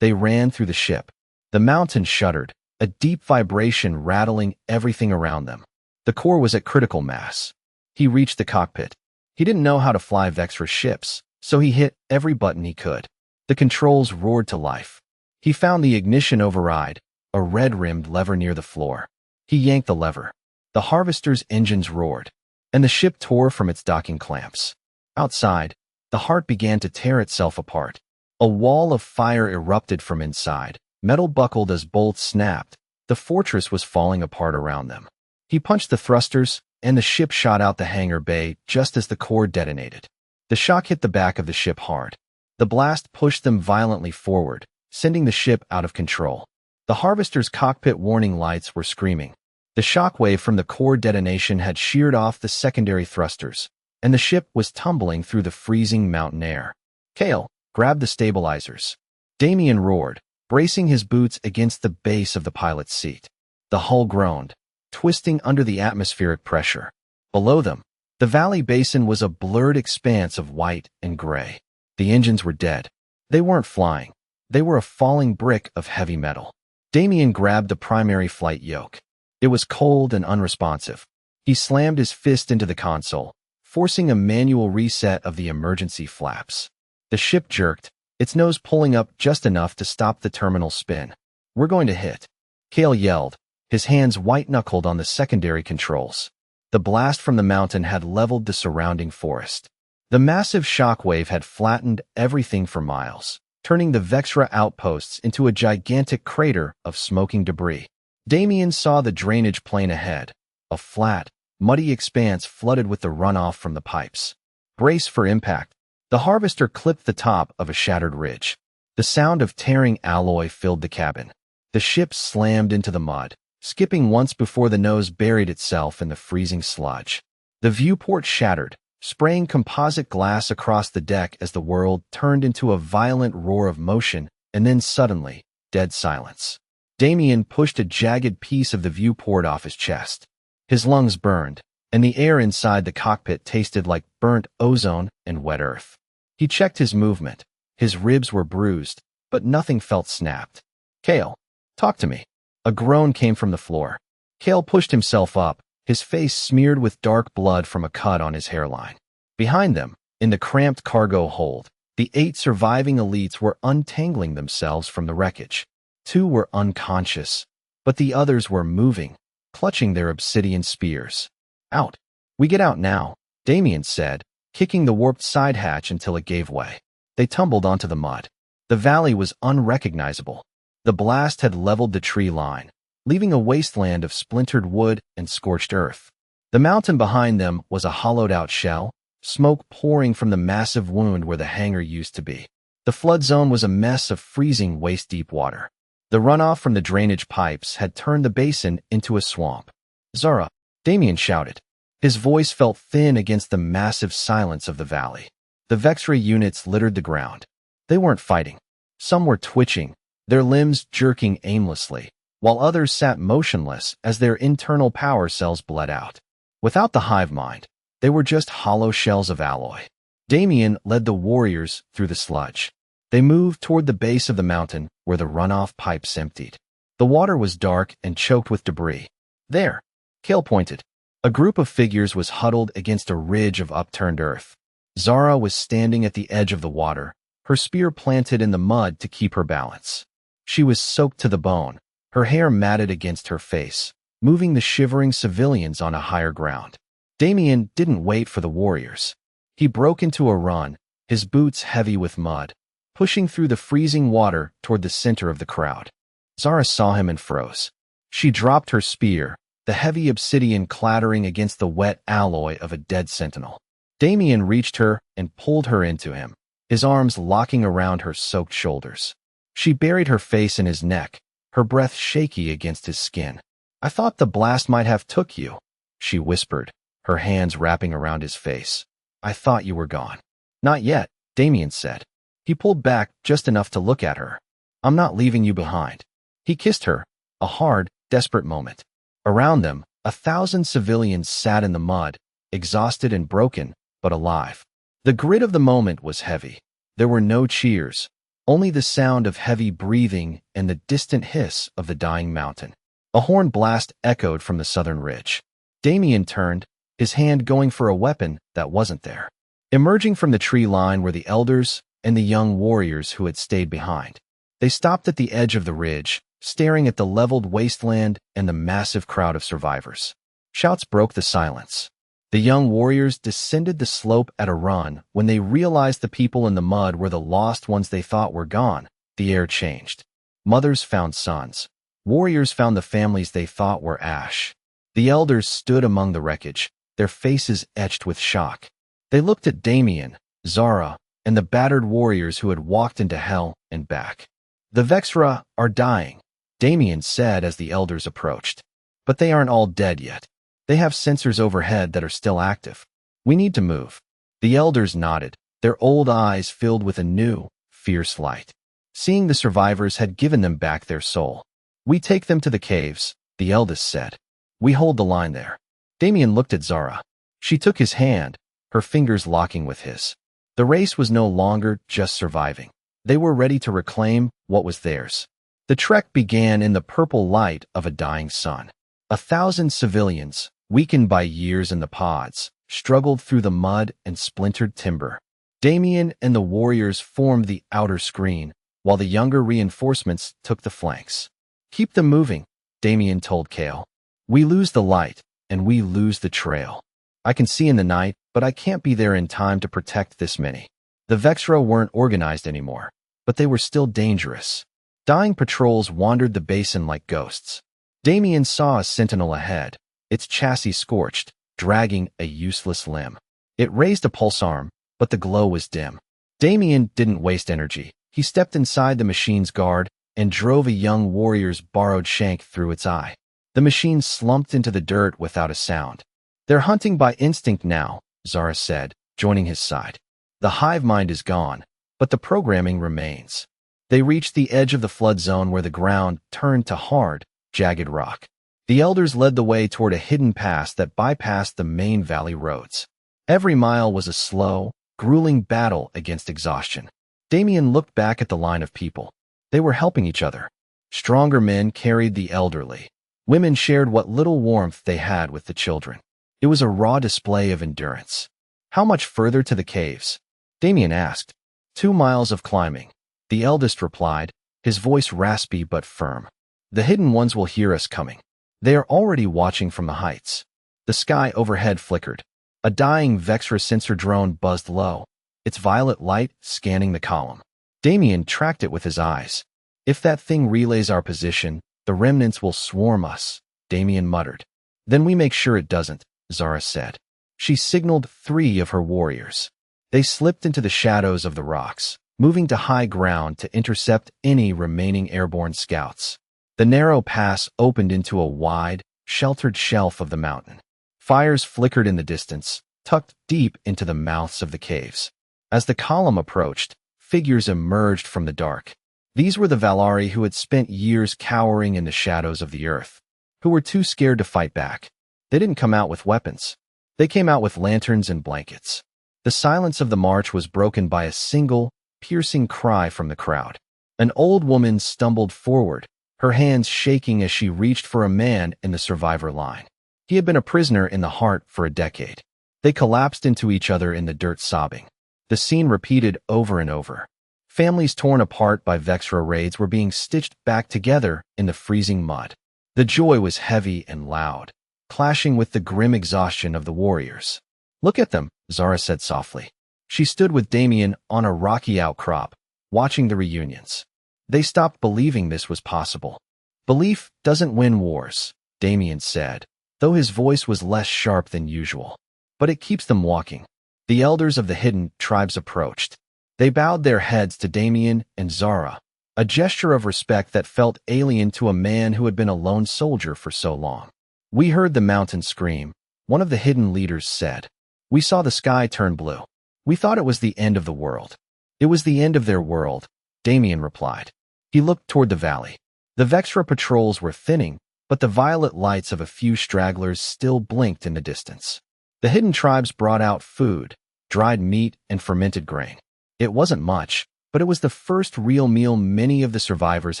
They ran through the ship. The mountain shuddered, a deep vibration rattling everything around them. The core was at critical mass. He reached the cockpit. He didn't know how to fly Vexra ships, so he hit every button he could. The controls roared to life. He found the ignition override, a red-rimmed lever near the floor. He yanked the lever. The harvester's engines roared, and the ship tore from its docking clamps. Outside, the heart began to tear itself apart. A wall of fire erupted from inside. Metal buckled as bolts snapped. The fortress was falling apart around them. He punched the thrusters, and the ship shot out the hangar bay just as the core detonated. The shock hit the back of the ship hard. The blast pushed them violently forward, sending the ship out of control. The harvester's cockpit warning lights were screaming. The shockwave from the core detonation had sheared off the secondary thrusters, and the ship was tumbling through the freezing mountain air. "Kale, grab the stabilizers." Damien roared, bracing his boots against the base of the pilot's seat. The hull groaned, twisting under the atmospheric pressure. Below them, the valley basin was a blurred expanse of white and gray. The engines were dead. They weren't flying. They were a falling brick of heavy metal. Damien grabbed the primary flight yoke. It was cold and unresponsive. He slammed his fist into the console, forcing a manual reset of the emergency flaps. The ship jerked, its nose pulling up just enough to stop the terminal spin. "We're going to hit," Kale yelled, his hands white-knuckled on the secondary controls. The blast from the mountain had leveled the surrounding forest. The massive shockwave had flattened everything for miles, turning the Vexra outposts into a gigantic crater of smoking debris. Damien saw the drainage plane ahead, a flat, muddy expanse flooded with the runoff from the pipes. "Brace for impact." The harvester clipped the top of a shattered ridge. The sound of tearing alloy filled the cabin. The ship slammed into the mud, skipping once before the nose buried itself in the freezing sludge. The viewport shattered, spraying composite glass across the deck as the world turned into a violent roar of motion, and then suddenly, dead silence. Damien pushed a jagged piece of the viewport off his chest. His lungs burned, and the air inside the cockpit tasted like burnt ozone and wet earth. He checked his movement. His ribs were bruised, but nothing felt snapped. "Kale, talk to me." A groan came from the floor. Kale pushed himself up, his face smeared with dark blood from a cut on his hairline. Behind them, in the cramped cargo hold, the 8 surviving elites were untangling themselves from the wreckage. 2 were unconscious, but the others were moving, clutching their obsidian spears. "Out. We get out now," Damien said, kicking the warped side hatch until it gave way. They tumbled onto the mud. The valley was unrecognizable. The blast had leveled the tree line, leaving a wasteland of splintered wood and scorched earth. The mountain behind them was a hollowed-out shell, smoke pouring from the massive wound where the hangar used to be. The flood zone was a mess of freezing waist-deep water. The runoff from the drainage pipes had turned the basin into a swamp. "Zara," Damien shouted. His voice felt thin against the massive silence of the valley. The Vexra units littered the ground. They weren't fighting. Some were twitching, their limbs jerking aimlessly, while others sat motionless as their internal power cells bled out. Without the hive mind, they were just hollow shells of alloy. Damien led the warriors through the sludge. They moved toward the base of the mountain where the runoff pipes emptied. The water was dark and choked with debris. There, Cale pointed. A group of figures was huddled against a ridge of upturned earth. Zara was standing at the edge of the water, her spear planted in the mud to keep her balance. She was soaked to the bone, her hair matted against her face, moving the shivering civilians on a higher ground. Damien didn't wait for the warriors. He broke into a run, his boots heavy with mud, pushing through the freezing water toward the center of the crowd. Zara saw him and froze. She dropped her spear, the heavy obsidian clattering against the wet alloy of a dead sentinel. Damien reached her and pulled her into him, his arms locking around her soaked shoulders. She buried her face in his neck, her breath shaky against his skin. "I thought the blast might have took you," she whispered, her hands wrapping around his face. "I thought you were gone." "Not yet," Damien said. He pulled back just enough to look at her. "I'm not leaving you behind." He kissed her, a hard, desperate moment. Around them, 1,000 civilians sat in the mud, exhausted and broken, but alive. The grit of the moment was heavy. There were no cheers, only the sound of heavy breathing and the distant hiss of the dying mountain. A horn blast echoed from the southern ridge. Damien turned, his hand going for a weapon that wasn't there. Emerging from the tree line were the elders and the young warriors who had stayed behind. They stopped at the edge of the ridge, staring at the leveled wasteland and the massive crowd of survivors. Shouts broke the silence. The young warriors descended the slope at a run. When they realized the people in the mud were the lost ones they thought were gone, the air changed. Mothers found sons. Warriors found the families they thought were ash. The elders stood among the wreckage, their faces etched with shock. They looked at Damien, Zara, and the battered warriors who had walked into hell and back. "The Vexra are dying," Damien said as the elders approached. "But they aren't all dead yet. They have sensors overhead that are still active. We need to move." The elders nodded, their old eyes filled with a new, fierce light. Seeing the survivors had given them back their soul. "We take them to the caves," the eldest said. "We hold the line there." Damien looked at Zara. She took his hand, her fingers locking with his. The race was no longer just surviving. They were ready to reclaim what was theirs. The trek began in the purple light of a dying sun. 1,000 civilians, weakened by years in the pods, struggled through the mud and splintered timber. Damien and the warriors formed the outer screen, while the younger reinforcements took the flanks. "Keep them moving," Damien told Cale. "We lose the light, and we lose the trail. I can see in the night, but I can't be there in time to protect this many." The Vexra weren't organized anymore, but they were still dangerous. Dying patrols wandered the basin like ghosts. Damien saw a sentinel ahead, its chassis scorched, dragging a useless limb. It raised a pulse arm, but the glow was dim. Damien didn't waste energy. He stepped inside the machine's guard and drove a young warrior's borrowed shank through its eye. The machine slumped into the dirt without a sound. "They're hunting by instinct now," Zara said, joining his side. "The hive mind is gone, but the programming remains." They reached the edge of the flood zone where the ground turned to hard, jagged rock. The elders led the way toward a hidden pass that bypassed the main valley roads. Every mile was a slow, grueling battle against exhaustion. Damien looked back at the line of people. They were helping each other. Stronger men carried the elderly. Women shared what little warmth they had with the children. It was a raw display of endurance. "How much further to the caves?" Damien asked. 2 miles of climbing," the eldest replied, his voice raspy but firm. "The hidden ones will hear us coming. They are already watching from the heights." The sky overhead flickered. A dying Vexra sensor drone buzzed low, its violet light scanning the column. Damien tracked it with his eyes. "If that thing relays our position, the remnants will swarm us," Damien muttered. "Then we make sure it doesn't," Zara said. She signaled 3 of her warriors. They slipped into the shadows of the rocks, moving to high ground to intercept any remaining airborne scouts. The narrow pass opened into a wide, sheltered shelf of the mountain. Fires flickered in the distance, tucked deep into the mouths of the caves. As the column approached, figures emerged from the dark. These were the Valari who had spent years cowering in the shadows of the earth, who were too scared to fight back. They didn't come out with weapons. They came out with lanterns and blankets. The silence of the march was broken by a single, piercing cry from the crowd. An old woman stumbled forward, her hands shaking as she reached for a man in the survivor line. He had been a prisoner in the heart for a decade. They collapsed into each other in the dirt, sobbing. The scene repeated over and over. Families torn apart by Vexra raids were being stitched back together in the freezing mud. The joy was heavy and loud, clashing with the grim exhaustion of the warriors. "Look at them," Zara said softly. She stood with Damien on a rocky outcrop, watching the reunions. They stopped believing this was possible. "Belief doesn't win wars," Damien said, though his voice was less sharp than usual. "But it keeps them walking." The elders of the hidden tribes approached. They bowed their heads to Damien and Zara, a gesture of respect that felt alien to a man who had been a lone soldier for so long. "We heard the mountain scream," one of the hidden leaders said. "We saw the sky turn blue. We thought it was the end of the world." "It was the end of their world," Damien replied. He looked toward the valley. The Vexra patrols were thinning, but the violet lights of a few stragglers still blinked in the distance. The hidden tribes brought out food, dried meat, and fermented grain. It wasn't much, but it was the first real meal many of the survivors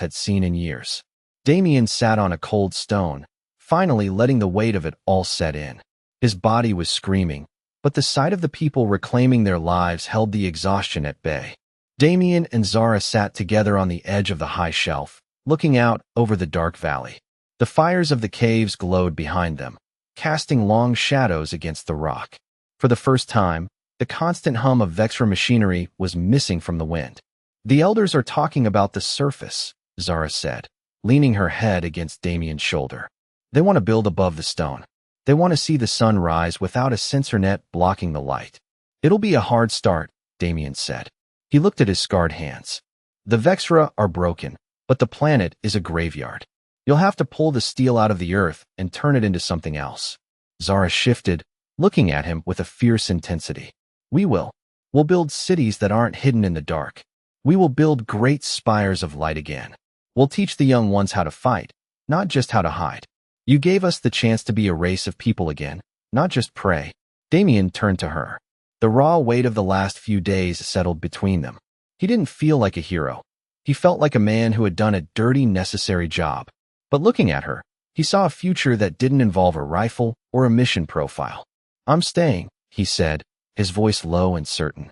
had seen in years. Damien sat on a cold stone, finally letting the weight of it all set in. His body was screaming, but the sight of the people reclaiming their lives held the exhaustion at bay. Damien and Zara sat together on the edge of the high shelf, looking out over the dark valley. The fires of the caves glowed behind them, casting long shadows against the rock. For the first time, the constant hum of Vexra machinery was missing from the wind. "The elders are talking about the surface," Zara said, leaning her head against Damien's shoulder. "They want to build above the stone. They want to see the sun rise without a sensor net blocking the light." "It'll be a hard start," Damien said. He looked at his scarred hands. "The Vexra are broken, but the planet is a graveyard. You'll have to pull the steel out of the earth and turn it into something else." Zara shifted, looking at him with a fierce intensity. "We will. We'll build cities that aren't hidden in the dark. We will build great spires of light again. We'll teach the young ones how to fight, not just how to hide. You gave us the chance to be a race of people again, not just prey." Damien turned to her. The raw weight of the last few days settled between them. He didn't feel like a hero. He felt like a man who had done a dirty, necessary job. But looking at her, he saw a future that didn't involve a rifle or a mission profile. "I'm staying," he said, his voice low and certain.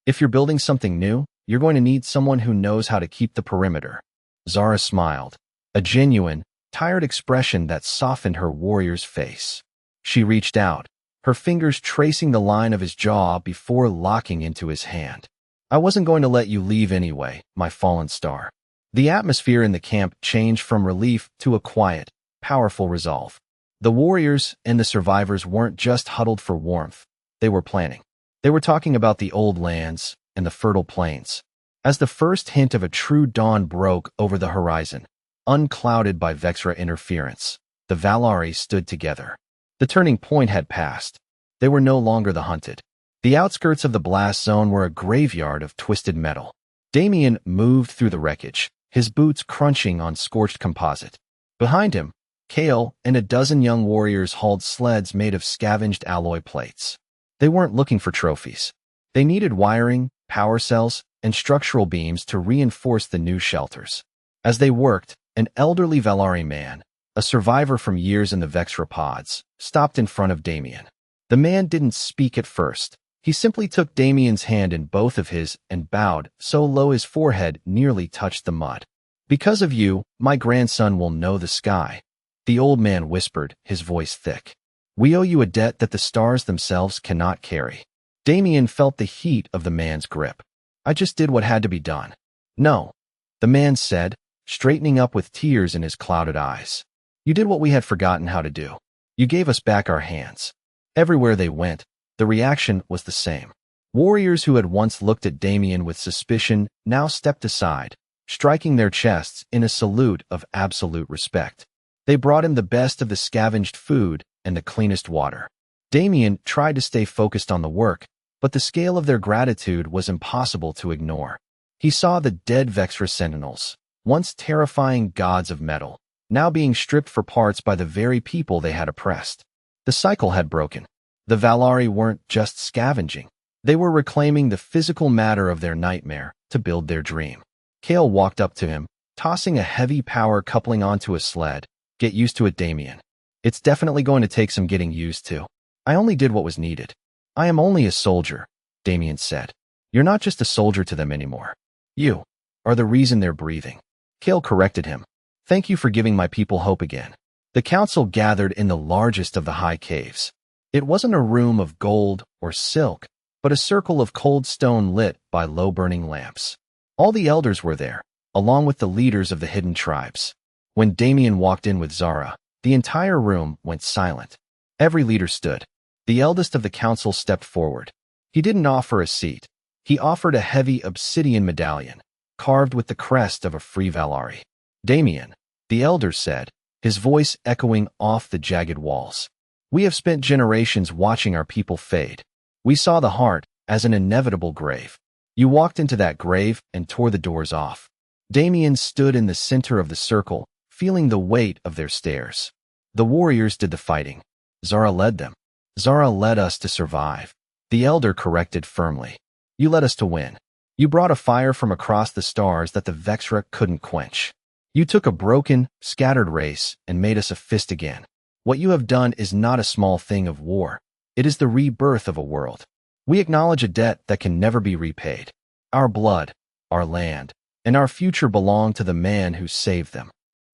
"If you're building something new, you're going to need someone who knows how to keep the perimeter." Zara smiled, a genuine, tired expression that softened her warrior's face. She reached out, her fingers tracing the line of his jaw before locking into his hand. "I wasn't going to let you leave anyway, my fallen star." The atmosphere in the camp changed from relief to a quiet, powerful resolve. The warriors and the survivors weren't just huddled for warmth. They were planning. They were talking about the old lands and the fertile plains. As the first hint of a true dawn broke over the horizon, unclouded by Vexra interference, the Valari stood together. The turning point had passed. They were no longer the hunted. The outskirts of the blast zone were a graveyard of twisted metal. Damien moved through the wreckage, his boots crunching on scorched composite. Behind him, Kale and a dozen young warriors hauled sleds made of scavenged alloy plates. They weren't looking for trophies. They needed wiring, power cells, and structural beams to reinforce the new shelters. As they worked, an elderly Valari man, a survivor from years in the Vexra pods, stopped in front of Damien. The man didn't speak at first. He simply took Damien's hand in both of his and bowed so low his forehead nearly touched the mud. "Because of you, my grandson will know the sky," the old man whispered, his voice thick. "We owe you a debt that the stars themselves cannot carry." Damien felt the heat of the man's grip. "I just did what had to be done." "No," the man said, straightening up with tears in his clouded eyes. "You did what we had forgotten how to do. You gave us back our hands." Everywhere they went, the reaction was the same. Warriors who had once looked at Damien with suspicion now stepped aside, striking their chests in a salute of absolute respect. They brought him the best of the scavenged food and the cleanest water. Damien tried to stay focused on the work, but the scale of their gratitude was impossible to ignore. He saw the dead Vexra sentinels, once terrifying gods of metal, now being stripped for parts by the very people they had oppressed. The cycle had broken. The Valari weren't just scavenging. They were reclaiming the physical matter of their nightmare to build their dream. Kale walked up to him, tossing a heavy power coupling onto a sled. Get used to it, Damien. It's definitely going to take some getting used to. I only did what was needed. I am only a soldier, Damien said. You're not just a soldier to them anymore. You are the reason they're breathing. Kale corrected him. Thank you for giving my people hope again. The council gathered in the largest of the high caves. It wasn't a room of gold or silk, but a circle of cold stone lit by low-burning lamps. All the elders were there, along with the leaders of the hidden tribes. When Damien walked in with Zara, the entire room went silent. Every leader stood. The eldest of the council stepped forward. He didn't offer a seat. He offered a heavy obsidian medallion, carved with the crest of a free Valari. Damien, the elder said, his voice echoing off the jagged walls. We have spent generations watching our people fade. We saw the heart as an inevitable grave. You walked into that grave and tore the doors off. Damien stood in the center of the circle, feeling the weight of their stares. The warriors did the fighting. Zara led them. Zara led us to survive. The elder corrected firmly. You led us to win. You brought a fire from across the stars that the Vexra couldn't quench. You took a broken, scattered race and made us a fist again. What you have done is not a small thing of war. It is the rebirth of a world. We acknowledge a debt that can never be repaid. Our blood, our land, and our future belong to the man who saved them.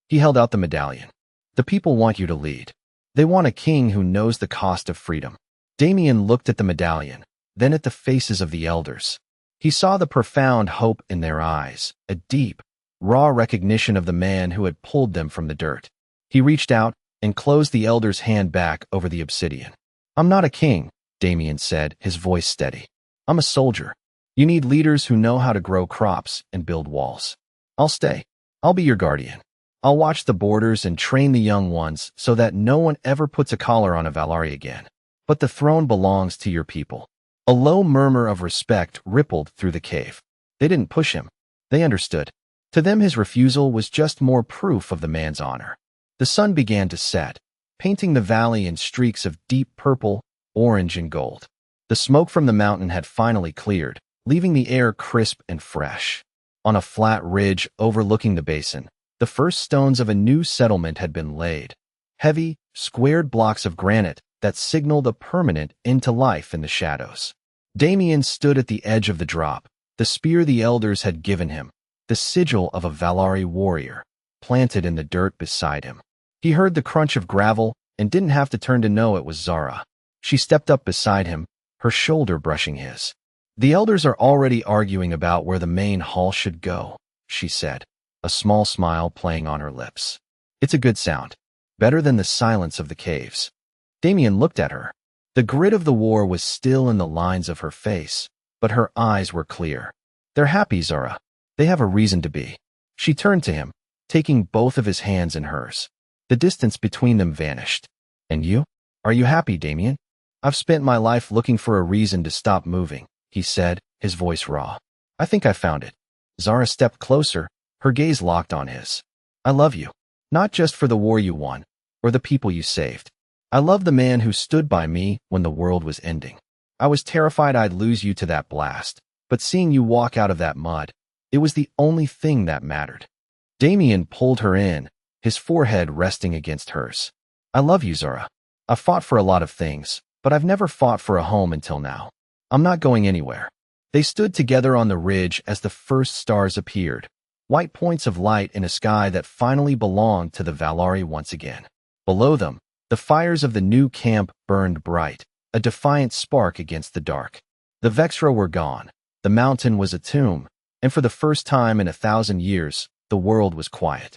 He held out the medallion. The people want you to lead. They want a king who knows the cost of freedom. Damien looked at the medallion, then at the faces of the elders. He saw the profound hope in their eyes, a deep, raw recognition of the man who had pulled them from the dirt. He reached out and closed the elder's hand back over the obsidian. I'm not a king, Damien said, his voice steady. I'm a soldier. You need leaders who know how to grow crops and build walls. I'll stay. I'll be your guardian. I'll watch the borders and train the young ones so that no one ever puts a collar on a Valari again. But the throne belongs to your people. A low murmur of respect rippled through the cave. They didn't push him. They understood. To them, his refusal was just more proof of the man's honor. The sun began to set, painting the valley in streaks of deep purple, orange, and gold. The smoke from the mountain had finally cleared, leaving the air crisp and fresh. On a flat ridge overlooking the basin, the first stones of a new settlement had been laid. Heavy, squared blocks of granite that signaled a permanent end to life in the shadows. Damien stood at the edge of the drop, the spear the elders had given him, the sigil of a Valari warrior, planted in the dirt beside him. He heard the crunch of gravel and didn't have to turn to know it was Zara. She stepped up beside him, her shoulder brushing his. The elders are already arguing about where the main hall should go, she said, a small smile playing on her lips. It's a good sound, better than the silence of the caves. Damien looked at her. The grit of the war was still in the lines of her face, but her eyes were clear. They're happy, Zara. They have a reason to be. She turned to him, taking both of his hands in hers. The distance between them vanished. And you? Are you happy, Damien? I've spent my life looking for a reason to stop moving, he said, his voice raw. I think I found it. Zara stepped closer, her gaze locked on his. I love you. Not just for the war you won, or the people you saved. I love the man who stood by me when the world was ending. I was terrified I'd lose you to that blast, but seeing you walk out of that mud, it was the only thing that mattered. Damien pulled her in, his forehead resting against hers. I love you, Zara. I've fought for a lot of things, but I've never fought for a home until now. I'm not going anywhere. They stood together on the ridge as the first stars appeared, white points of light in a sky that finally belonged to the Valari once again. Below them, the fires of the new camp burned bright, a defiant spark against the dark. The Vexra were gone. The mountain was a tomb, and for the first time in 1,000 years, the world was quiet.